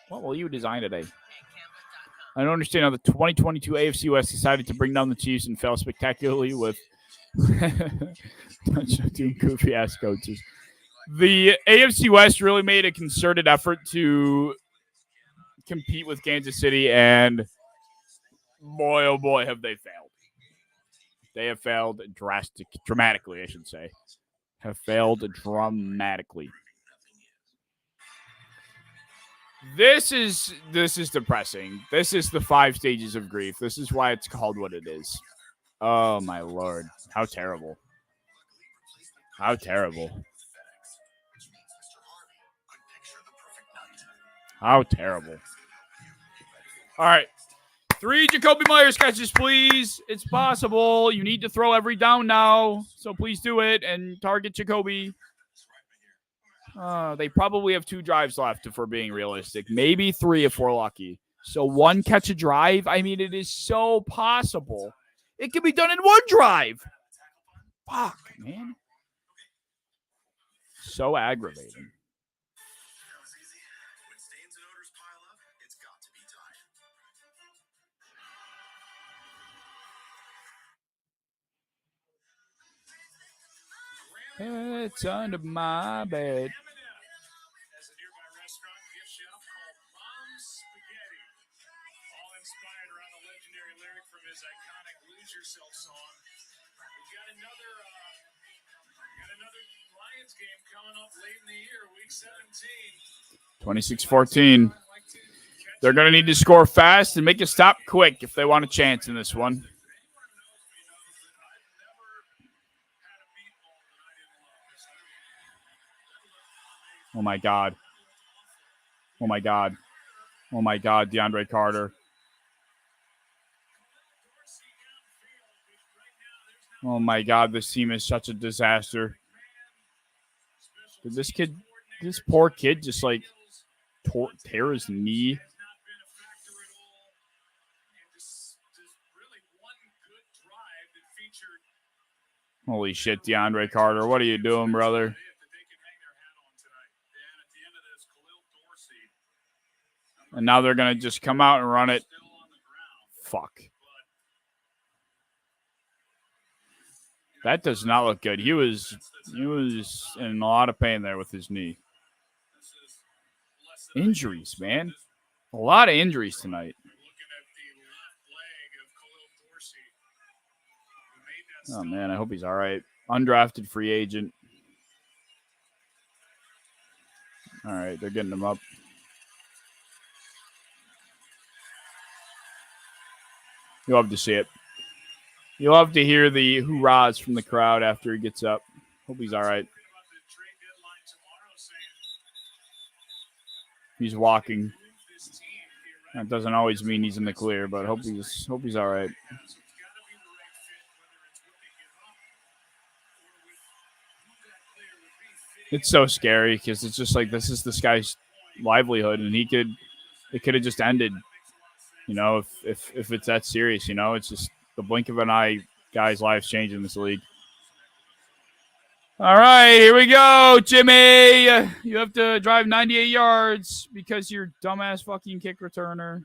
What will you design today? I don't understand how the 2022 AFC West decided to bring down the Chiefs and fail spectacularly with two goofy ass coaches. The AFC West really made a concerted effort to compete with Kansas City, and boy, oh boy, have they failed. They have failed dramatically, I should say. Have failed dramatically. This is depressing. This is the 5 stages of grief. This is why it's called what it is. Oh my Lord. How terrible. How terrible. How terrible. All right. 3 Jakobi Meyers catches, please. It's possible. You need to throw every down now, so please do it and target Jakobi. They probably have 2 drives left if we're being realistic. Maybe 3 if we're lucky. So 1 catch a drive. I mean, it is so possible. It can be done in 1 drive. Fuck, man. So aggravating. It's under my bed. As a nearby restaurant gift shop called Mom's Spaghetti, all inspired around the legendary lyric from his iconic "Lose Yourself" song. We've got another Lions game coming up late in the year, Week 17. 26-14. They're going to need to score fast and make a stop quick if they want a chance in this one. Oh, my God. Oh, my God. Oh, my God, DeAndre Carter. Oh, my God, this team is such a disaster. Did this poor kid just, like, tear his knee? Holy shit, DeAndre Carter. What are you doing, brother? And now they're going to just come out and run it. Fuck. That does not look good. He was in a lot of pain there with his knee. Injuries, man. A lot of injuries tonight. Oh, man, I hope he's all right. Undrafted free agent. All right, they're getting him up. You love to see it. You love to hear the hurrahs from the crowd after he gets up. Hope he's all right. He's walking. That doesn't always mean he's in the clear, but hope he's all right. It's so scary because it's just like this is this guy's livelihood, and it could have just ended. You know, if it's that serious, you know, it's just the blink of an eye, guys' lives change in this league. All right, here we go, Jimmy. You have to drive 98 yards because you're dumbass fucking kick returner.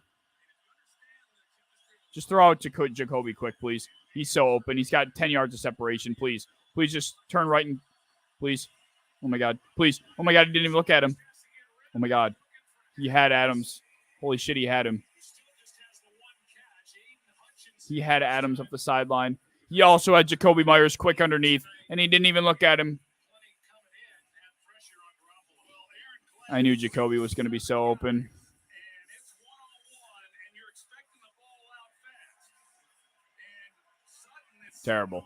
Just throw out Jakobi quick, please. He's so open. He's got 10 yards of separation. Please just turn right and please. Oh, my God. Please. Oh, my God. He didn't even look at him. Oh, my God. He had Adams. Holy shit, he had him. He had Adams up the sideline. He also had Jakobi Meyers quick underneath, and he didn't even look at him. I knew Jakobi was going to be so open. Terrible.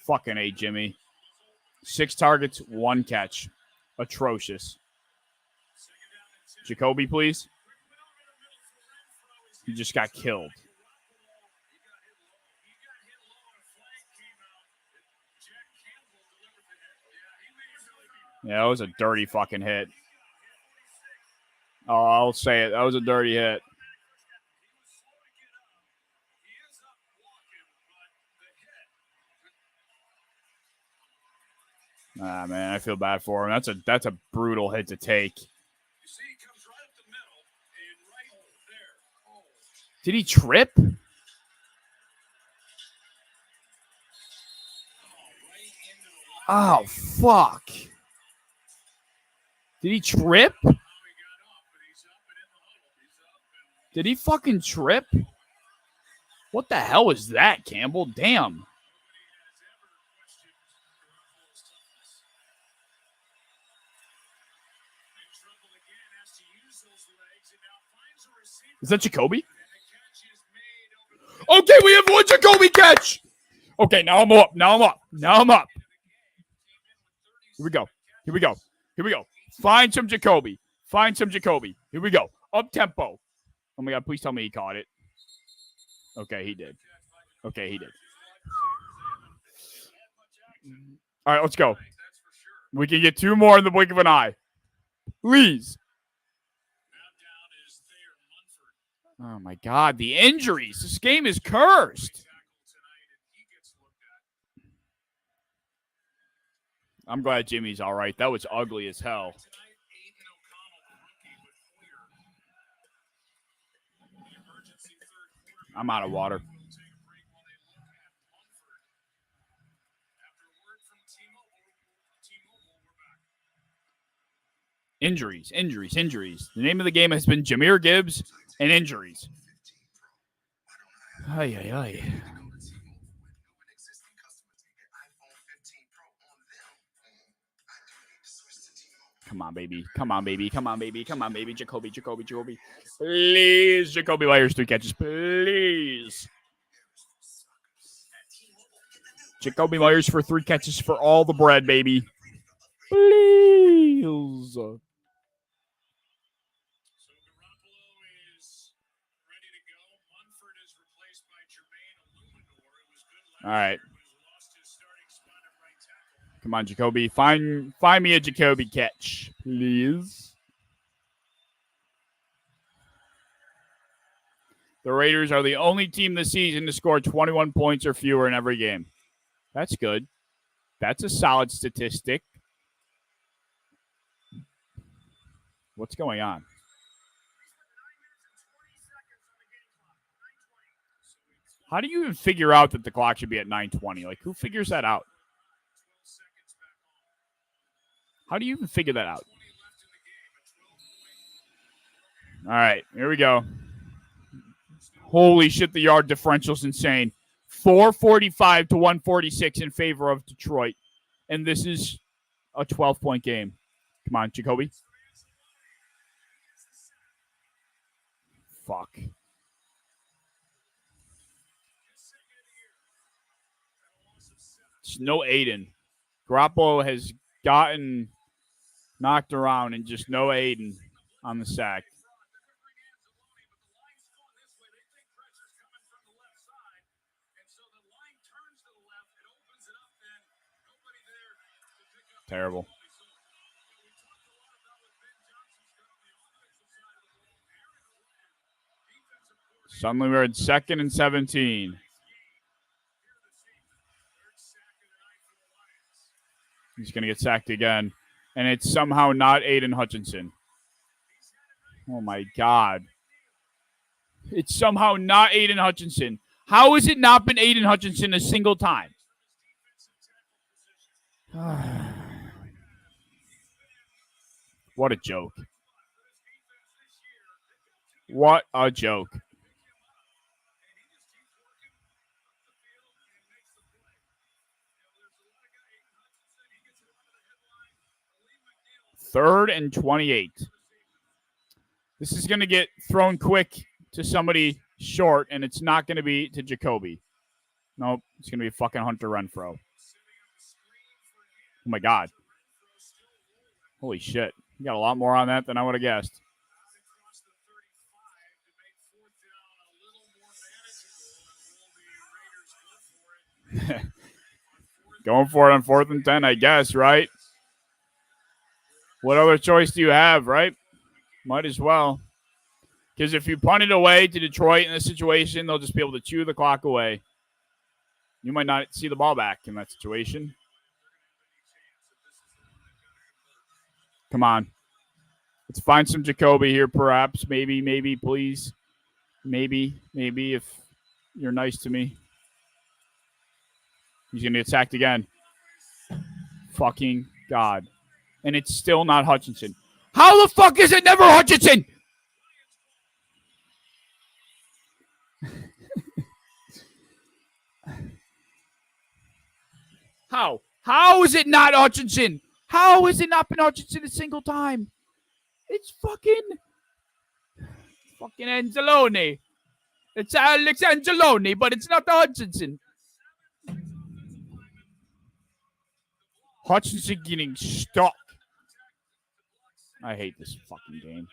Fucking A, Jimmy. 6 targets, 1 catch. Atrocious. Jakobi, please. He just got killed. Yeah, that was a dirty fucking hit. Oh, I'll say it. That was a dirty hit. Ah, man, I feel bad for him. That's a brutal hit to take. You see, he comes right up the middle and right there. Oh. Did he trip? Oh, fuck. Did he trip? Did he fucking trip? What the hell is that, Campbell? Damn. Is that Jacoby? Okay, we have one Jacoby catch. Okay, now I'm up. Now I'm up. Here we go. Find some Jacoby. Here we go. Up tempo. Oh my God, please tell me he caught it. Okay, he did. All right, let's go. We can get two more in the blink of an eye. Please. Oh my God, the injuries. This game is cursed. I'm glad Jimmy's all right. That was ugly as hell. I'm out of water. Injuries. The name of the game has been Jahmyr Gibbs and injuries. Ay. Come on, baby. Jacoby. Please, Jacoby Myers, 3 catches, please. Jacoby Myers for 3 catches for all the bread, baby. Please. So Garoppolo is ready to go. Munford is replaced by Jermaine Illuminor. It was good last All right. year, but has lost his starting spot at right tackle. Come on, Jacoby. Find me a Jacoby catch, please. The Raiders are the only team this season to score 21 points or fewer in every game. That's good. That's a solid statistic. What's going on? How do you even figure out that the clock should be at 9:20? Like, who figures that out? How do you even figure that out? All right, here we go. Holy shit, the yard differential's insane. 445 to 146 in favor of Detroit. And this is a 12-point game. Come on, Jacoby. Fuck. It's no Aiden. Garoppolo has gotten knocked around and just no Aiden on the sack. Terrible. Suddenly we're at 2nd and 17. He's going to get sacked again. And it's somehow not Aiden Hutchinson. Oh, my God. It's somehow not Aiden Hutchinson. How has it not been Aiden Hutchinson a single time? What a joke. What a joke. Third and 28. This is going to get thrown quick to somebody short, and it's not going to be to Jacoby. Nope, it's going to be fucking Hunter Renfrow. Oh, my God. Holy shit. You got a lot more on that than I would have guessed. Going for it on 4th and 10, I guess, right? What other choice do you have, right? Might as well. Because if you punt it away to Detroit in this situation, they'll just be able to chew the clock away. You might not see the ball back in that situation. Come on. Let's find some Jacoby here, perhaps. Maybe, please. Maybe, if you're nice to me. He's going to get sacked again. Fucking God. And it's still not Hutchinson. How the fuck is it never Hutchinson? How? How is it not Hutchinson? How has it not been Hutchinson a single time? It's fucking Anzalone. It's Alex Anzalone, but it's not the Hutchinson. Hutchinson getting stuck. I hate this fucking game.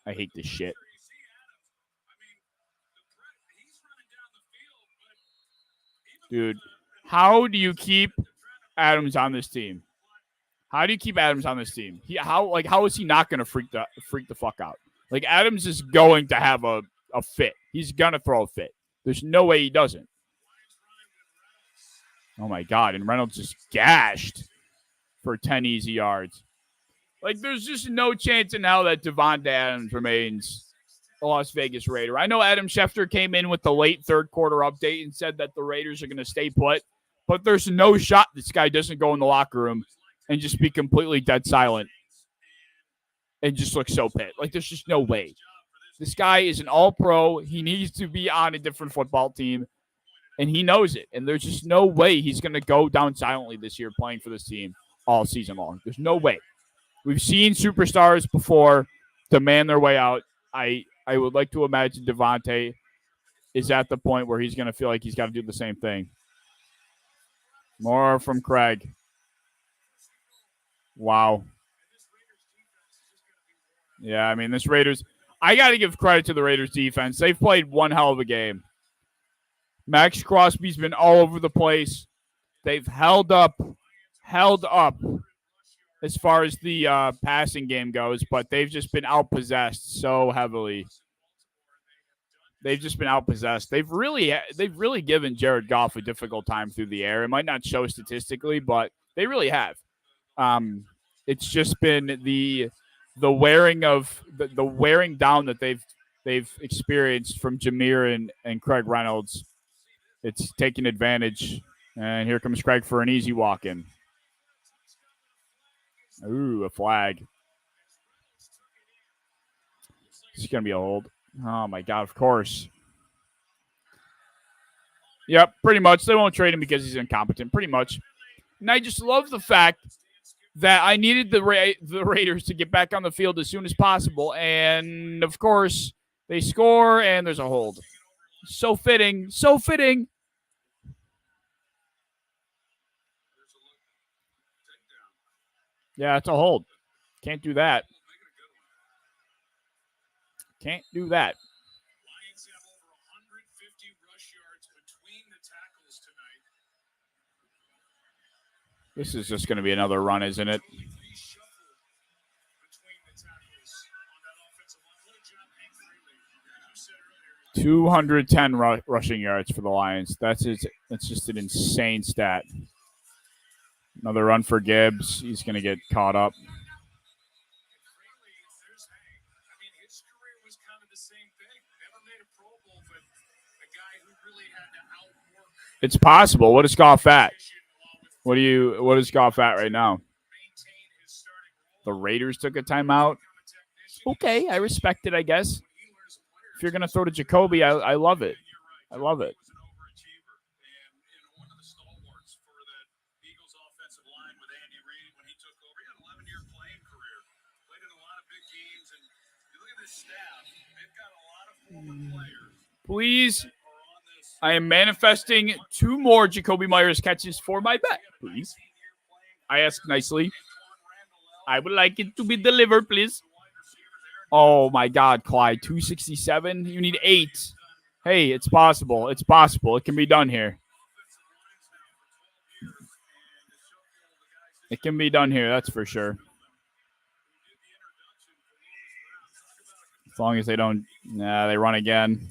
I hate this shit. Dude, how do you keep Adams on this team? How do you keep Adams on this team? How is he not going to freak the fuck out? Like, Adams is going to have a fit. He's going to throw a fit. There's no way he doesn't. Oh, my God. And Reynolds just gashed for 10 easy yards. Like, there's just no chance in hell that Davante Adams remains a Las Vegas Raider. I know Adam Schefter came in with the late third quarter update and said that the Raiders are going to stay put, but there's no shot this guy doesn't go in the locker room and just be completely dead silent and just look so pissed. Like, there's just no way. This guy is an all-pro. He needs to be on a different football team, and he knows it. And there's just no way he's going to go down silently this year playing for this team all season long. There's no way. We've seen superstars before demand their way out. I would like to imagine Davante is at the point where he's going to feel like he's got to do the same thing. More from Craig. Wow. Yeah, I mean, this Raiders, I got to give credit to the Raiders defense. They've played one hell of a game. Max Crosby's been all over the place. They've held up as far as the passing game goes, but they've just been outpossessed so heavily. They've just been outpossessed. They've really given Jared Goff a difficult time through the air. It might not show statistically, but they really have. It's just been the wearing down that they've experienced from Jameer and Craig Reynolds. It's taking advantage, and here comes Craig for an easy walk-in. Ooh, a flag. It's going to be a hold. Oh, my God, of course. Yep, pretty much. They won't trade him because he's incompetent, pretty much. And I just love the fact that I needed the Raiders to get back on the field as soon as possible. And, of course, they score, and there's a hold. So fitting. So fitting. Yeah, it's a hold. Can't do that. Can't do that. Lions have over 150 rush yards between the tackles tonight. This is just going to be another run, isn't it? Reshuffled between the tackles on that offensive line. What a job Hank Fraley, you said earlier. 210 rushing yards for the Lions. That's just an insane stat. Another run for Gibbs. He's going to get caught up. His career was kind of the same thing. Never made a Pro Bowl, but a guy who really had to outwork. It's possible. What is Goff at? What is Goff at right now? The Raiders took a timeout. Okay, I respect it, I guess. If you're going to throw to Jacoby, I love it. I love it. Please, I am manifesting 2 more Jacoby Myers catches for my bet. Please. I ask nicely. I would like it to be delivered, please. Oh, my God, Clyde. 267. You need 8. Hey, it's possible. It's possible. It can be done here. It can be done here, that's for sure. As long as they don't, they run again.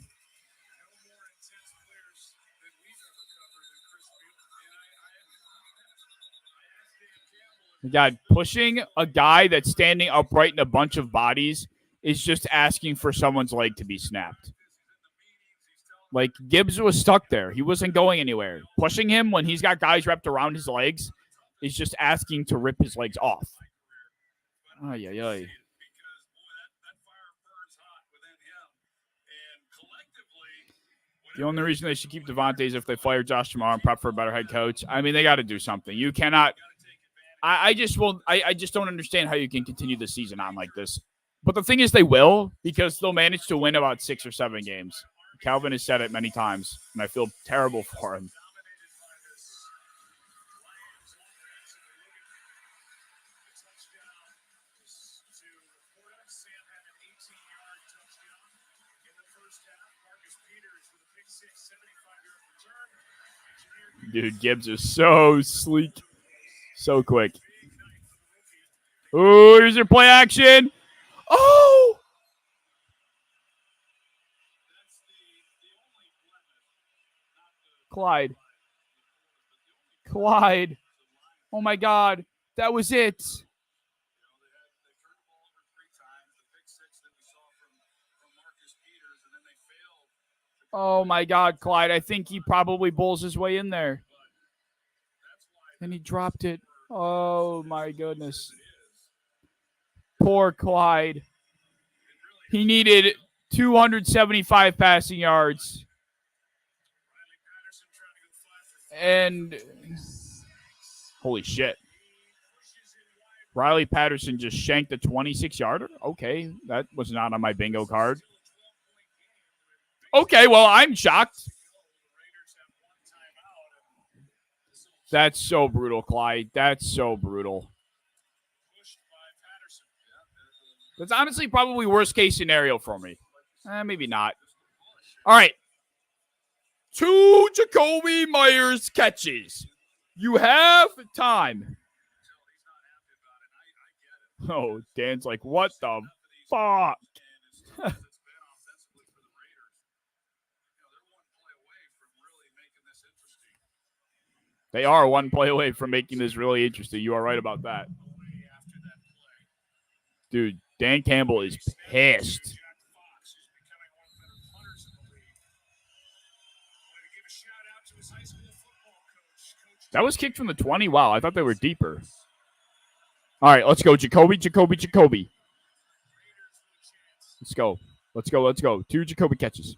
God, pushing a guy that's standing upright in a bunch of bodies is just asking for someone's leg to be snapped. Like, Gibbs was stuck there. He wasn't going anywhere. Pushing him when he's got guys wrapped around his legs is just asking to rip his legs off. Ay, ay, ay. The only reason they should keep Devontae is if they fire Josh tomorrow and prep for a better head coach. I mean, they got to do something. You cannot. I just don't understand how you can continue the season on like this. But the thing is, they will, because they'll manage to win about 6 or 7 games. Calvin has said it many times, and I feel terrible for him. Dude, Gibbs is so sleek. So quick. Oh, here's your play action. Oh! Clyde. Oh, my God. That was it. Oh, my God, Clyde. I think he probably bowls his way in there. And he dropped it. Oh, my goodness. Poor Clyde. He needed 275 passing yards. And holy shit. Riley Patterson just shanked a 26-yarder? Okay, that was not on my bingo card. Okay, well, I'm shocked. That's so brutal, Clyde. That's so brutal. That's honestly probably worst case scenario for me. Maybe not. All right. 2 Jakobi Meyers catches. You have time. Oh, Dan's like, what the fuck? They are one play away from making this really interesting. You are right about that. Dude, Dan Campbell is pissed. That was kicked from the 20. Wow, I thought they were deeper. All right, let's go. Jakobi. Let's go. 2 Jakobi catches.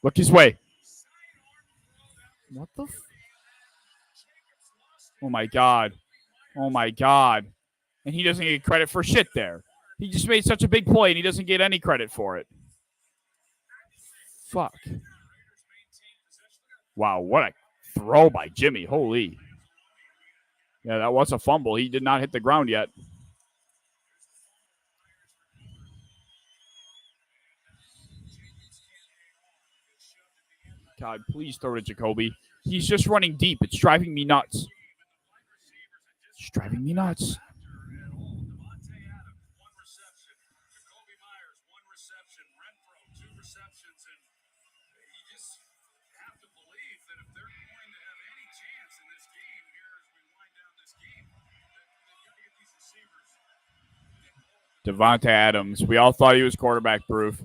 Look his way. What the? Oh, my God. And he doesn't get credit for shit there. He just made such a big play, and he doesn't get any credit for it. Fuck. Wow, what a throw by Jimmy. Holy. Yeah, that was a fumble. He did not hit the ground yet. God, please throw to Jakobi. He's just running deep. It's driving me nuts. Devontae Adams. We all thought he was quarterback proof,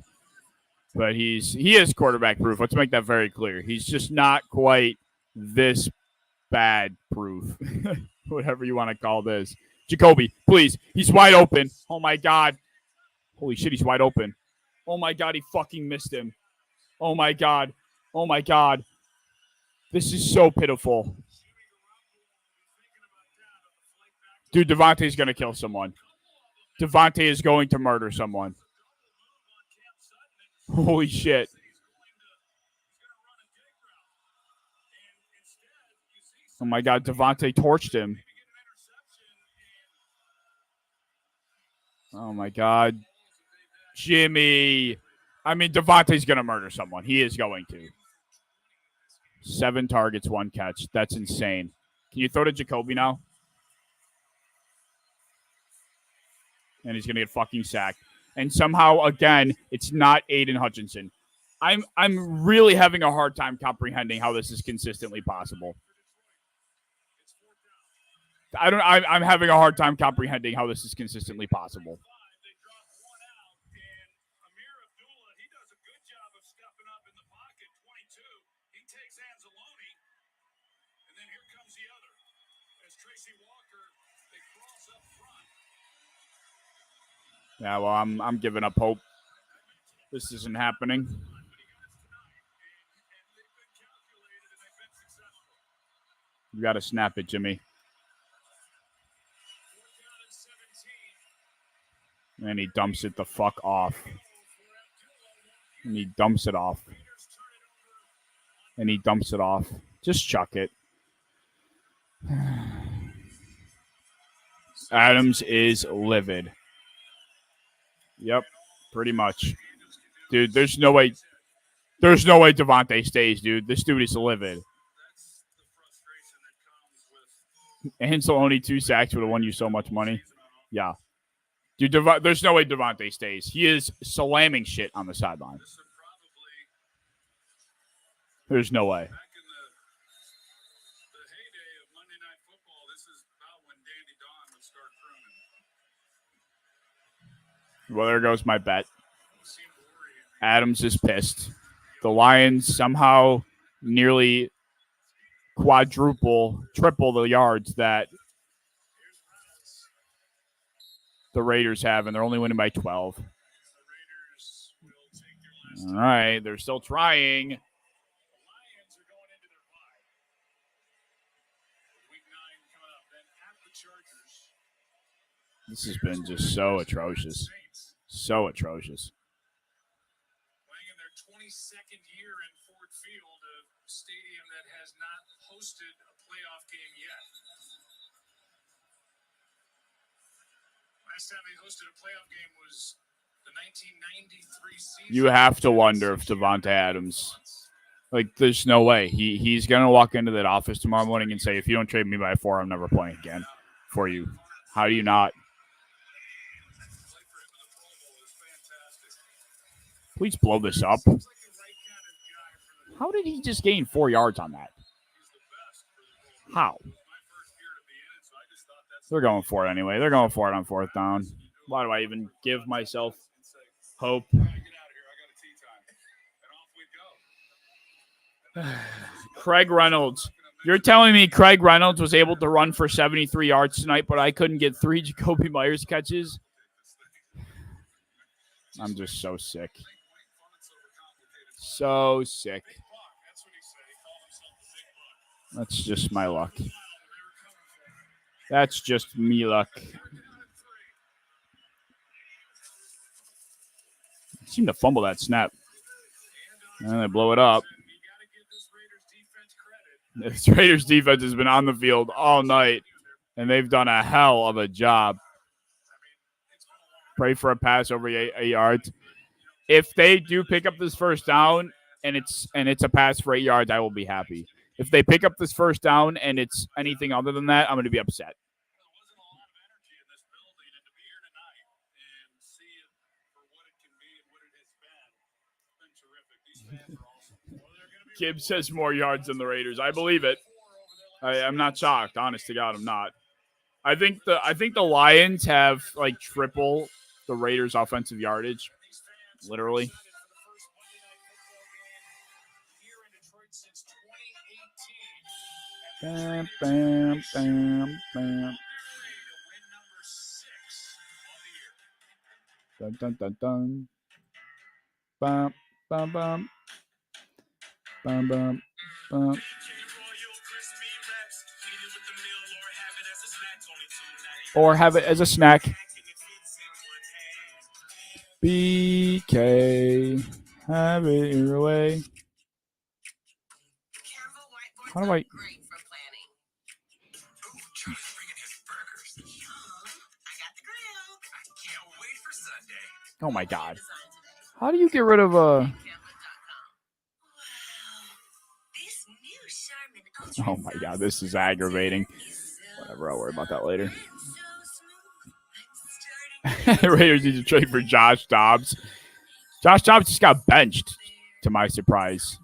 but he is quarterback proof. Let's make that very clear. He's just not quite this bad proof, whatever you want to call this. Jakobi, please. He's wide open. Oh, my God. Holy shit, he's wide open. Oh, my God, he fucking missed him. Oh, my God. This is so pitiful. Dude, Devontae's going to kill someone. Devontae is going to murder someone. Holy shit. Oh, my God. Devontae torched him. Oh, my God. Jimmy. I mean, Devontae's going to murder someone. He is going to. 7 targets, 1 catch. That's insane. Can you throw to Jakobi now? And he's going to get fucking sacked. And somehow, again, it's not Aiden Hutchinson. I'm really having a hard time comprehending how this is consistently possible. I'm having a hard time comprehending how this is consistently possible. They drop one out, and Amir Abdullah, he does a good job of stepping up in the pocket. 22, he takes Anzalone, and then here comes the other. As Tracy Walker, they cross up front. Yeah, well, I'm giving up hope. This isn't happening. But he got us tonight, and they've been calculated, and they've been successful. You got to snap it, Jimmy. 4th down and 17. And he dumps it the fuck off. And he dumps it off. And he dumps it off. Just chuck it. Adams is livid. Yep, pretty much. Dude, there's no way Devontae stays, dude. This dude is livid. That's the frustration that comes with Anzalone 2 sacks would have won you so much money. Yeah. Dude, there's no way Devontae stays. He is slamming shit on the sideline. this. Would probably There's no way. back in the heyday of Monday Night Football. This is about when Dandy Don would start crooning. Well, there goes my bet. Seemed worried. Adams is pissed. The Lions somehow nearly triple the yards that the Raiders have, and they're only winning by 12. The Raiders will take their last. All right, they're still trying. The Lions are going into their bye. Week 9 coming up. Then at the Chargers. This has been just so atrocious. Saints So atrocious. playing in their 22nd year in Ford Field, a stadium that has not hosted a playoff game yet. Last time they hosted a playoff game was the 1993 season. You have to wonder if Devontae Adams, like, there's no way. He's going to walk into that office tomorrow morning and say, if you don't trade me by 4, I'm never playing again for you. How do you not? Play for him in the Pro Bowl is fantastic. Please blow this up. He's like the right kind of guy for the. How did he just gain 4 yards on that? He's the best for the Pro Bowl. How? My first year to be in it, so I just thought that's. They're going for it anyway. They're going for it on 4th down. Why do I even give myself hope? Get out of here. I got a tea time. And off we go. Craig Reynolds. You're telling me Craig Reynolds was able to run for 73 yards tonight, but I couldn't get 3 Jacoby Myers catches? I'm just so sick. So sick. That's what he said. He called himself the big buck. That's just my luck. That's just me luck. Seem to fumble that snap. And they blow it up. You got to give this Raiders defense credit. This Raiders defense has been on the field all night, and they've done a hell of a job. Pray for a pass over 8 yards. If they do pick up this 1st down and it's a pass for 8 yards, I will be happy. If they pick up this 1st down and it's anything other than that, I'm going to be upset. There wasn't a lot of energy in this building, and to be here tonight and see it for what it can be and what it has been, it's been terrific. These fans are awesome. Well, they're going to be Gibbs has more yards than the Raiders. I believe it. I'm not shocked. Honest to God, I'm not. I think the Lions have like triple the Raiders' offensive yardage. Literally. excited for the first Monday Night Football game here in Detroit since 2018. Bam, bam, bam, bam. To win number 6 on the year. Dun, dun, dun, dun. Bum, bum, bum. Bum, bum, bum. Or have it as a snack. BK, have it your way. How do I? Great for planning. Ooh, Charlie's bringing his burgers. I got the grill. I can't wait for Sunday. Oh my God! Design today. How do you get rid of Campbell.com. Wow. This new Charmin Ultra Oh my God! This is aggravating. so Whatever. I'll worry about that later. so smooth. Starting Raiders need to trade for Josh Dobbs. Josh Dobbs just got benched, to my surprise.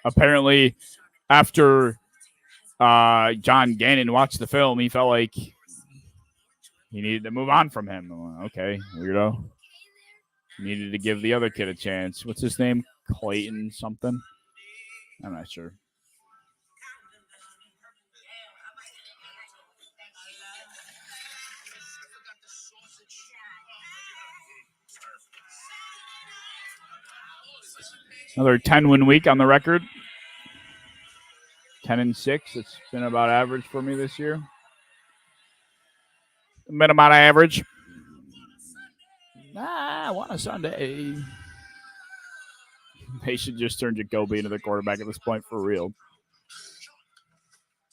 Apparently, after John Gannon watched the film. He felt like he needed to move on from him. Okay, weirdo. Needed to give the other kid a chance. What's his name? Clayton something? I'm not sure. Another 10-win week on the record. 10-6. It's been about average for me this year. Been about average. I want a Sunday. They should just turn Jacoby into the quarterback at this point for real.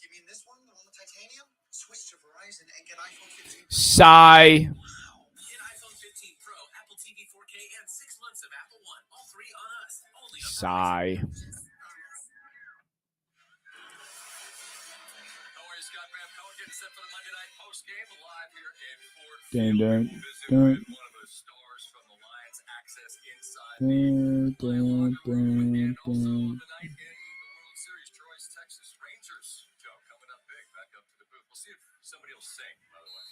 You mean this one, the one with titanium? Switch to Verizon and get iPhone 15 Pro. Sigh. Get iPhone 15 Pro, Apple TV 4K, and 6 months of Apple One. All 3 on us. Only on Sigh. How are you, Scott Babcock? Getting set for the Monday Night Post game live here in Ford Dun, Field. dun, Visit dun. with one of the stars from the Lions Access inside the Locker Room. And also tonight in the World Series, Troy's Texas Rangers. Joe, coming up big, back up to the booth. We'll see if somebody will sing, by the way.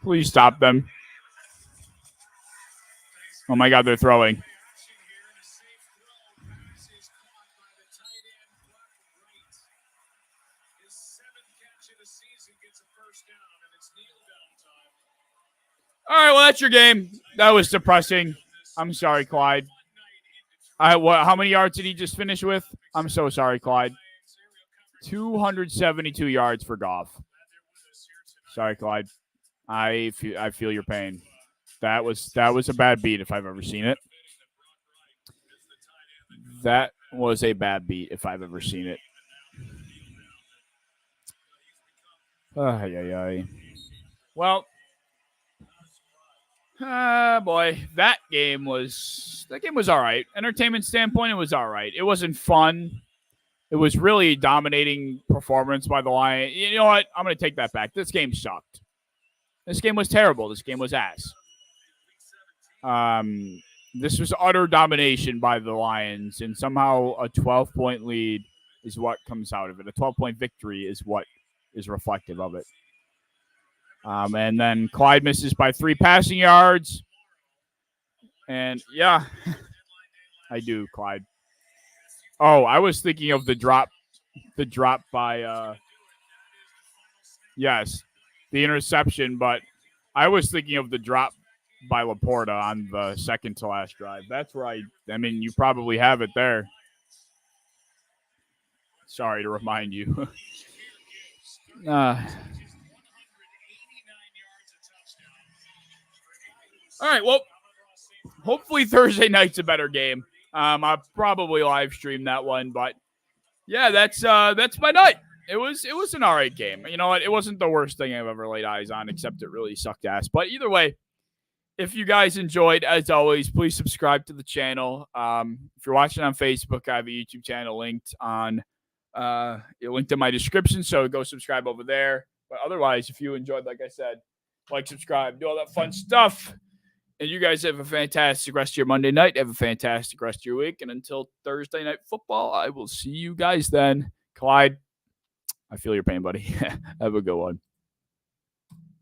Please stop them. Oh my God, they're throwing. All right, well, that's your game. That was depressing. I'm sorry, Clyde. How many yards did he just finish with? I'm so sorry, Clyde. 272 yards for Goff. Sorry, Clyde. I feel your pain. That was a bad beat if I've ever seen it. That was a bad beat if I've ever seen it. Well, boy, that game was all right. Entertainment standpoint, it was all right. It wasn't fun. It was really dominating performance by the Lions. You know what? I'm going to take that back. This game sucked. This game was terrible. This game was ass. This was utter domination by the Lions, and somehow a 12-point lead is what comes out of it. A 12-point victory is what is reflective of it. And then Clyde misses by 3 passing yards. And, yeah, I do, Clyde. Oh, I was thinking of the drop by, yes, the interception, but I was thinking of the drop by Laporta on the second to last drive. That's where I mean, you probably have it there. Sorry to remind you. All right, well, hopefully Thursday night's a better game. I'll probably live stream that one, but yeah, that's my night. It was an all right game. You know what? It wasn't the worst thing I've ever laid eyes on, except it really sucked ass. But either way, if you guys enjoyed, as always, please subscribe to the channel. If you're watching on Facebook, I have a YouTube channel linked in my description, so go subscribe over there. But otherwise, if you enjoyed, like I said, like, subscribe, do all that fun stuff. And you guys have a fantastic rest of your Monday night. Have a fantastic rest of your week. And until Thursday night football, I will see you guys then. Clyde, I feel your pain, buddy. Have a good one.